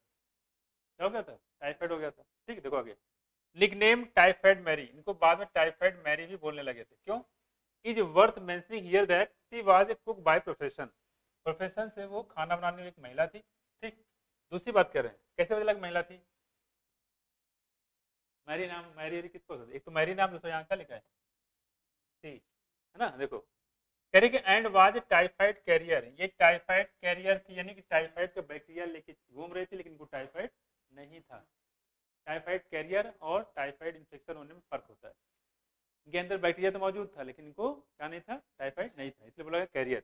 क्या हो गया था? टाइफाइड हो गया था, ठीक। देखो आगे, निकनेम टाइफाइड मैरी, इनको बाद में टाइफाइड मैरी भी बोलने लगे थे। क्यों? Is worth mentioning here that she was a cook by profession. Profession से वो खाना बनाने वाली एक महिला थी, ठीक। दूसरी बात कर रहे हैं, कैसे पता लगा महिला थी? मैरी नाम, मैरी किसको होता है? एक तो मैरी नाम, दूसरा यहाँ का लिखा है थी, है ना। देखो, कह रही कि एंड वाज टाइफाइड कैरियर, ये टाइफाइड कैरियर थी, यानी कि टाइफाइड का बैक्टीरिया लेके घूम रही थी, लेकिन इनको टाइफाइड नहीं था। टाइफाइड कैरियर और टाइफाइड इन्फेक्शन होने में फर्क होता है। इनके अंदर बैक्टीरिया तो मौजूद था, लेकिन इनको क्या नहीं था? टाइफाइड नहीं था, इसलिए बोला कैरियर।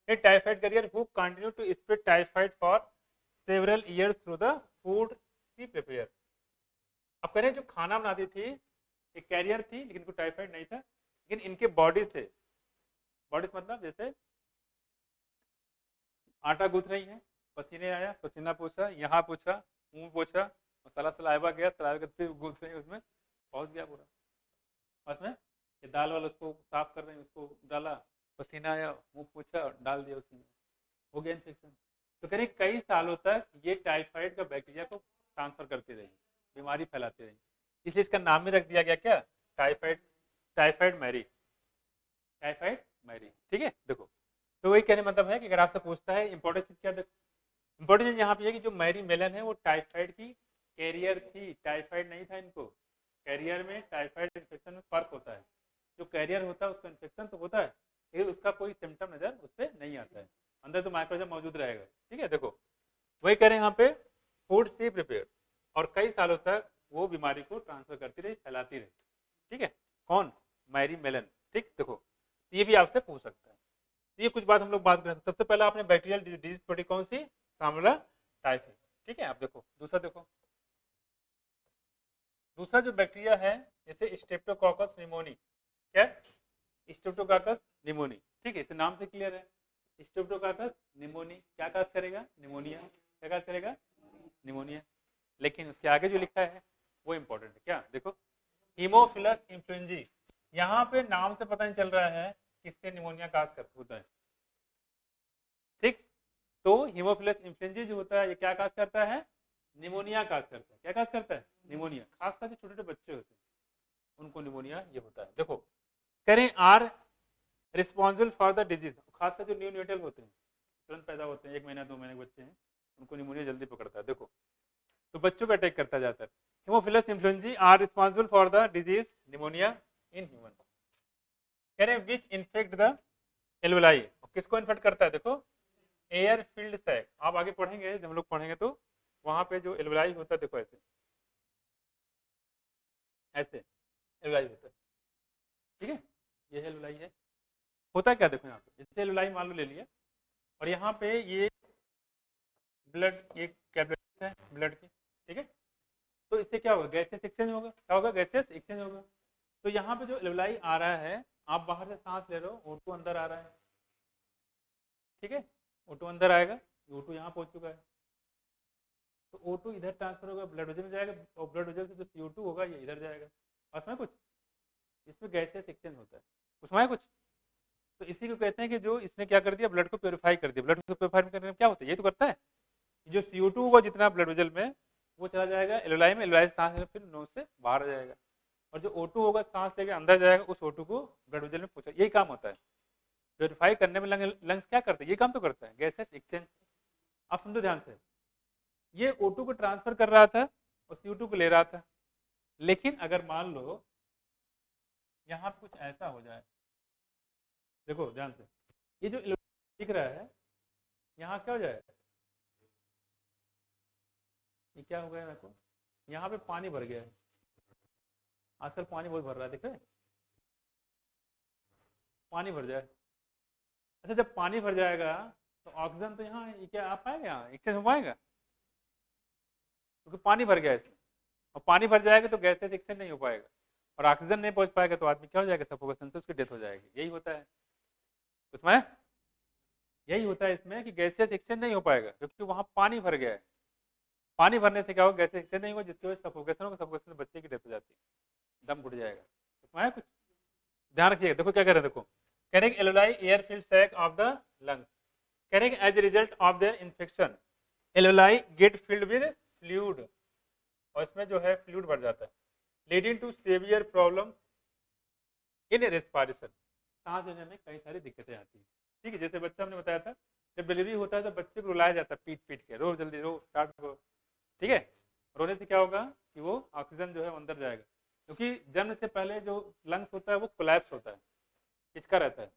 ये typhoid carrier who continue to spread typhoid for several years through the food she prepare. अब कह रहे हैं जो खाना बनाती थी एक कैरियर थी, लेकिन इनको टाइफाइड नहीं था, लेकिन इनके बॉडी से, बॉडी से मतलब जैसे आटा गूंथ रही है, पसीने आया, पसीना पूछा, यहाँ पूछा, मुंह पूछा, मसाला सलाइवा गया, सलाइवा के फिर गूंथ रही, उसमें पहुंच गया पूरा, उसमें ये दाल वाला उसको साफ कर रहे हैं, उसको डाला, पसीना आया, मुंह पूछा, डाल दिया उसमें, हो गया इन्फेक्शन। तो करीब कई सालों तक ये टाइफाइड का बैक्टीरिया को ट्रांसफर करती रही, बीमारी फैलाती रही, इसलिए इसका नाम ही रख दिया गया क्या? Typhoid, typhoid Mary, typhoid Mary, ठीक है। देखो, तो वही कहने मतलब है कि अगर आपसे पूछता है इंपॉर्टेंट चीज क्या, देखो इंपॉर्टेंट चीज यहाँ पे है कि जो मैरी मेलन है वो टाइफाइड की कैरियर थी, टाइफाइड नहीं था इनको। कैरियर में टाइफाइड इन्फेक्शन में फर्क होता है, जो कैरियर होता है उसका इन्फेक्शन तो होता है, लेकिन उसका कोई सिम्टम नजर उस पर नहीं आता है, अंदर तो माइक्रोजम मौजूद रहेगा, ठीक है। देखो, वही कह रहे हैं यहाँ पे फूड से प्रिपेयर, और कई सालों तक वो बीमारी को ट्रांसफर करती रही, फैलाती रही, ठीक है। कौन? मैरी मेलन, ठीक। देखो, ये भी आपसे पूछ सकता है। ये कुछ बात हम लोग बात करें। सबसे पहले आपने बैक्टीरियल डिजीज पढ़ी, कौन सी? सामला टाइफाइड, ठीक है। आप देखो दूसरा, देखो दूसरा जो बैक्टीरिया है जैसे स्ट्रेप्टोकोकस निमोनी। क्या? स्ट्रेप्टोकोकस निमोनी, ठीक है, इसे नाम से क्लियर है। स्ट्रेप्टोकोकस निमोनी क्या काज करेगा? निमोनिया। क्या काज करेगा? निमोनिया। लेकिन उसके आगे जो लिखा है वो इंपॉर्टेंट है। क्या? देखो, हीमोफिलस इन्फ्लुएंजी, यहाँ पे नाम से पता नहीं चल रहा है किससे निमोनिया काज कर होता है, ठीक। तो हीमोफिलस इन्फ्लुएंजी जो होता है ये क्या काज करता है? निमोनिया काज करता है। क्या काज करता है? निमोनिया। खासकर जो छोटे छोटे बच्चे होते हैं उनको निमोनिया ये होता है। देखो, करें are responsible for the disease, खासकर जो न्यूनेटल होते हैं, तुरंत पैदा होते हैं, 1 महीना 2 महीने के बच्चे हैं, उनको निमोनिया जल्दी पकड़ता है। देखो तो बच्चों पे अटैक करता जाता है। Haemophilus influenzae are responsible for the disease pneumonia in human. कह रहे हैं विच इन्फेक्ट द एल्वेलाई, किसको इन्फेक्ट करता है? देखो एयर फील्ड सैक, आप आगे पढ़ेंगे, जब हम लोग पढ़ेंगे तो वहां पे जो एल्वेलाई होता है, देखो ऐसे ऐसे एल्वेलाई होता है, ठीक है, ये एल्वेलाई है। होता क्या, देखो यहाँ पे इससे एल्वेलाई मान लो ले लिया, और यहाँ पे ये ब्लड, ये कैपिलरीज है ब्लड की, ठीक है, तो इससे क्या होगा? गैसेस एक्सचेंज होगा। क्या होगा? गैसेस एक्सचेंज होगा। तो यहाँ पे जो एल्वेलाई आ रहा है, आप बाहर से सांस ले रहे हो, O2 अंदर आ रहा है, ठीक है, O2 अंदर आएगा, O2 यहाँ पहुंच चुका है, तो O2 इधर ट्रांसफर होगा, ब्लड वेजल में जाएगा, और ब्लड वेजल से जो CO2 होगा ये इधर जाएगा। उसमें कुछ, इसमें गैसेस एक्सचेंज होता है, उसमें कुछ, तो इसी को कहते हैं कि जो इसने क्या कर दिया, ब्लड को प्योरीफाई कर दिया। ब्लड को प्योरीफाई करने में क्या होता है? ये तो करता है, जो CO2 होगा जितना ब्लड वेजल में, वो चला जाएगा एल्वेलाई में, एल्वेलाई से सांस फिर नोज से बाहर आ जाएगा, और जो O2 होगा सांस लेके अंदर जाएगा, उस O2 को ब्लड वेजल में पहुंचा। यही काम होता है प्योरीफाई करने में। लंग्स क्या करते हैं? ये काम तो करता है, गैसेस एक्सचेंज। आप समझो ध्यान से, ये O2 को ट्रांसफर कर रहा था और CO2 को ले रहा था, लेकिन अगर मान लो यहाँ कुछ ऐसा हो जाए, देखो ध्यान से, ये जो दिख रहा है यहाँ क्या हो जाए, ये क्या हो गया, देखो यहाँ पे पानी भर गया है, आजकल पानी बहुत भर रहा है, देखो पानी भर जाए। अच्छा, जब पानी भर जाएगा तो ऑक्सीजन तो यहाँ ये क्या आ पाएगा, यहाँ एक्सचेंज हो पाएगा, क्योंकि पानी भर गया है इसमें, और पानी भर जाएगा तो गैसेस एक्सचेंज नहीं हो पाएगा, और ऑक्सीजन नहीं पहुंच पाएगा, तो आदमी क्या हो जाएगा? सफोकेशन से उसकी डेथ हो जाएगी। यही होता है उसमें, यही होता है इसमें कि गैसेस एक्सचेंज नहीं हो पाएगा, क्योंकि वहाँ पानी भर गया है। पानी भरने से क्या होगा? गैसेस एक्सचेंज नहीं होगा, जिसकी वजह से सफोकेशन होगा, सफोकेशन से बच्चे की डेथ हो जाती है, दम घुट जाएगा। उसमें कुछ ध्यान रखिएगा। देखो क्या कह रहे हैं, देखो कह रहे हैं alveoli air filled sac of the lung, कह रहे हैं as a result of their infection alveoli get filled with fluid, और इसमें जो है फ्लूइड भर जाता है, leading to severe problem in respiration, सांस लेने में कई सारी दिक्कतें आती हैं, ठीक है। जैसे बच्चा हमने बताया था, जब डिलीवरी होता है तो बच्चे को रुलाया जाता है, पीट पीट के, रो जल्दी रो, स्टार्ट करो, ठीक है। रोने से क्या होगा कि वो ऑक्सीजन जो है अंदर जाएगा, क्योंकि जन्म से पहले जो लंग्स होता है वो कोलैप्स होता है, खिंचका रहता है,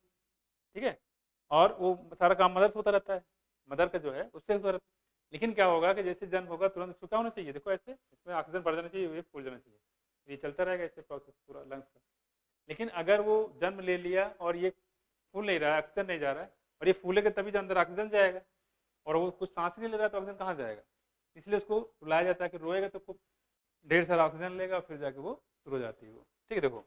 ठीक है, और वो सारा काम मदर से होता रहता है, मदर का जो है उससे होता रहता है। लेकिन क्या होगा कि जैसे जन्म होगा तुरंत उसको क्या होना चाहिए, देखो ऐसे इसमें ऑक्सीजन बढ़ जाना चाहिए, ये फूल जाना चाहिए, ये चलता रहेगा इससे प्रोसेस पूरा लंग्स का। लेकिन अगर वो जन्म ले लिया और ये फूल नहीं रहा है, ऑक्सीजन नहीं जा रहा है, और ये फूलेगा तभी जो अंदर ऑक्सीजन जाएगा, और वो कुछ सांस नहीं ले रहा है तो ऑक्सीजन कहाँ जाएगा, इसलिए उसको रुलाया जाता है कि रोएगा तो खूब ढेर सारा ऑक्सीजन लेगा, फिर जाके वो रो जाती है वो, ठीक है। देखो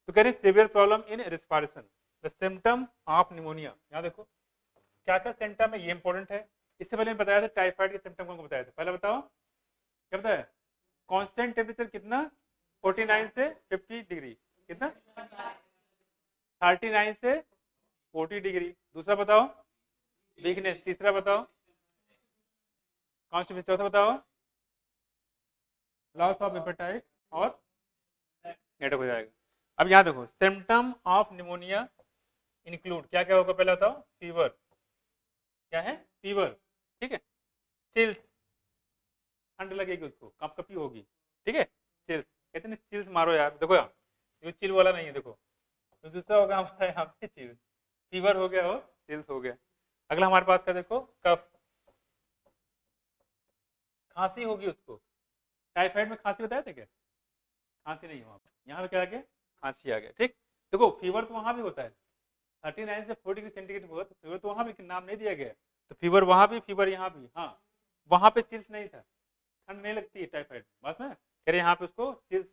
तो कह रहे हैं severe problem in respiration, the symptom of pneumonia. यहाँ देखो क्या क्या सिम्टम है, ये इंपॉर्टेंट है। इससे पहले बताया था टाइफाइड के सिम्टम को बताया था, पहले बताओ क्या बताया? कांस्टेंट टेम्परेचर कितना, 49 से 50 डिग्री, कितना 39 से 40 डिग्री। दूसरा बताओ वीकनेस, तीसरा बताओ कॉन्स्टिपेशन, चौथा बताओ लॉस ऑफ एपेटाइट, और नेटवर्क हो जाएगा। अब यहाँ देखो सिम्टम ऑफ निमोनिया इंक्लूड क्या क्या होगा, पहले बताओ फीवर, क्या है फीवर, ठीक है, चिल्स, ठंड लगेगी उसको, कपकपी होगी, ठीक है, चिल्स, कहते हैं चिल्स मारो यार, देखो यार ये चिल वाला नहीं है, देखो तो दूसरा होगा हमारे यहाँ पे चिल्स, फीवर हो गया और चिल्स हो गया। अगला हमारे पास का देखो कफ, खांसी होगी उसको, टाइफाइड में खांसी बताया था क्या? खांसी नहीं है वहाँ पर, यहाँ पे क्या आ गया, खांसी आ गया, ठीक। देखो फीवर तो वहाँ भी होता है, 39 से 40 डिग्री सेंटीग्रेड होगा तो फीवर तो वहाँ भी नाम नहीं दिया गया, तो फीवर वहाँ भी, फीवर यहाँ भी, हाँ वहाँ पे चिल्स नहीं था, ठंड नहीं लगती है टाइफाइड, बस ना कह रहे यहाँ पे उसको चिल्स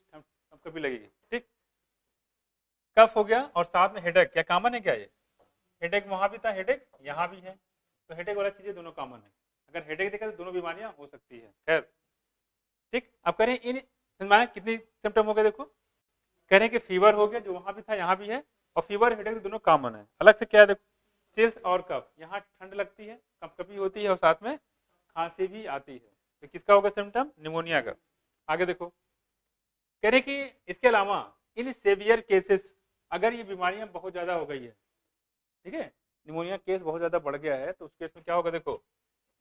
कभी लगेगी, ठीक। कफ हो गया, और साथ में हेडेक, क्या कॉमन है क्या ये? हेडेक वहाँ भी था, हेडेक यहाँ भी है, तो हेडेक वाला चीजें दोनों कॉमन है, अगर हेडेक देखा तो दोनों बीमारियां हो सकती है, खैर ठीक। अब कह रहे हैं इन कितनी सिम्टम हो गए, देखो कह रहे हैं कि फीवर हो गया जो वहां भी था यहाँ भी है, और फीवर हेडेक दोनों कॉमन है, अलग से क्या है देखो चिल्स और कफ, यहाँ ठंड लगती है, कपकपी होती है, और साथ में खांसी भी आती है, तो किसका होगा सिम्टम, निमोनिया का। आगे देखो कह रहे कि इसके अलावा इन सेवियर केसेस, अगर ये बीमारियां बहुत ज्यादा हो गई है, ठीक है, निमोनिया केस बहुत ज़्यादा बढ़ गया है तो उस केस में क्या होगा, देखो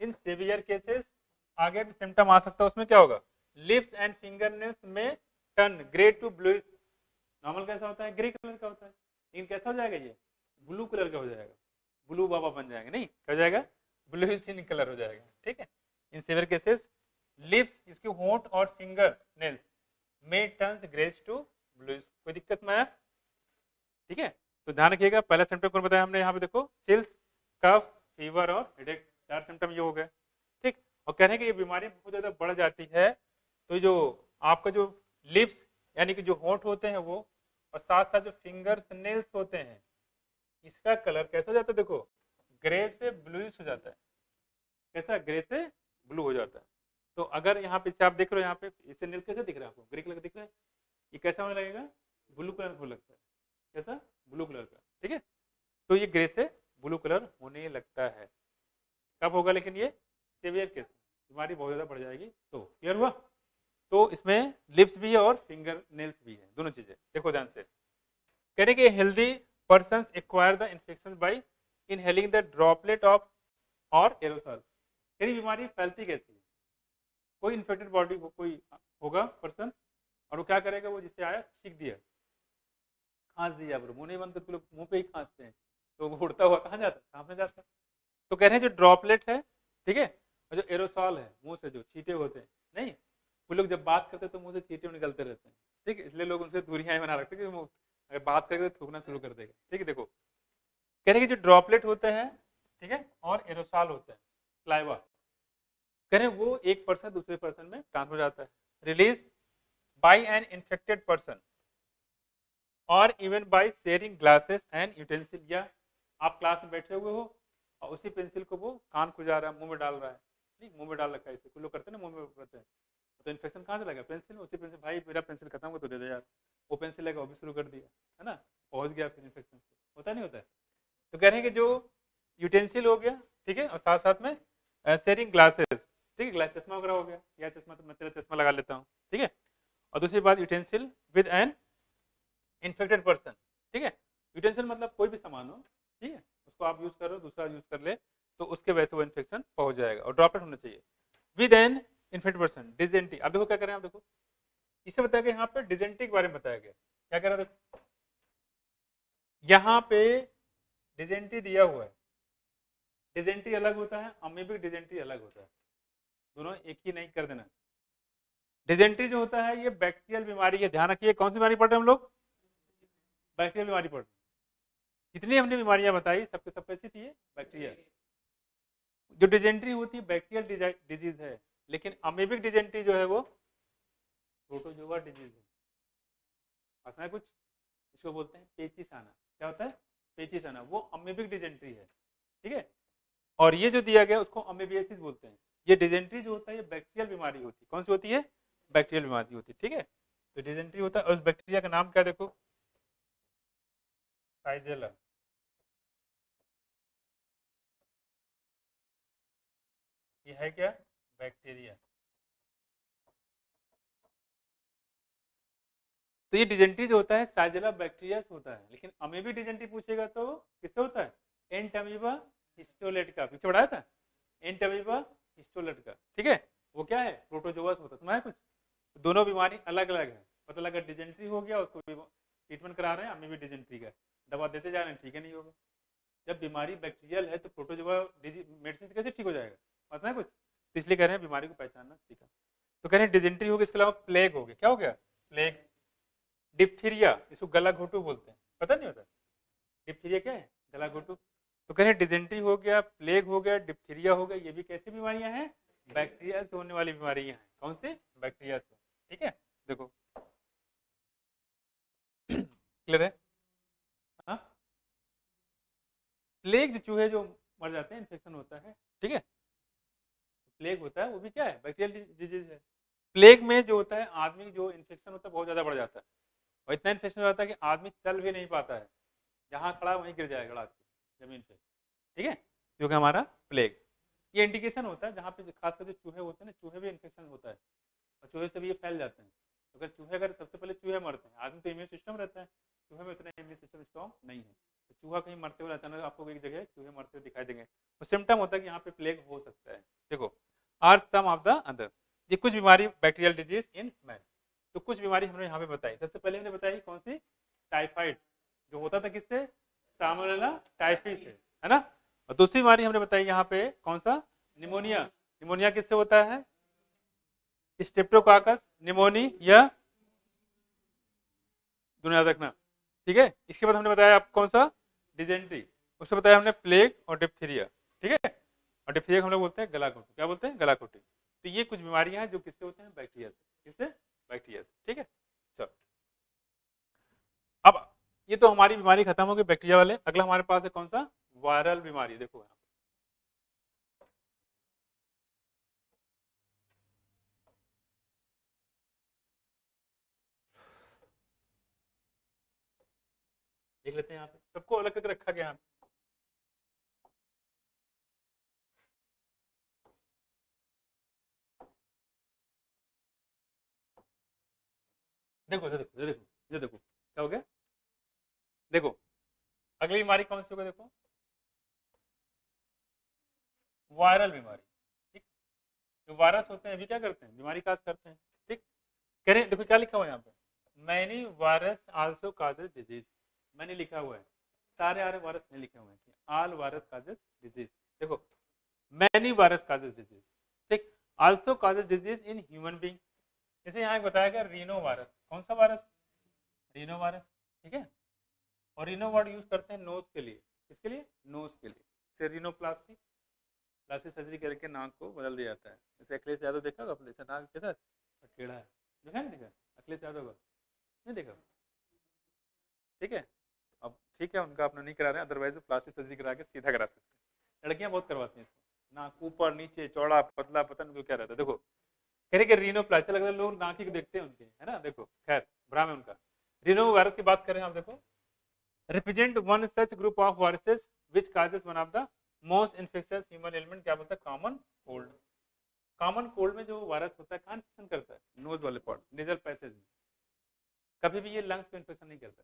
इन सीवियर केसेस आगे भी सिम्टम आ सकता है, उसमें क्या होगा, लिप्स एंड फिंगर नेल्स में turn grey to bluish. Normal कैसा होता है, ग्रे कलर का होता है, लेकिन कैसा हो जाएगा ये, ब्लू कलर का हो जाएगा, ब्लू बाबा बन जाएंगे, नहीं क्या हो जाएगा, ब्लूइश इन कलर हो जाएगा। ठीक है, इन सीवियर केसेस लिप्स, इसके होंठ और फिंगर नेल्स में टर्न्स ग्रेस टू ब्लूइश। कोई दिक्कत में आया? ठीक है, तो ध्यान रखिएगा, पहला सिम्टम कौन बताया हमने, यहाँ पे देखो चिल्स, कफ, फीवर और हेडेक, 4 सिम्टम ये हो गए। ठीक, और कहने की ये बीमारी बहुत ज़्यादा बढ़ जाती है तो जो आपका जो लिप्स यानी कि जो होंठ होते हैं वो, और साथ साथ जो फिंगर्स नेल्स होते हैं, इसका कलर कैसा हो जाता है, देखो ग्रे से ब्लूइश हो जाता है। कैसा, ग्रे से ब्लू हो जाता है। तो अगर यहाँ पे आप देख रहे हो, यहाँ पे इसे नील कैसे दिख रहा है आपको, ग्रे कलर का दिख रहा है, ये कैसा होने लगेगा, ब्लू कलर को लगता है, कैसा, ब्लू कलर का। ठीक है, तो ये ग्रे से ब्लू कलर होने लगता है। कब होगा लेकिन ये, सीवियर केस, बीमारी बहुत ज़्यादा बढ़ जाएगी तो। क्लियर हुआ? तो इसमें लिप्स भी है और फिंगर नेल्स भी है, दोनों चीज़ें। देखो ध्यान से, कह रहे कि healthy person acquire the infection by inhaling the droplet of और एरोसॉल। तेरी बीमारी फैलती कैसी है, कोई इन्फेक्टेड बॉडी को कोई होगा पर्सन, और वो क्या करेगा, वो जिससे आया छींक दिया, खांस दिया, ब्रो मुंह नहीं बंद करते लोग, मुंह पे ही खांसते हैं, तो वो उड़ता हुआ कहाँ जाता है, सामने जाता है। तो कह रहे हैं जो ड्रॉपलेट है, ठीक है, और जो एरोसॉल है, मुंह से जो छींटे होते हैं, नहीं वो लोग जब बात करते हैं तो मुंह से छींटे निकलते रहते हैं। ठीक है, इसलिए लोग उनसे दूरियां बना रखते हैं कि अगर बात करेंगे तो थूकना शुरू कर देगा। ठीक है, देखो कह रहे हैं कि जो ड्रॉपलेट होते हैं, ठीक है, और एरोसॉल होता है, स्लाइवा, कह रहे हैं वो एक पर्सन दूसरे पर्सन में ट्रांसफर हो जाता है, release by an infected person और even by sharing glasses and utensil. या आप क्लास में बैठे हुए हो और उसी पेंसिल को वो कान खुजा रहा है, मुंह में डाल रहा है, ठीक, मुंह में डाल रखा है, इसे कुछ लोग करते हैं ना, मुंह में करते हैं, तो इन्फेक्शन कहाँ से लगा, पेंसिल में, उसी पेंसिल, भाई मेरा पेंसिल खत्म हो तो दे दे यार, वो पेंसिल लेकर वो भी शुरू कर दिया, है ना, पहुंच गया फिर इन्फेक्शन, होता नहीं होता है। तो कह रहे हैं कि जो यूटेंसिल हो गया, ठीक है, और साथ साथ में शेयरिंग ग्लासेस, ठीक है, ग्लास चश्मा वगैरह हो गया, या चश्मा तो मैं तेरा चश्मा लगा लेता हूँ, ठीक है, और दूसरी बात utensil with N infected person. ठीक है, यूटेंसिल मतलब कोई भी सामान हो, ठीक है, उसको आप यूज करो, दूसरा यूज कर ले, तो उसके वजह से वो इन्फेक्शन पहुंच जाएगा, और ड्रॉपलेट होना चाहिए विद एन इन्फेक्टेड पर्सन। डिजेंटी, अब देखो क्या करें, आप देखो इसे बताया गया, यहाँ पे डिजेंटी के बारे में बताया गया, क्या कह रहा है, देखो यहाँ पे डिजेंटी दिया हुआ है, डिजेंटी अलग होता है, अमीबिक डिजेंटी अलग होता है, दोनों एक ही नहीं कर देना। डिजेंट्री जो होता है ये बैक्टीरियल बीमारी है, ध्यान रखिए, कौन सी बीमारी पढ़ रहे हैं हम लोग, बैक्टीरियल बीमारी पढ़ रहे हैं। जितनी हमने बीमारियां बताई सबके सब कैसी थी, बैक्टीरिया। जो डिजेंट्री होती है बैक्टीरियल डिजीज है, लेकिन अमीबिक डिजेंट्री जो है वो प्रोटोजोआ डिजीज है। पता है कुछ, इसको बोलते हैं पेचिसाना। क्या होता है, पेचिसाना, वो अमीबिक डिजेंट्री है, ठीक है, और ये जो दिया गया उसको अमीबियासिस बोलते हैं। ये डिजेंट्री जो होता है ये बैक्टीरियल बीमारी होती है, कौन सी होती है, बैक्टीरियल बीमारी होती है, ठीक है। तो डिजेंट्री होता है, और उस बैक्टीरिया का नाम क्या, देखो साइजेला, ये है क्या, बैक्टीरिया। तो ये डिजेंट्री जो होता है साइजेला बैक्टीरिया से होता है, लेकिन अमीबिक डिजेंट्री पूछेगा तो किससे होता है, एंटमीबा हिस्टोलेट का, पीछे बढ़ाया था, एंटमीबा हिस्टोलेट का, ठीक है, वो क्या है, प्रोटोजोआ से होता है। तुम्हारा कुछ, दोनों बीमारी अलग अलग है, पता लगा डिजेंट्री हो गया, उसको ट्रीटमेंट करा रहे हैं अमीबिक डिजेंट्री का, दवा देते जा रहे हैं, ठीक है, नहीं होगा। जब बीमारी बैक्टीरियल है तो प्रोटोजोआ मेडिसिन से कैसे ठीक हो जाएगा, पता है कुछ, तो इसलिए कह रहे हैं बीमारी को पहचानना सीखा। तो कह रहे हैं डिजेंट्री हो गया, इसके अलावा प्लेग हो गया, क्या हो गया, प्लेग, डिप्थीरिया, इसको गला घोटू बोलते हैं, पता नहीं होता, डिप्थीरिया क्या है, गला घोटू। तो कह रहे हैं डिजेंट्री हो गया, प्लेग हो गया, डिप्थीरिया हो गया, ये भी कैसी बीमारियां हैं, बैक्टीरिया से होने वाली बीमारियां हैं। कौन सी, बैक्टीरिया से, ठीक है, देखो क्लियर है। हाँ, प्लेग जो चूहे जो मर जाते हैं, इन्फेक्शन होता है, ठीक है, प्लेग होता है वो भी क्या है, बैक्टीरियल डिजीज है। प्लेग में जो होता है आदमी जो इन्फेक्शन होता है बहुत ज्यादा बढ़ जाता है, और इतना इन्फेक्शन हो जाता है कि आदमी चल भी नहीं पाता है, जहाँ खड़ा वहीं गिर जाएगा गड़ा के जमीन पे, ठीक है, जो कि हमारा प्लेग। ये इंडिकेशन होता है जहाँ पे खासकर जो चूहे होते हैं ना, चूहे भी इन्फेक्शन होता है, और चूहे से भी ये फैल जाते हैं। अगर चूहे, अगर सबसे पहले चूहे मरते हैं, आदमी तो इम्यून सिस्टम रहता है, चूहे में इतना इम्यून सिस्टम स्ट्रॉन्ग नहीं है, तो चूहा कहीं मरते हुए अचानक आपको एक जगह चूहे मरते हुए दिखाई देंगे, तो सिम्टम होता है कि यहाँ पे प्लेग हो सकता है। देखो, are some of the other, ये कुछ बीमारी बैक्टीरियल डिजीज इन मैन। तो कुछ बीमारी हमने यहाँ पे बताई। सबसे पहले हमने बताई कौन सी? टाइफाइड, जो होता था किससे? साल्मोनेला टाइफी से, है ना। और दूसरी बीमारी हमने बताई यहाँ पे कौन सा? निमोनिया। निमोनिया किससे होता है? स्ट्रेप्टोकाकस निमोनिया, दोनों याद रखना, ठीक है। इसके बाद हमने बताया आपको कौन सा? डिजेंट्री। उससे बताया हमने प्लेग और डिप्थीरिया, ठीक है। और डिप्थीरिया हम लोग बोलते हैं गलाघोटू। क्या बोलते हैं? गलाघोटू। तो ये कुछ बीमारियां हैं जो किससे होते हैं? बैक्टीरिया से। किससे? बैक्टीरिया से, ठीक है। चलो, अब ये तो हमारी बीमारी खत्म हो गई बैक्टीरिया वाले। अगला हमारे पास है कौन सा? वायरल बीमारी। देखो यहाँ देख लेते हैं, यहाँ पे सबको अलग करके रखा गया है। देखो ये देखो ये देखो ये देखो क्या हो गया। देखो अगली बीमारी कौन सी होगी? देखो, वायरल बीमारी, ठीक। जो वायरस होते हैं अभी क्या करते हैं? बीमारी काज करते हैं, ठीक। कह रहे हैं, देखो क्या लिखा हुआ है यहाँ पे, many virus also causes disease. मैंने लिखा हुआ है, सारे आरे वायरस नहीं लिखे हुए हैं, ऑल वायरस काजेस डिजीज। देखो, मैनी वायरस काजेस डिजीज, ठीक। Also causes disease in human being. जैसे यहाँ बताया गया रीनो वायरस। कौन सा वायरस? रीनो वायरस, ठीक है। और रीनो वर्ड यूज करते हैं नोज के लिए। किसके लिए? नोज के लिए। से रीनोप्लास्टी, प्लास्टिक सर्जरी करके नाक को बदल दिया जाता है। जैसे अखिलेश यादव देखा होगा अपने, नाक के साथ टेढ़ा है, देखा नहीं? देखा अखिलेश यादव का? नहीं देखा, ठीक है। अब ठीक है, उनका अपना नहीं करा रहे हैं, अदरवाइज प्लास्टिक सर्जरी करा के सीधा करा सकते हैं। लड़कियां बहुत करवाती हैं इसको, नाक ऊपर नीचे चौड़ा पतला, पता नहीं क्या रहता है। देखो कह रहे कि रीनोप्लास्टी, लग रहा है लोग नाक ही देखते हैं उनके, है ना। देखो खैर भ्रम है उनका। रीनो वायरस की बात करें आप, देखो represent one such group of viruses which causes one of the most infectious human ailment। क्या बोलता है? Common cold. कॉमन कोल्ड में जो वायरस होता है कहाँ इन्फेक्शन करता है? नोज वाले पार्ट, नेजल पैसेज में। कभी भी ये लंग्स को इन्फेक्शन नहीं करता।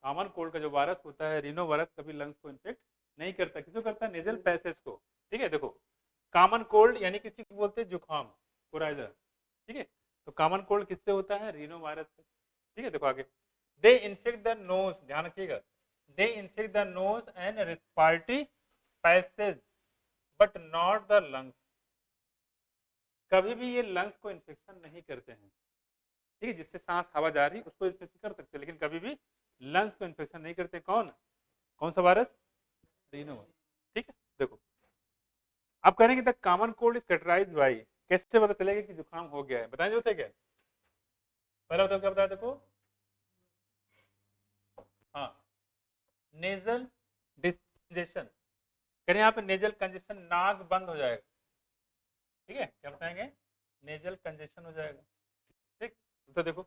कॉमन कोल्ड का जो वायरस होता है रीनो वायरस, कभी लंग्स को इन्फेक्ट नहीं करता। किसको करता है? नेजल पैसेज को, ठीक है। देखो कॉमन कोल्ड यानी किसी को बोलते हैं जुकाम, कोराइजर, ठीक है। तो कॉमन कोल्ड किससे होता है? रीनो वायरस से, ठीक है। देखो आगे, दे इन्फेक्ट द नोज, ध्यान रखिएगा, they infect the nose and respiratory passage but not the lungs. कभी भी ये लंग्स को इन्फेक्शन नहीं करते हैं, ठीक है। जिससे सांस हवा जा रही उसको इन्फेक्शन कर सकते हैं, लेकिन कभी भी लंग्स को इन्फेक्शन नहीं करते। कौन? कौन सा वायरस? रीनो, ठीक है। देखो आप कह रहे हैं कि the common cold is characterised by, कैसे पता चलेगा कि जुकाम हो गया है? बताएं जो थे क्या? पहला बताओ क्या बताया? देखो हाँ, नेजल डिस्कंजेशन। कह रहे हैं यहाँ पे नेजल कंजेशन, नाक बंद हो जाएगा, ठीक है। क्या बताएंगे? नेजल कंजेशन हो जाएगा, ठीक। तो देखो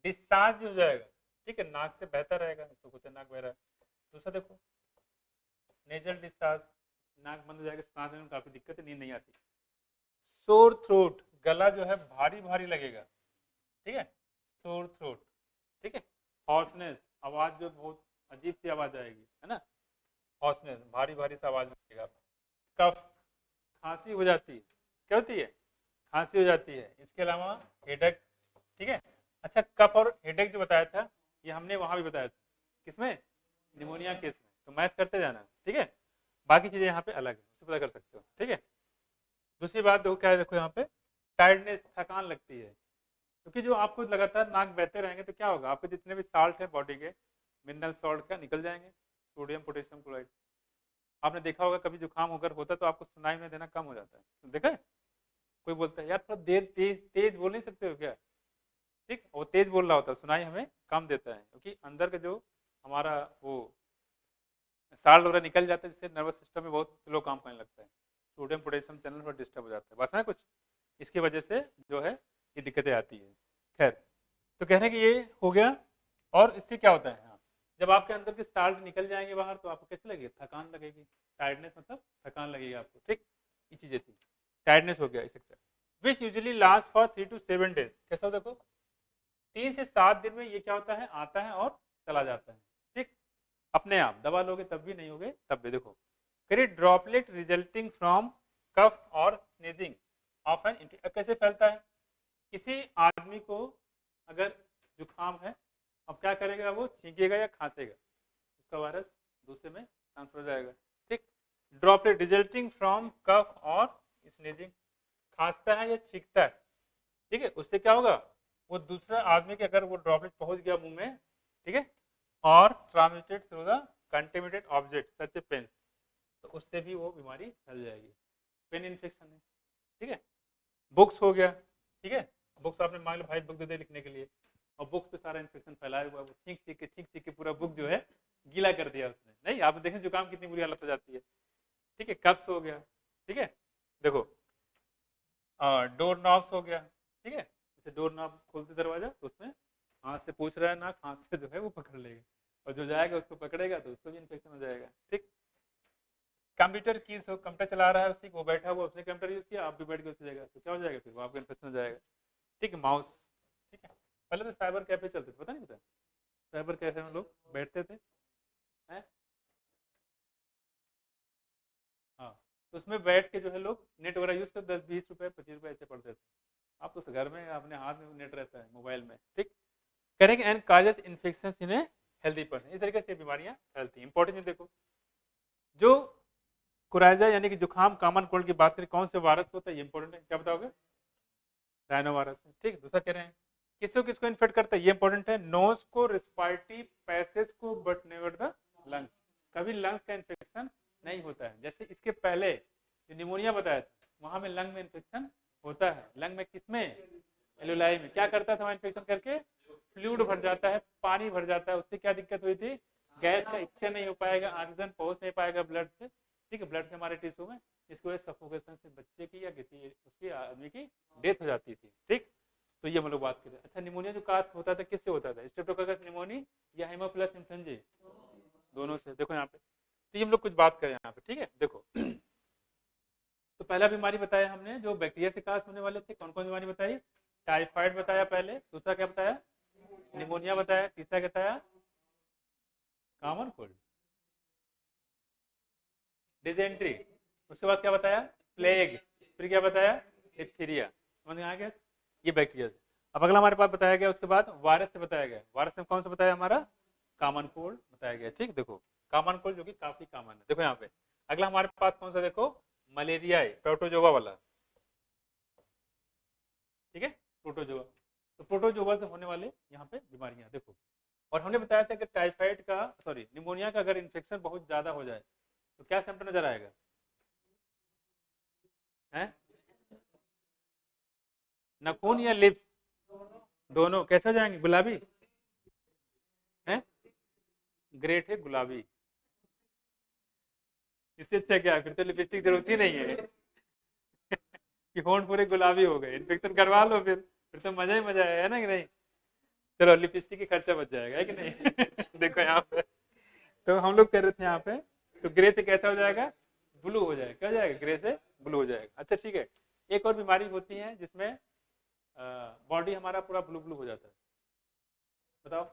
डिस्चार्ज भी हो जाएगा, ठीक है, नाक से बहता रहेगा, तो कुछ नाक बह रहा है। दूसरा देखो नेजल डिस्चार्ज, नाक बंद हो जाएगा, सांस लेने में काफी दिक्कत है, नींद नहीं आती। सोर थ्रोट, गला जो है भारी भारी लगेगा, ठीक है। सोर थ्रोट, ठीक है। हॉर्सनेस, आवाज जो बहुत अजीब सी आवाज आएगी, है ना। हॉर्सनेस, भारी भारी सा आवाज लगेगा। कफ, खांसी हो जाती है। क्या होती है? खांसी हो जाती है। इसके अलावा हेडेक, ठीक है। अच्छा, कफ और हेडेक जो बताया था ये हमने वहां भी बताया था, किसमें? निमोनिया केस में। तो मैच करते जाना, ठीक है। बाकी चीजें यहाँ पे अलग है, उससे पता कर सकते हो, ठीक है। दूसरी बात देखो क्या है, देखो यहाँ पे टायर्डनेस, थकान लगती है, क्योंकि जो आपको लगातार नाक बहते रहेंगे तो क्या होगा, आपके जितने भी साल्ट है बॉडी के, मिनरल सॉल्ट क्या निकल जाएंगे, सोडियम पोटेशियम क्लोराइड। आपने देखा होगा कभी जुकाम होकर होता तो आपको सुनाई में देना कम हो जाता है, तो देखा है? कोई बोलता है यार थोड़ा देर तेज तेज बोल नहीं सकते हो क्या, ठीक। वो तेज बोल रहा होता है, सुनाई हमें कम देता है, क्योंकि अंदर का जो हमारा वो साल्ट वगैरह निकल जाता है, जिससे नर्वस सिस्टम में बहुत स्लो काम करने लगता है, सोडियम पोटेशियम चैनल पर डिस्टर्ब हो जाता है, बस है कुछ। इसकी वजह से जो है ये दिक्कतें आती है। खैर, तो कहने कि ये हो गया। और इससे क्या होता है, हाँ, जब आपके अंदर के साल्ट निकल जाएंगे बाहर तो आपको कैसे लगेगी? थकान लगेगी। टायर्डनेस मतलब थकान लगेगी आपको, ठीक। ये चीजें थी, टायर्डनेस हो गया इस sector, which usually last for 3 to 7 days। कैसा? देखो 3 से 7 दिन में ये क्या होता है, आता है और चला जाता है, ठीक। अपने आप दबा लोगे तब भी नहीं होगे, तब भी। देखो करिए ड्रॉपलेट रिजल्टिंग फ्रॉम कफ और स्नीजिंग ऑफ एन, कैसे फैलता है? किसी आदमी को अगर जुकाम है, अब क्या करेगा, वो छींकेगा या खांसेगा, उसका वायरस दूसरे में ट्रांसफर हो जाएगा। ठीक, ड्रॉपलेट रिजल्टिंग फ्रॉम कफ और स्नीजिंग, खांसता है या छींकता है, ठीक है, उससे क्या होगा, वो दूसरा आदमी के अगर वो ड्रॉपलेट पहुंच गया मुंह में, ठीक है, और transmitted through the contaminated object such a pen, तो उससे भी वो बीमारी फैल जाएगी। पेन इन्फेक्शन है, ठीक है। बुक्स हो गया, ठीक है, बुक्स आपने मान लो भाई बुक दे दे लिखने के लिए, और बुक्स पे सारा इन्फेक्शन फैलाया हुआ है, वो छींक के पूरा बुक जो है गीला कर दिया उसने। नहीं, आप देखें जुकाम कितनी बुरी हालत हो जाती है, ठीक है। कप्स हो गया, ठीक है, देखो डोर नॉब्स हो गया, ठीक है, जैसे डोर नॉब खोलते दरवाजा तो उसमें हाथ से पूछ रहा है ना, हाथ से जो है वो पकड़ लेगा, और जो जाएगा उसको पकड़ेगा तो उसको भी इन्फेक्शन हो जाएगा। ठीक, कंप्यूटर कीज हो, कंप्यूटर चला रहा है उसी वो बैठा हुआ, उसने कंप्यूटर यूज किया, आप भी बैठ के उसी जगह, तो क्या हो जाएगा, फिर वो आपका इन्फेक्शन हो जाएगा। ठीक है, माउस, ठीक है, पहले तो साइबर कैफे चलते थे, पता नहीं था, साइबर कैफे में लोग बैठते थे, हैं, हाँ, तो उसमें बैठ के जो है लोग नेट वगैरह यूज कर 10-20 रुपए 25 रुपए ऐसे पड़ते थे। आप तो घर में अपने हाथ में नेट रहता है मोबाइल में। ठीक, करेंगे and causes infection in a healthy person, इस तरीके से बीमारियां फैलती हैं। इंपॉर्टेंट देखो, जो कुराइजा यानी कि जुकाम कॉमन कोल्ड की बात करें, कौन से वायरस होता है, ये इंपॉर्टेंट है, क्या बताओगे, राइनो वायरस है। ठीक, दूसरा कह रहे हैं किसको किसको इन्फेक्ट करता है, ये इंपॉर्टेंट है, नोज को, रिस्पायरेटरी पैसेज को, बट नेवर द लंग्स, कभी लंग्स का इन्फेक्शन नहीं होता है। जैसे इसके पहले जो निमोनिया बताया था, वहां में लंग में इन्फेक्शन होता है, लंग में किसमें, एलुलाई में, क्या करता था वहां इन्फेक्शन करके, फ्लूइड भर जाता है, पानी भर जाता है, उससे क्या दिक्कत हुई थी, गैस का एक्सचेंज नहीं हो पाएगा, ऑक्सीजन पहुंच नहीं पाएगा ब्लड से, ठीक है, ब्लड से हमारे टिश्यू में, इसकी वजह से सफोकेशन से बच्चे की या किसी उसकी आदमी की डेथ हो जाती थी। ठीक, तो ये हम लोग बात करें। अच्छा, निमोनिया जो काज होता था किससे होता था, स्ट्रेप्टोकोकस निमोनी या हेमोफिलस इन्फ्लुएंजाe, दोनों से। देखो यहाँ पे, तो ये हम लोग कुछ बात करें यहाँ पे, ठीक है। देखो तो पहला बीमारी बताया हमने जो बैक्टीरिया से काज होने वाले थे, कौन कौन बीमारी बताई, टाइफाइड बताया पहले, दूसरा क्या बताया, निमोनिया बताया, तीसरा क्या बताया, कॉमन कोल्ड, डिजेंट्री, उसके बाद क्या बताया, प्लेग, फिर क्या बताया, डिप्थीरिया, समझ में आ गया, ये बैक्टीरिया से। अब अगला हमारे पास बताया गया, उसके बाद वायरस से बताया गया, वायरस में कौन सा बताया, हमारा कॉमन कोल्ड बताया गया। ठीक, देखो कॉमन कोल्ड जो कि काफी कॉमन है। देखो यहाँ पे अगला हमारे पास कौन सा, देखो मलेरिया, प्रोटोजोवा वाला, ठीक है, प्रोटोजोआ, तो प्रोटोजोआ से होने वाले यहाँ पे बीमारियां देखो। और हमने बताया था कि टाइफाइड का, सॉरी निमोनिया का अगर इन्फेक्शन बहुत ज्यादा हो जाए तो क्या सिम्टम नजर आएगा, है नखून या लिप्स, दोनों कैसे हो जाएंगे, गुलाबी है, ग्रेट है गुलाबी, इससे अच्छा क्या, फिर तो लिपस्टिक जरूरत ही नहीं है कि होंठ पूरे गुलाबी हो गए, इन्फेक्शन करवा लो, फिर तो मजा ही मजा है ना कि नहीं। चलो लिपस्टिक की खर्चा बच जाएगा, है कि नहीं देखो यहाँ पे, तो हम लोग कह रहे थे यहाँ पे, तो ग्रे से कैसा हो जाएगा, ब्लू हो जाएगा, क्या हो जाएगा, ग्रे से ब्लू हो जाएगा। अच्छा ठीक है, एक और बीमारी होती है जिसमें बॉडी हमारा पूरा ब्लू ब्लू हो जाता है, बताओ,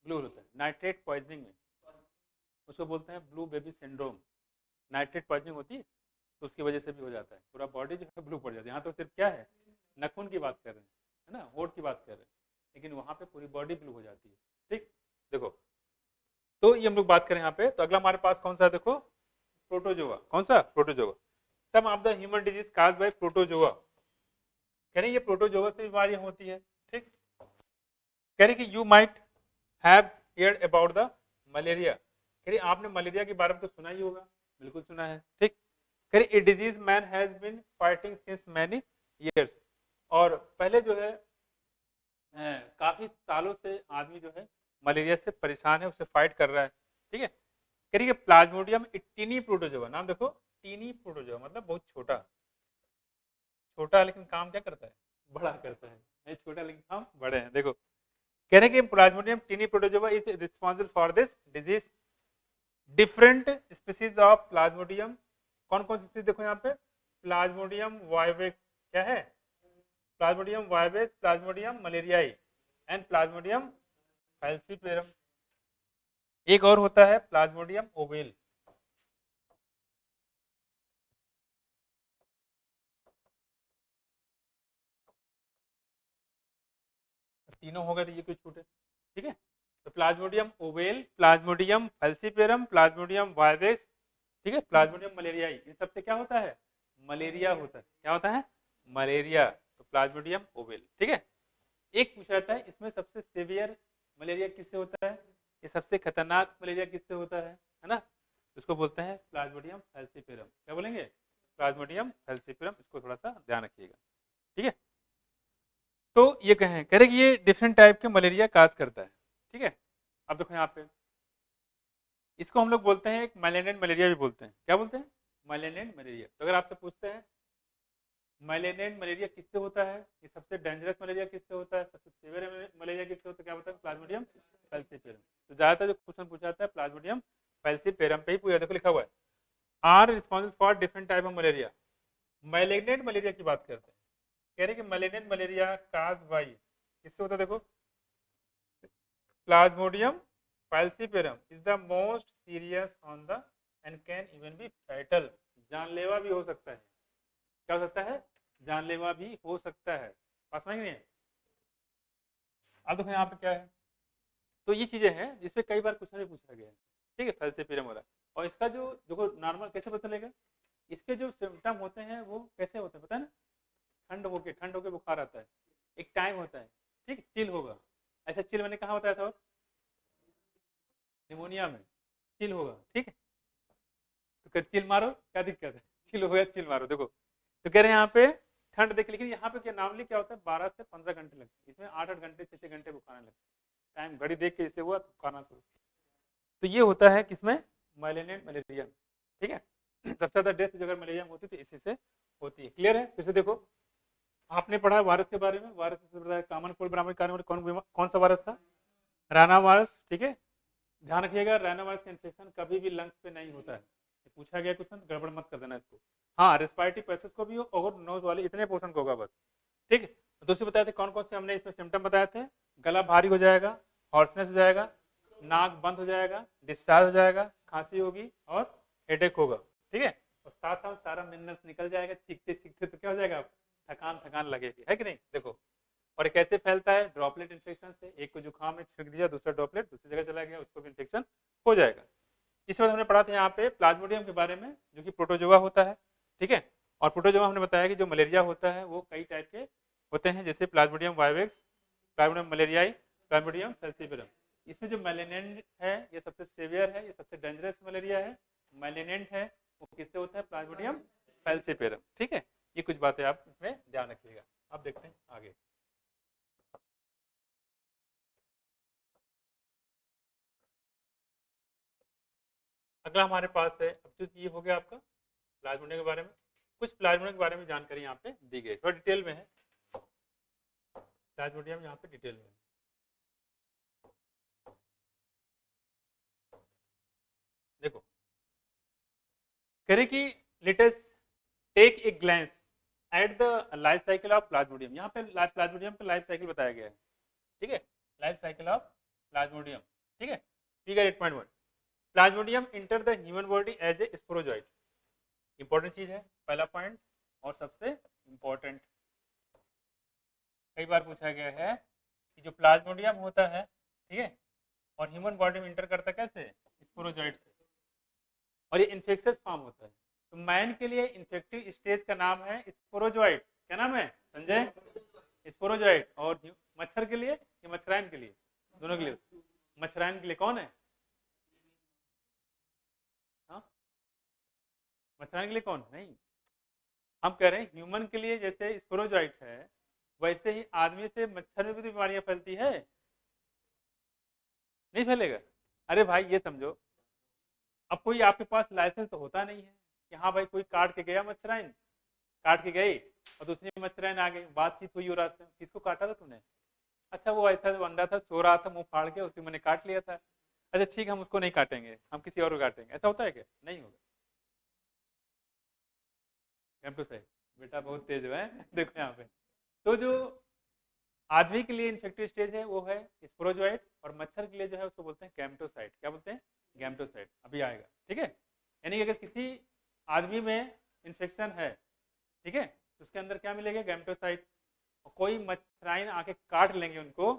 ब्लू होता है, नाइट्रेट पॉइजनिंग में, उसको बोलते हैं blue baby syndrome, nitrate poisoning होती है तो उसकी वजह से भी हो जाता है, पूरा बॉडी जो है ब्लू पड़ जाती है। यहाँ तो सिर्फ क्या है, नखून की बात कर रहे हैं, है ना, होठ की बात कर रहे हैं, लेकिन वहाँ पे पूरी बॉडी ब्लू हो जाती है। ठीक, देखो तो ये हम लोग बात करें यहाँ पे, तो अगला हमारे पास कौन सा है, देखो प्रोटोजोआ, कौन सा, protozoa, some of the human disease cause by protozoa, कह रहे ये प्रोटोजोआ से बीमारियां होती है। ठीक, कह रहे कि you might have heard about the malaria, कह रहे आपने मलेरिया के बारे में तो सुना ही होगा, बिल्कुल सुना है। ठीक, कह रहे a disease man has been fighting since many years, और पहले जो है काफी सालों से आदमी जो है मलेरिया से परेशान है, उससे फाइट कर रहा है। ठीक है, करिए प्लाज्मोडियम टीनी प्रोटोजोआ, नाम देखो टीनी प्रोटोजोआ मतलब बहुत छोटा, छोटा लेकिन काम क्या करता है, बड़ा करता है, नहीं छोटा लेकिन काम बड़े हैं। देखो कह रहे हैं कि plasmodium tiny protozoa is responsible for this disease, different species of plasmodium, कौन कौन सी स्पीसीज देखो यहाँ पे, प्लाज्मोडियम वाइवेक्स, क्या है, Plasmodium vivax, Plasmodium malariae and Plasmodium falciparum, एक और होता है प्लाज्मोडियम ओवेल। तीनों हो गए तो ये कुछ छूटे, ठीक है। तो Plasmodium ovale, Plasmodium falciparum, Plasmodium vivax, ठीक है, प्लाज्मोडियम मलेरियाई, इन सबसे क्या होता है, मलेरिया होता है। क्या होता है, मलेरिया। तो प्लाज्मोडियम ओवेल, ठीक है। एक पूछा जाता है इसमें सबसे सीवियर मलेरिया किससे होता है, ये सबसे खतरनाक मलेरिया किससे होता है ना, इसको बोलते हैं प्लाज्मोडियम फैल्सीपेरम। क्या बोलेंगे, प्लाज्मोडियम फैल्सीपेरम, इसको थोड़ा सा ध्यान रखिएगा, ठीक है। तो ये कह रहे कि ये डिफरेंट टाइप के मलेरिया काज करता है, ठीक है। अब देखो यहाँ पे इसको हम लोग बोलते हैं एक माइलेनेंट मलेरिया भी बोलते हैं। क्या बोलते हैं, माइलेनेंट मलेरिया। तो अगर आपसे पूछते हैं माइलेनेंट मलेरिया किससे होता है, ये सबसे डेंजरस मलेरिया किससे होता है, सबसे सीवियर मलेरिया किससे होता है, क्या होता है, प्लाज्मोडियम फैल्सीपेरम। तो ज्यादातर जो क्वेश्चन पूछा जाता है प्लाज्मोडियम फैल्सीपेरम पे ही पूछा, देखो लिखा हुआ है are responsible for different type of malaria. Malignant malaria की बात करते हैं, कह रहे कि माइलेनेंट मलेरिया काज बाई किससे होता है, देखो Plasmodium falciparum is the most serious on the and can even be fatal, जानलेवा भी हो सकता है। क्या हो सकता है, जानलेवा भी हो सकता है। पास में नहीं है। अब देखो यहाँ पे क्या है, तो ये चीजें हैं जिसपे कई बार क्वेश्चन भी पूछा गया है, ठीक है, फैल्सीपेरम वाला। और इसका जो देखो नॉर्मल कैसे पता चलेगा, इसके जो सिम्टम होते हैं वो कैसे होते हैं पता है ना, ठंड होके बुखार आता है, एक टाइम होता है, ठीक, चिल होगा। ऐसा चिल मैंने कहा बताया था, और निमोनिया में चिल होगा, ठीक है। तो कर चिल मारो, क्या दिक्कत है, चिल हो गया चिल मारो। देखो तो कह रहे हैं यहाँ पे ठंड देख, लेकिन यहाँ पे क्या नॉर्मली क्या होता है 12 से 15 घंटे लगते हैं, इसमें 8-8 घंटे 6-6 घंटे बुखारने लगते हैं, टाइम घड़ी देख के जैसे हुआ तो बुखारना शुरू। तो ये होता है किसमें, माइलेनेंट मलेरिया, ठीक है। सबसे ज्यादा डेथ जो अगर मलेरिया में होती है तो इसी से होती है। क्लियर है, फिर से देखो आपने पढ़ा वायरस के बारे में, वायरस से कॉमन कोल्ड ब्राह्मण कार्य कौन सा वायरस था, राना वायरस, ठीक है। ध्यान रखिएगा राना वायरस का इन्फेक्शन कभी भी लंग्स पे नहीं होता है, पूछा गया क्वेश्चन, गड़बड़ मत कर देना इसको। हाँ रेस्पिरेटरी पैसेज को भी हो और नोज वाले इतने पोर्शन को होगा बस, ठीक है। दूसरे बताए थे कौन कौन से हमने इसमें सिम्टम बताए थे, गला भारी हो जाएगा, हॉर्सनेस हो जाएगा, नाक बंद हो जाएगा, डिस्चार्ज हो जाएगा, खांसी होगी और हेडेक होगा, ठीक है। और साथ साथ सारा मिनरल्स निकल जाएगा, चीखते चीखते तो क्या हो जाएगा, थकान थकान लगेगी, है कि नहीं। देखो और ये कैसे फैलता है, ड्रॉपलेट इन्फेक्शन से, एक को जुकाम में छिड़क दिया, दूसरा ड्रॉपलेट दूसरी जगह चला गया, उसको भी इन्फेक्शन हो जाएगा। इस बार हमने पढ़ा था यहाँ पे प्लाज्मोडियम के बारे में जो कि प्रोटोजोआ होता है, ठीक है। और प्रोटोजोआ हमने बताया कि जो मलेरिया होता है वो कई टाइप के होते हैं, जैसे Plasmodium vivax, Plasmodium malariae, Plasmodium falciparum. इसमें जो मेलेनेंट है ये सबसे सीवियर है, ये सबसे डेंजरस मलेरिया है। मेलेनेंट है वो किससे होता है, प्लाज्मोडियम फैल्सीपेरम, ठीक है। ये कुछ बातें आप इसमें ध्यान रखिएगा। अब देखते हैं आगे। अगला हमारे पास है, अब जो ये हो गया आपका प्लाज्मोडियम के बारे में, कुछ प्लाज्मोडियम के बारे में जानकारी यहाँ पे दी गई, थोड़ा डिटेल में है प्लाज्मोडियम, यहाँ पे डिटेल में है। देखो करे कि let us take a glance at the life cycle of plasmodium. यहाँ पे प्लाज्मोडियम का लाइफ साइकिल बताया गया है, ठीक है, लाइफ साइकिल ऑफ प्लाज्मोडियम, ठीक है। Figure 8.1 plasmodium enter the human body as a sporozoite. Important चीज है पहला पॉइंट, और सबसे इंपॉर्टेंट कई बार पूछा गया है कि जो प्लाज्मोडियम होता है, ठीक है, और ह्यूमन बॉडी में इंटर करता कैसे, स्पोरोजॉइट से, और ये इन्फेक्शियस फॉर्म होता है। तो मैन के लिए इन्फेक्टिव स्टेज का नाम है स्पोरोजॉइट। क्या नाम है संजय, स्पोरोजॉइट। और मच्छर के लिए या मच्छराइन के लिए, दोनों के लिए, मच्छराइन के लिए कौन है, हाँ मच्छराइन के लिए कौन नहीं, हम कह रहे हैं ह्यूमन के लिए जैसे स्पोरोजॉइट है वैसे ही आदमी से मच्छर में भी तो बीमारियां फैलती है, नहीं फैलेगा। अरे भाई ये समझो अब कोई आपके पास लाइसेंस तो होता नहीं है कि हाँ भाई कोई काट के गया मच्छराइन, काट के गई और दूसरी मच्छराइन आ गई, बातचीत हुई और रास्ते में, किसको काटा था तूने, अच्छा वो ऐसा अंडा था, सो रहा था, मुंह फाड़ के उसकी मैंने काट लिया था, अच्छा ठीक है हम उसको नहीं काटेंगे, हम किसी और को काटेंगे, ऐसा होता है क्या, नहीं होगा। एम टू सही बेटा बहुत तेज है देखो यहाँ पे। तो जो आदमी के लिए इन्फेक्टिव स्टेज है वो है स्पोरोजोइट, और मच्छर के लिए जो है उसको बोलते हैं गैमेटोसाइट। क्या बोलते हैं? गैमेटोसाइट। अभी आएगा, ठीक है। यानी कि अगर किसी आदमी में इन्फेक्शन है, ठीक है, तो उसके अंदर क्या मिलेगा? गैमेटोसाइट। और कोई मच्छराइन आके काट लेंगे उनको,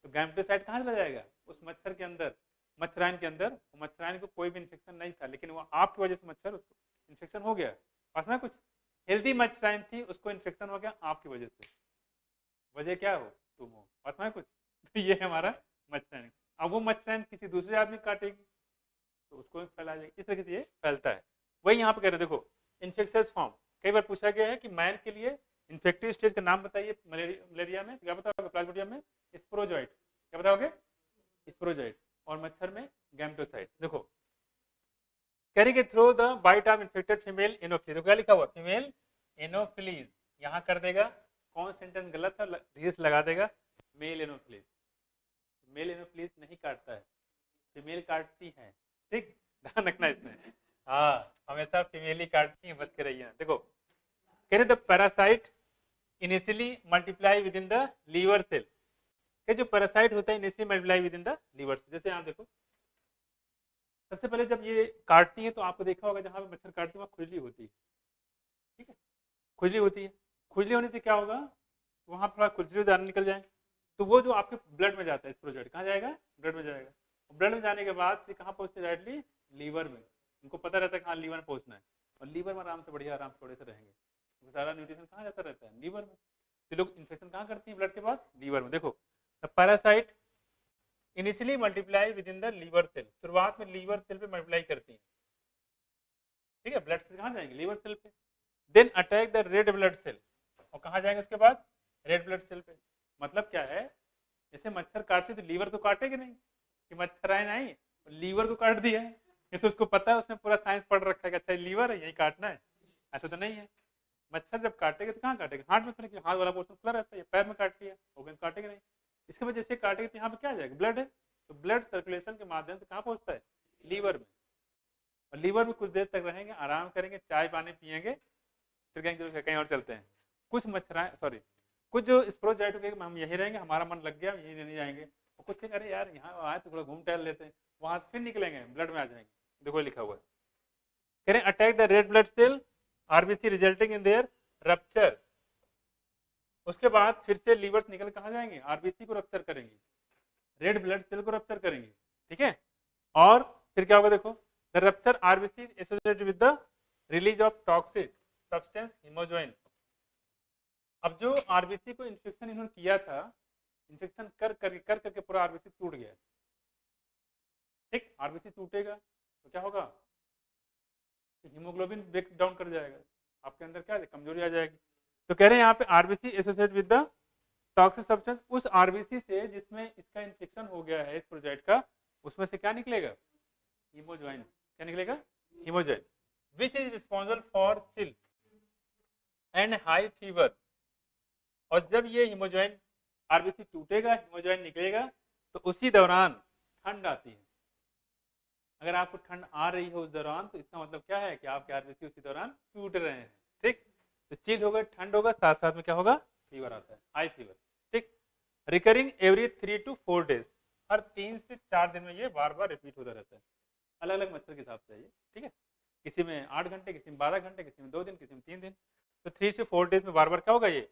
तो गैमेटोसाइट कहाँ चला जाएगा? उस मच्छर के अंदर, मच्छराइन के अंदर। मच्छराइन को कोई भी इन्फेक्शन नहीं था, लेकिन वो आपकी वजह से मच्छर उसको इन्फेक्शन हो गया। पास में कुछ हेल्दी मच्छराइन थी, उसको इन्फेक्शन हो गया आपकी वजह से। वजह क्या हो? तुम हो। पास में कुछ। तो ये है हमारा मच्छराइन। अब वो मच्छराइन किसी दूसरे आदमी काटेगी तो उसको फैला जाएगी। इस तरीके से ये फैलता है। वही यहाँ पे कह रहे हैं, देखो इन्फेक्शियस फॉर्म कई बार पूछा गया है कि मैन के लिए इन्फेक्टिव स्टेज का नाम बताइए मलेरिया में। क्या बताओगे? प्लाज्मोडियम में स्पोरोजोइट। क्या बताओगे? स्पोरोजोइट। और मच्छर में गैमेटोसाइट। देखो कैरी के through the bite of infected female anopheles. तो क्या लिखा हुआ? Female anopheles. यहाँ कर देगा, कौन सेंटेंस गलत है रीस लगा देगा, मेल एनोफिलीज। मेल एनोफिलीज नहीं काटता है, फीमेल काटती है। ठीक, ध्यान रखना इसमें। हाँ, हमेशा फीमेल ही काटती है, बच के रहिए। देखो कह रहे the parasite initially multiply with in the liver cell. जो पैरासाइट होता है initially multiply with in the liver cell. जैसे यहाँ देखो, सबसे पहले जब ये काटती है तो आपको देखा होगा जहाँ पे मच्छर काटती है वहाँ खुजली होती है, ठीक है, खुजली होती है। खुजली होने से क्या होगा? वहाँ थोड़ा खुजली दाना निकल जाए तो वो जो आपके ब्लड में जाता है स्पोरोजोइट, कहाँ जाएगा? ब्लड में जाएगा। ब्लड में जाने के बाद फिर कहाँ पहुँचते? डायरेक्टली लीवर में। उनको पता रहता है कहाँ लीवर में पहुँचना है, और लीवर में आराम से बढ़िया आराम थोड़े से रहेंगे। तो सारा न्यूट्रिशन कहाँ जाता रहता है? लीवर में। तो लोग इन्फेक्शन कहाँ करती है ब्लड के बाद? लीवर में। देखो the parasite initially multiply with in the liver cell. शुरुआत में लीवर सेल पे मल्टीप्लाई करती है, ठीक है। ब्लड सेल कहाँ जाएंगे? लीवर सेल पे। Then attack the red blood cell. और कहाँ जाएंगे उसके बाद? रेड ब्लड सेल पे। मतलब क्या है? जैसे मच्छर काटते तो लीवर तो काटेगी नहीं कि मच्छराइन आई लीवर को काट दिया है। जैसे उसको पता है, उसने पूरा साइंस पढ़ रखा है कि अच्छा लीवर है यही काटना है। ऐसा तो नहीं है। मच्छर जब काटेगा तो कहाँ काटेगा? हाथ में काटेगा, हाथ वाला पोर्शन खुला रहता है, पैर में काट लिया ऑर्गन काटेगा नहीं। इसके वजह से काटेगा तो यहाँ पे क्या आ जाएगा? ब्लड है। तो ब्लड सर्कुलेशन के माध्यम से कहाँ पहुँचता है? लीवर में। और लीवर में कुछ देर तक रहेंगे, आराम करेंगे, चाय पानी पियेंगे, फिर कहीं और चलते हैं। कुछ मच्छर सॉरी कुछ जो स्पोरोजोइट होंगे हम यही रहेंगे, हमारा मन लग गया यही नहीं जाएंगे। और कुछ कहेंगे अरे यार यहाँ आए तो थोड़ा घूम टहल लेते हैं, वहां से फिर निकलेंगे ब्लड में आ जाएंगे। देखो लिखा हुआ है, कह रहे attack the red blood cell RBC resulting in their rupture. उसके बाद फिर से लीवर निकल कहाँ जाएंगे? आरबीसी को रप्चर करेंगे, रेड ब्लड सेल को रप्चर करेंगे, ठीक है। और फिर क्या होगा? देखो the rupture RBC associated with the release of toxic substance haemozoin. अब जो आरबीसी को इन्फेक्शन इन्होंने किया था, इन्फेक्शन कर करके पूरा आरबीसी टूट गया, ठीक। आरबीसी टूटेगा तो क्या होगा? हीमोग्लोबिन ब्रेक डाउन कर जाएगा, आपके अंदर क्या है? कमजोरी आ जाएगी। तो कह रहे हैं यहाँ पे RBC associated with the toxic substance. उस आरबीसी से जिसमें इसका इन्फेक्शन हो गया है इस प्रोजेक्ट का, उसमें से क्या निकलेगा? हीमोजोइन। क्या निकलेगा? Hemozoin, which is responsible for chill and high fever. और जब ये हीमोजोइन आरबीसी टूटेगा, हीमोजोइन निकलेगा, तो उसी दौरान ठंड आती है। अगर आपको ठंड आ रही है उस दौरान, तो इसका मतलब क्या है कि आपके आरबीसी उसी दौरान टूट रहे हैं, ठीक। तो चिल होगा, ठंड होगा, साथ साथ में क्या होगा? फीवर आता है, हाई फीवर, ठीक। Recurring every 3 to 4 days. हर 3 से 4 दिन में ये बार बार रिपीट होता रहता है, अलग अलग मच्छर के हिसाब से ये, ठीक है। किसी में 8 घंटे, किसी में 12 घंटे, किसी में 2 दिन, किसी में 3 दिन। तो 3 से 4 डेज में बार बार क्या होगा? ये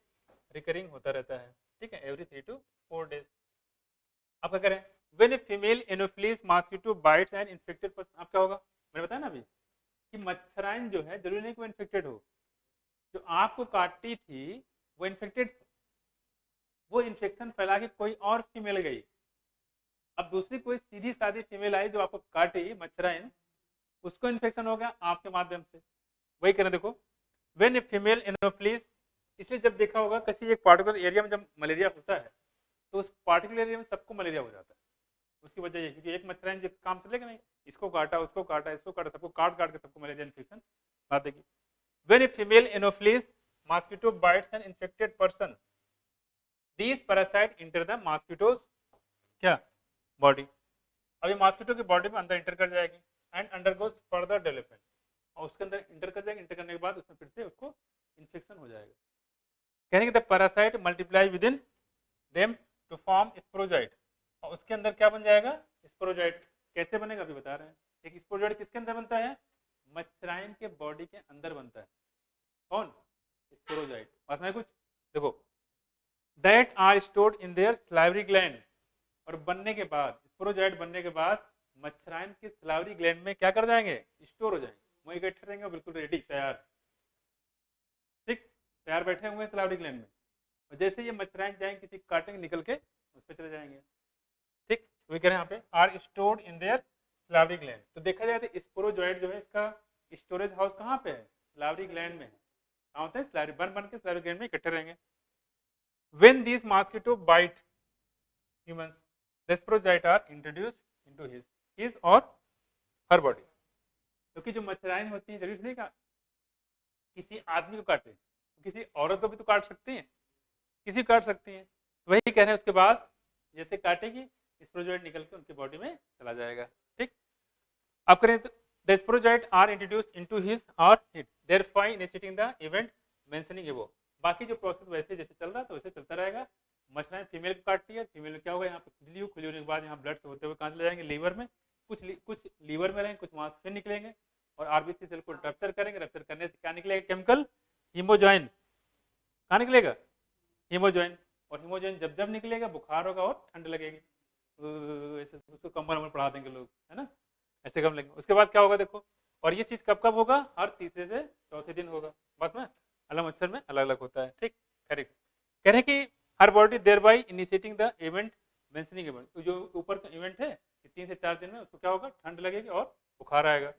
रिकरिंग होता रहता है, ठीक है, एवरी 3 to 4 डेज। आप क्या करें? When a female anopheles mosquito bytes and infected person. आप क्या होगा? मैंने बताया ना अभी कि मच्छराइन जो है जरूरी नहीं कि वो इन्फेक्टेड हो, जो आपको काटती थी वो इन्फेक्टेड, वो इन्फेक्शन फैला के कोई और फीमेल गई। अब दूसरी कोई सीधी सादी फीमेल आई जो आपको काटी मच्छराइन, उसको इन्फेक्शन हो गया आपके माध्यम से। वही करें, देखो व्हेन ए फीमेल एनोफिलीज। इसलिए जब देखा होगा किसी एक पार्टिकुलर एरिया में जब मलेरिया होता है तो उस पार्टिकुलर एरिया में सबको मलेरिया हो जाता है। उसकी वजह ये क्योंकि एक मच्छराइन जब काम चलेगा नहीं, इसको काटा, उसको काटा, इसको काटा, सबको काट काट के सबको मलेरिया इन्फेक्शन आ देगी। When a female anopheles mosquito bytes N infected person, these parasite enter the mosquitoes क्या बॉडी। अभी मॉस्किटो की बॉडी में अंदर इंटर कर जाएगी एंड अंडरगोज फर्दर डेवलपमेंट। और उसके अंदर इंटर कर जाएगी, इंटर करने के बाद उसमें फिर से उसको इन्फेक्शन हो जाएगा। कहने के the parasite multiply with in them to form sporozoite, और उसके अंदर क्या बन जाएगा, स्पोरोजाइट। कैसे बनेगा अभी बता रहे हैं। एक स्पोरोजाइट किसके अंदर बनता है, मच्छराइन के बॉडी के अंदर बनता है। कौन, स्पोरोजाइट। बस में कुछ देखो, that are stored in their salivary gland, और बनने के बाद, स्पोरोजाइट बनने के बाद मच्छराइन के सलाइवरी ग्लैंड में क्या कर जाएंगे, स्टोर हो जाएंगे, वहीं इकट्ठे रहेंगे, बिल्कुल रेडी, तैयार, ठीक, तैयार बैठे हुए हैं सलाइवरी ग्लैंड में। और जैसे ये मच्छराइन जाएंगे किसी काटेंगे, निकल के उस पर चले जाएंगे, ठीक। वही कह रहे हैं यहाँ पे, are stored in their salivary gland. तो देखा जाए तो स्पोरोजॉइट जो है इसका स्टोरेज हाउस कहाँ पे है, सलाइवरी ग्लैंड में है। कहाँ होता है, सलाइवरी बन के सलाइवरी ग्लैंड में इकट्ठे रहेंगे। When these mosquito bite humans, the sporozoite are introduced into his or her body। क्योंकि जो मच्छराइन होती है, जरूरी नहीं का किसी आदमी को काटे, किसी औरत को भी तो काट सकती हैं, किसी को काट सकती हैं। वही कह रहे हैं, उसके बाद जैसे काटेगी स्पोरोजॉइट निकल के उनकी बॉडी में चला जाएगा, ठीक। अब करें तो the sporozoite are introduced into his और it, therefore initiating the event mentioning above. बाकी जो प्रोसेस वैसे जैसे चल रहा था वैसे चलता रहेगा। मछलियाँ फीमेल को काटती है, फीमेल में क्या होगा, यहाँ पे खुजली होने के बाद यहाँ ब्लड से होते हुए कहाँ चले जाएंगे, लीवर में, कुछ लीवर में रहेंगे, कुछ वहाँ से निकलेंगे और आरबीसी सेल को रप्चर करेंगे। रप्चर करने से क्या निकलेगा, केमिकल हीमोजॉइन। कहाँ निकलेगा, हीमोजॉइन। और हीमोजॉइन जब जब निकलेगा बुखार होगा और ठंड लगेगी, ऐसे उसको कंबल वंबल पढ़ा देंगे लोग, है ना, ऐसे कम लगेंगे। उसके बाद क्या होगा देखो, और ये चीज़ कब कब होगा, हर तीसरे से चौथे दिन होगा। बस में अलग मच्छर में अलग अलग होता है, ठीक। करेक्ट। कह रहे हैं कि हर body there by initiating the event mentioning event. तो जो ऊपर का इवेंट है 3 से 4 दिन में उसको क्या होगा, ठंड लगेगी और बुखार आएगा।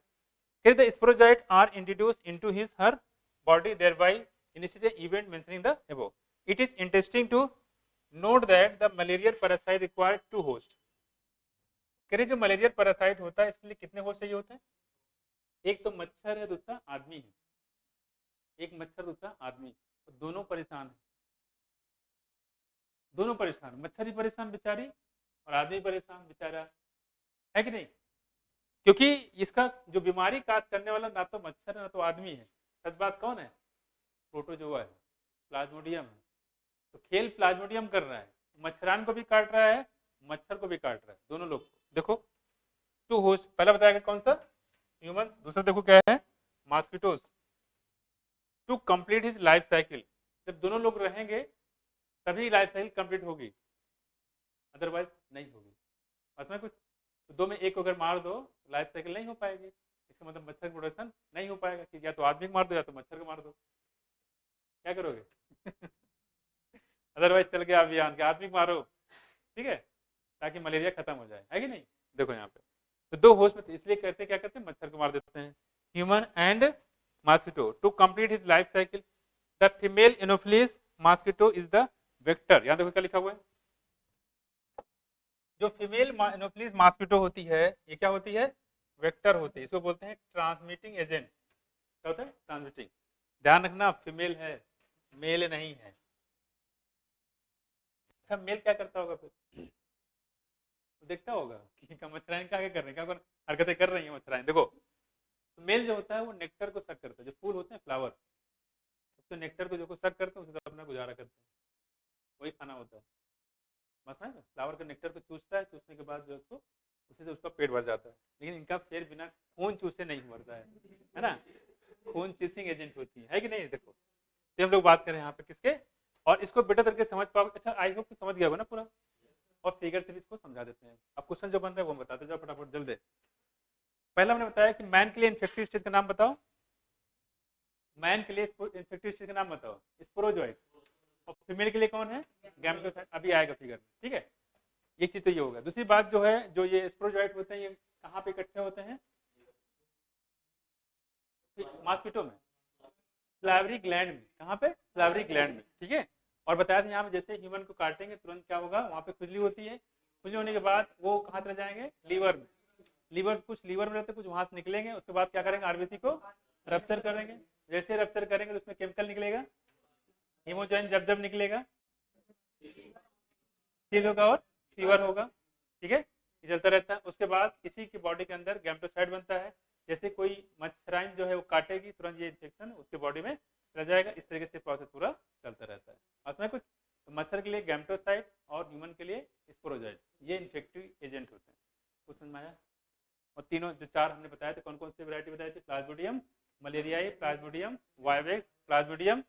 फिर the sporozoite are introduced into his her body there by initiating event mentioning the above. It is interesting to note that the malaria parasite required 2 host. कह रहे जो मलेरिया पैरासाइट होता है इसके लिए कितने होस्ट चाहिए होते हैं, एक तो मच्छर है, दूसरा आदमी है। एक मच्छर, दूसरा आदमी, तो दोनों परेशान है, दोनों परेशान, मच्छर ही परेशान बेचारी और आदमी परेशान बेचारा, है कि नहीं। क्योंकि इसका जो बीमारी काज करने वाला ना तो मच्छर है ना तो आदमी है। सच बात कौन है, प्रोटोजोआ है, प्लाज्मोडियम है। तो खेल प्लाज्मोडियम कर रहा है, मच्छरान को भी काट रहा है, मच्छर को भी काट रहा है, दोनों लोग। देखो 2 होस्ट, पहला बताया गया कौन सा, ह्यूमंस, दूसरा देखो क्या है, mosquitoes. To complete his life cycle, जब दोनों लोग रहेंगे तभी लाइफ साइकिल कंप्लीट होगी, अदरवाइज नहीं होगी। बस में कुछ तो 2 में 1 को अगर मार दो लाइफ साइकिल नहीं हो पाएगी। इसका मतलब मच्छर प्रोडक्शन नहीं हो पाएगा कि या तो आदमी को मार दो या तो मच्छर को मार दो, क्या करोगे अदरवाइज चल गया अभियान के आदमी को मारो, ठीक है, ताकि मलेरिया खत्म हो जाए, है कि नहीं। देखो यहाँ पे तो 2 होस्ट में, इसलिए कहते क्या करते हैं, मच्छर को मार देते हैं, human and mosquito. To complete his life cycle the female anopheles mosquito is the vector. यहाँ देखो क्या लिखा हुआ है, जो फीमेल एनोफिलिस मॉस्किटो होती है ये क्या होती है, वेक्टर होती है। इसको बोलते हैं ट्रांसमिटिंग एजेंट। क्या होता है, ट्रांसमिटिंग। ध्यान रखना फीमेल है, मेल नहीं है। सब मेल क्या करता होगा फिर, तो देखता होगा कि मच्छराइन क्या कर रहे हैं, क्या हरकतें कर रही है मच्छराइन। देखो तो मेल जो होता है वो नेक्टर को सक करता है, जो फूल होते हैं फ्लावर, तो नेक्टर को जो सक करते हैं उसे अपना गुजारा करते हैं, वही खाना होता है। मसला है, फ्लावर के नेक्टर को चूसता है, चूसने के बाद जो उसको उसी से उसका पेट भर जाता है। लेकिन इनका पेट बिना खून चूसे नहीं भरता है ना, खून चूसिंग एजेंट होती है कि नहीं। देखो तो हम लोग बात करें यहाँ पे किसके, और इसको बेटर तरीके समझ पाओगे। अच्छा आई होप समझ गया होगा ना पूरा, और फिगर से भी इसको समझा देते हैं। अब क्वेश्चन जो बन रहा है वो बताते जाओ फटाफट जल्दी। पहला हमने बताया कि मैन के लिए इन्फेक्टिव स्टेज का नाम बताओ, मैन के लिए इन्फेक्टिव स्टेज का नाम बताओ, स्पोरोजॉइट। और फीमेल के लिए कौन है, गैमेटोफाइट। अभी आएगा फिगर में, ठीक है। ये चीज तो ये होगा। दूसरी बात जो है, जो ये स्पोरोजॉइट होते हैं ये कहाँ पे इकट्ठे होते हैं, मॉस्किटो में, सलाइवरी ग्लैंड में। कहाँ पे, सलाइवरी ग्लैंड में, ठीक है। और बताया था यहाँ पे जैसे ह्यूमन को काटेंगे तुरंत क्या होगा, वहाँ पे खुजली होती है, खुजली होने के बाद वो कहाँ चले जाएंगे, लीवर में। लीवर, कुछ लीवर में रहते कुछ वहां से निकलेंगे। उसके बाद क्या करेंगे, आरबीसी को रप्चर करेंगे। जैसे रप्चर करेंगे तो उसमें केमिकल निकलेगा, हीमोजॉइन जब जब निकलेगा सील होगा और फीवर होगा, ठीक है। ये चलता रहता है। उसके बाद किसी की बॉडी के अंदर गैमेटोसाइट बनता है। जैसे कोई मच्छराइन जो है वो काटेगी तुरंत ये इन्फेक्शन उसके बॉडी में चला जाएगा। इस तरीके से प्रोसेस पूरा चलता रहता है। उसमें कुछ तो मच्छर के लिए गैमेटोसाइट और ह्यूमन के लिए स्पोरोजोइट, ये इन्फेक्टिव एजेंट होते हैं। कुछ समझ में आया? और तीनों जो चार हमने बताए थे, कौन कौन सी वैरायटी बताई थी? Plasmodium malariae, Plasmodium vivax, Plasmodium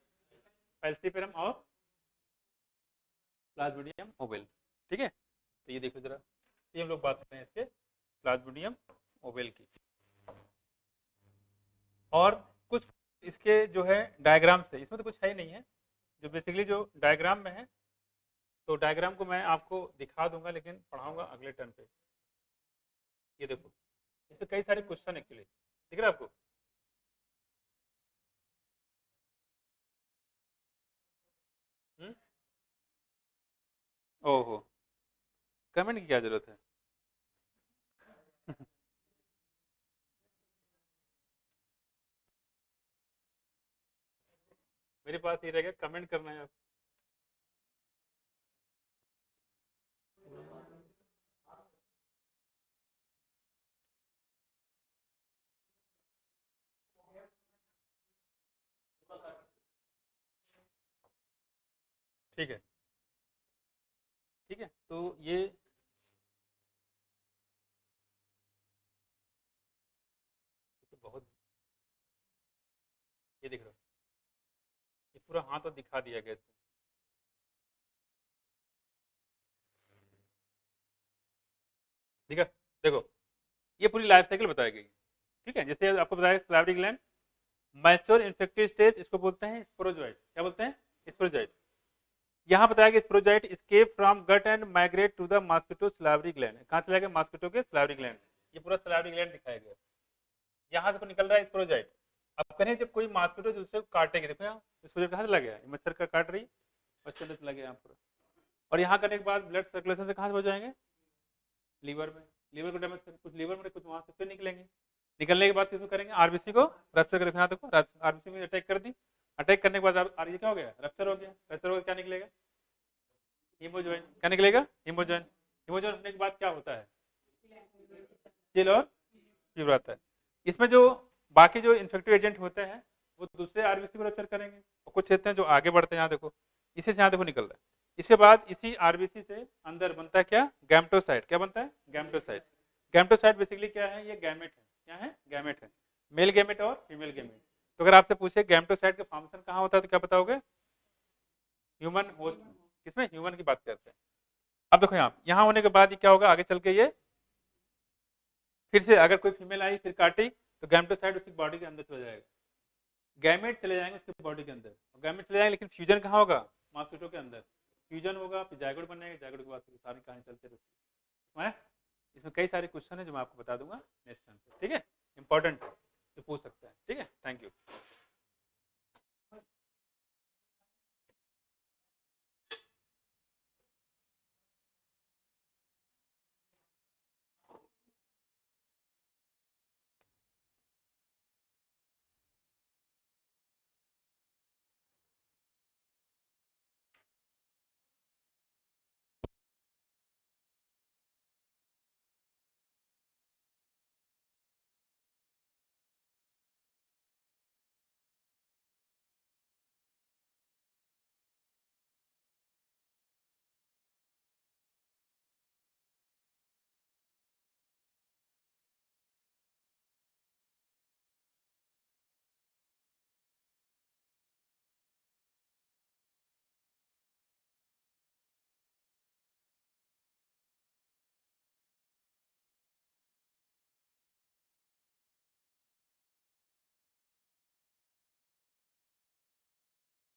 falciparum और प्लाज्मोडियम ओवेल। ठीक है, तो ये देखो जरा, ये हम लोग बात करते हैं इसके प्लाज्मोडियम ओवेल की। और कुछ इसके जो है डायग्राम से, इसमें तो कुछ है ही नहीं है, जो बेसिकली जो डायग्राम में है, तो डायग्राम को मैं आपको दिखा दूंगा लेकिन पढ़ाऊंगा अगले टर्न पे। ये देखो, इसमें कई सारे क्वेश्चन एक्चुअली दिख रहा है आपको? ओहो, कमेंट की क्या जरूरत है? मेरे पास ये रहेगा, कमेंट करना है आप। ठीक है, ठीक है, तो ये तो बहुत, ये दिख रहा है, ये पूरा हाथ तो दिखा दिया गया था। ठीक है, देखो, ये पूरी लाइफ साइकिल बताई गई। ठीक है, जैसे आपको बताया स्लावरी ग्लैंड, मैच्योर इन्फेक्टिव स्टेज, इसको बोलते हैं स्पोरोजोइट। क्या बोलते हैं? स्पोरोजोइट। यहाँ बताया गया sporozoite escape from gut and migrate to the mosquito salivary gland. कहाँ चला गया? मॉस्किटो के स्लावरी ग्लैंड। ये पूरा स्लावरी ग्लैंड दिखाया गया, यहाँ से निकल रहा है स्पोरोजोइट। अब करें जब कोई मॉस्किटो दूसरे को काटेगी, देखो यहाँ स्पोरोजोइट कहाँ से लग गया? मच्छर का काट रही, और इसके अंदर चला गया यहाँ पूरा। और यहाँ करने के बाद ब्लड सर्कुलेशन से कहाँ से हो जाएंगे? लीवर में। लीवर को डैमेज कर, कुछ लीवर में, कुछ वहाँ से फिर निकलेंगे। निकलने के बाद किसमें करेंगे? आरबीसी को रप्चर कर, यहाँ देखो आरबीसी में अटैक कर दी। अटैक करने के बाद ये क्या हो गया? रप्चर हो गया। रप्चर हो गया, क्या निकलेगा? हीमोजोइन। क्या निकलेगा? हीमोजोइन। हीमोजोइन होने के बाद क्या होता है? चिल और फीवर आता है। इसमें जो बाकी जो इन्फेक्टिव एजेंट होते हैं वो दूसरे आरबीसी को रप्चर करेंगे, और कुछ होते हैं जो आगे बढ़ते हैं। यहाँ देखो, इसी से यहाँ देखो निकल रहा है। इसके बाद इसी आरबीसी से अंदर बनता है क्या? गैमेटोसाइट। क्या बनता है? गैमेटोसाइट। गैमेटोसाइट बेसिकली क्या है? ये गैमेट है। क्या है? गैमेट है, मेल गैमेट और फीमेल गैमेट। तो अगर आपसे पूछे गैमेटोसाइट का फॉर्मेशन कहाँ होता है तो क्या बताओगे? Human host. किसमें? ह्यूमन की बात करते हैं। अब देखो यहाँ होने के बाद ये क्या होगा आगे चल के? ये फिर से अगर कोई फीमेल आई फिर काटी तो गैमेटोसाइट उसकी बॉडी के अंदर चला जाएगा, गैमेट चले जाएंगे उसके बॉडी के अंदर, गैमेट चले जाएंगे, लेकिन फ्यूजन कहाँ होगा? मॉस्किटो के अंदर फ्यूजन होगा, फिर जायगोट बनेगा, जायगोट के बाद सारी कहानी चलते रहती है। इसमें कई सारे क्वेश्चन है जो मैं आपको बता दूंगा नेक्स्ट टाइम पे। ठीक है, इंपॉर्टेंट तो पूछ सकता है। ठीक है, थैंक यू।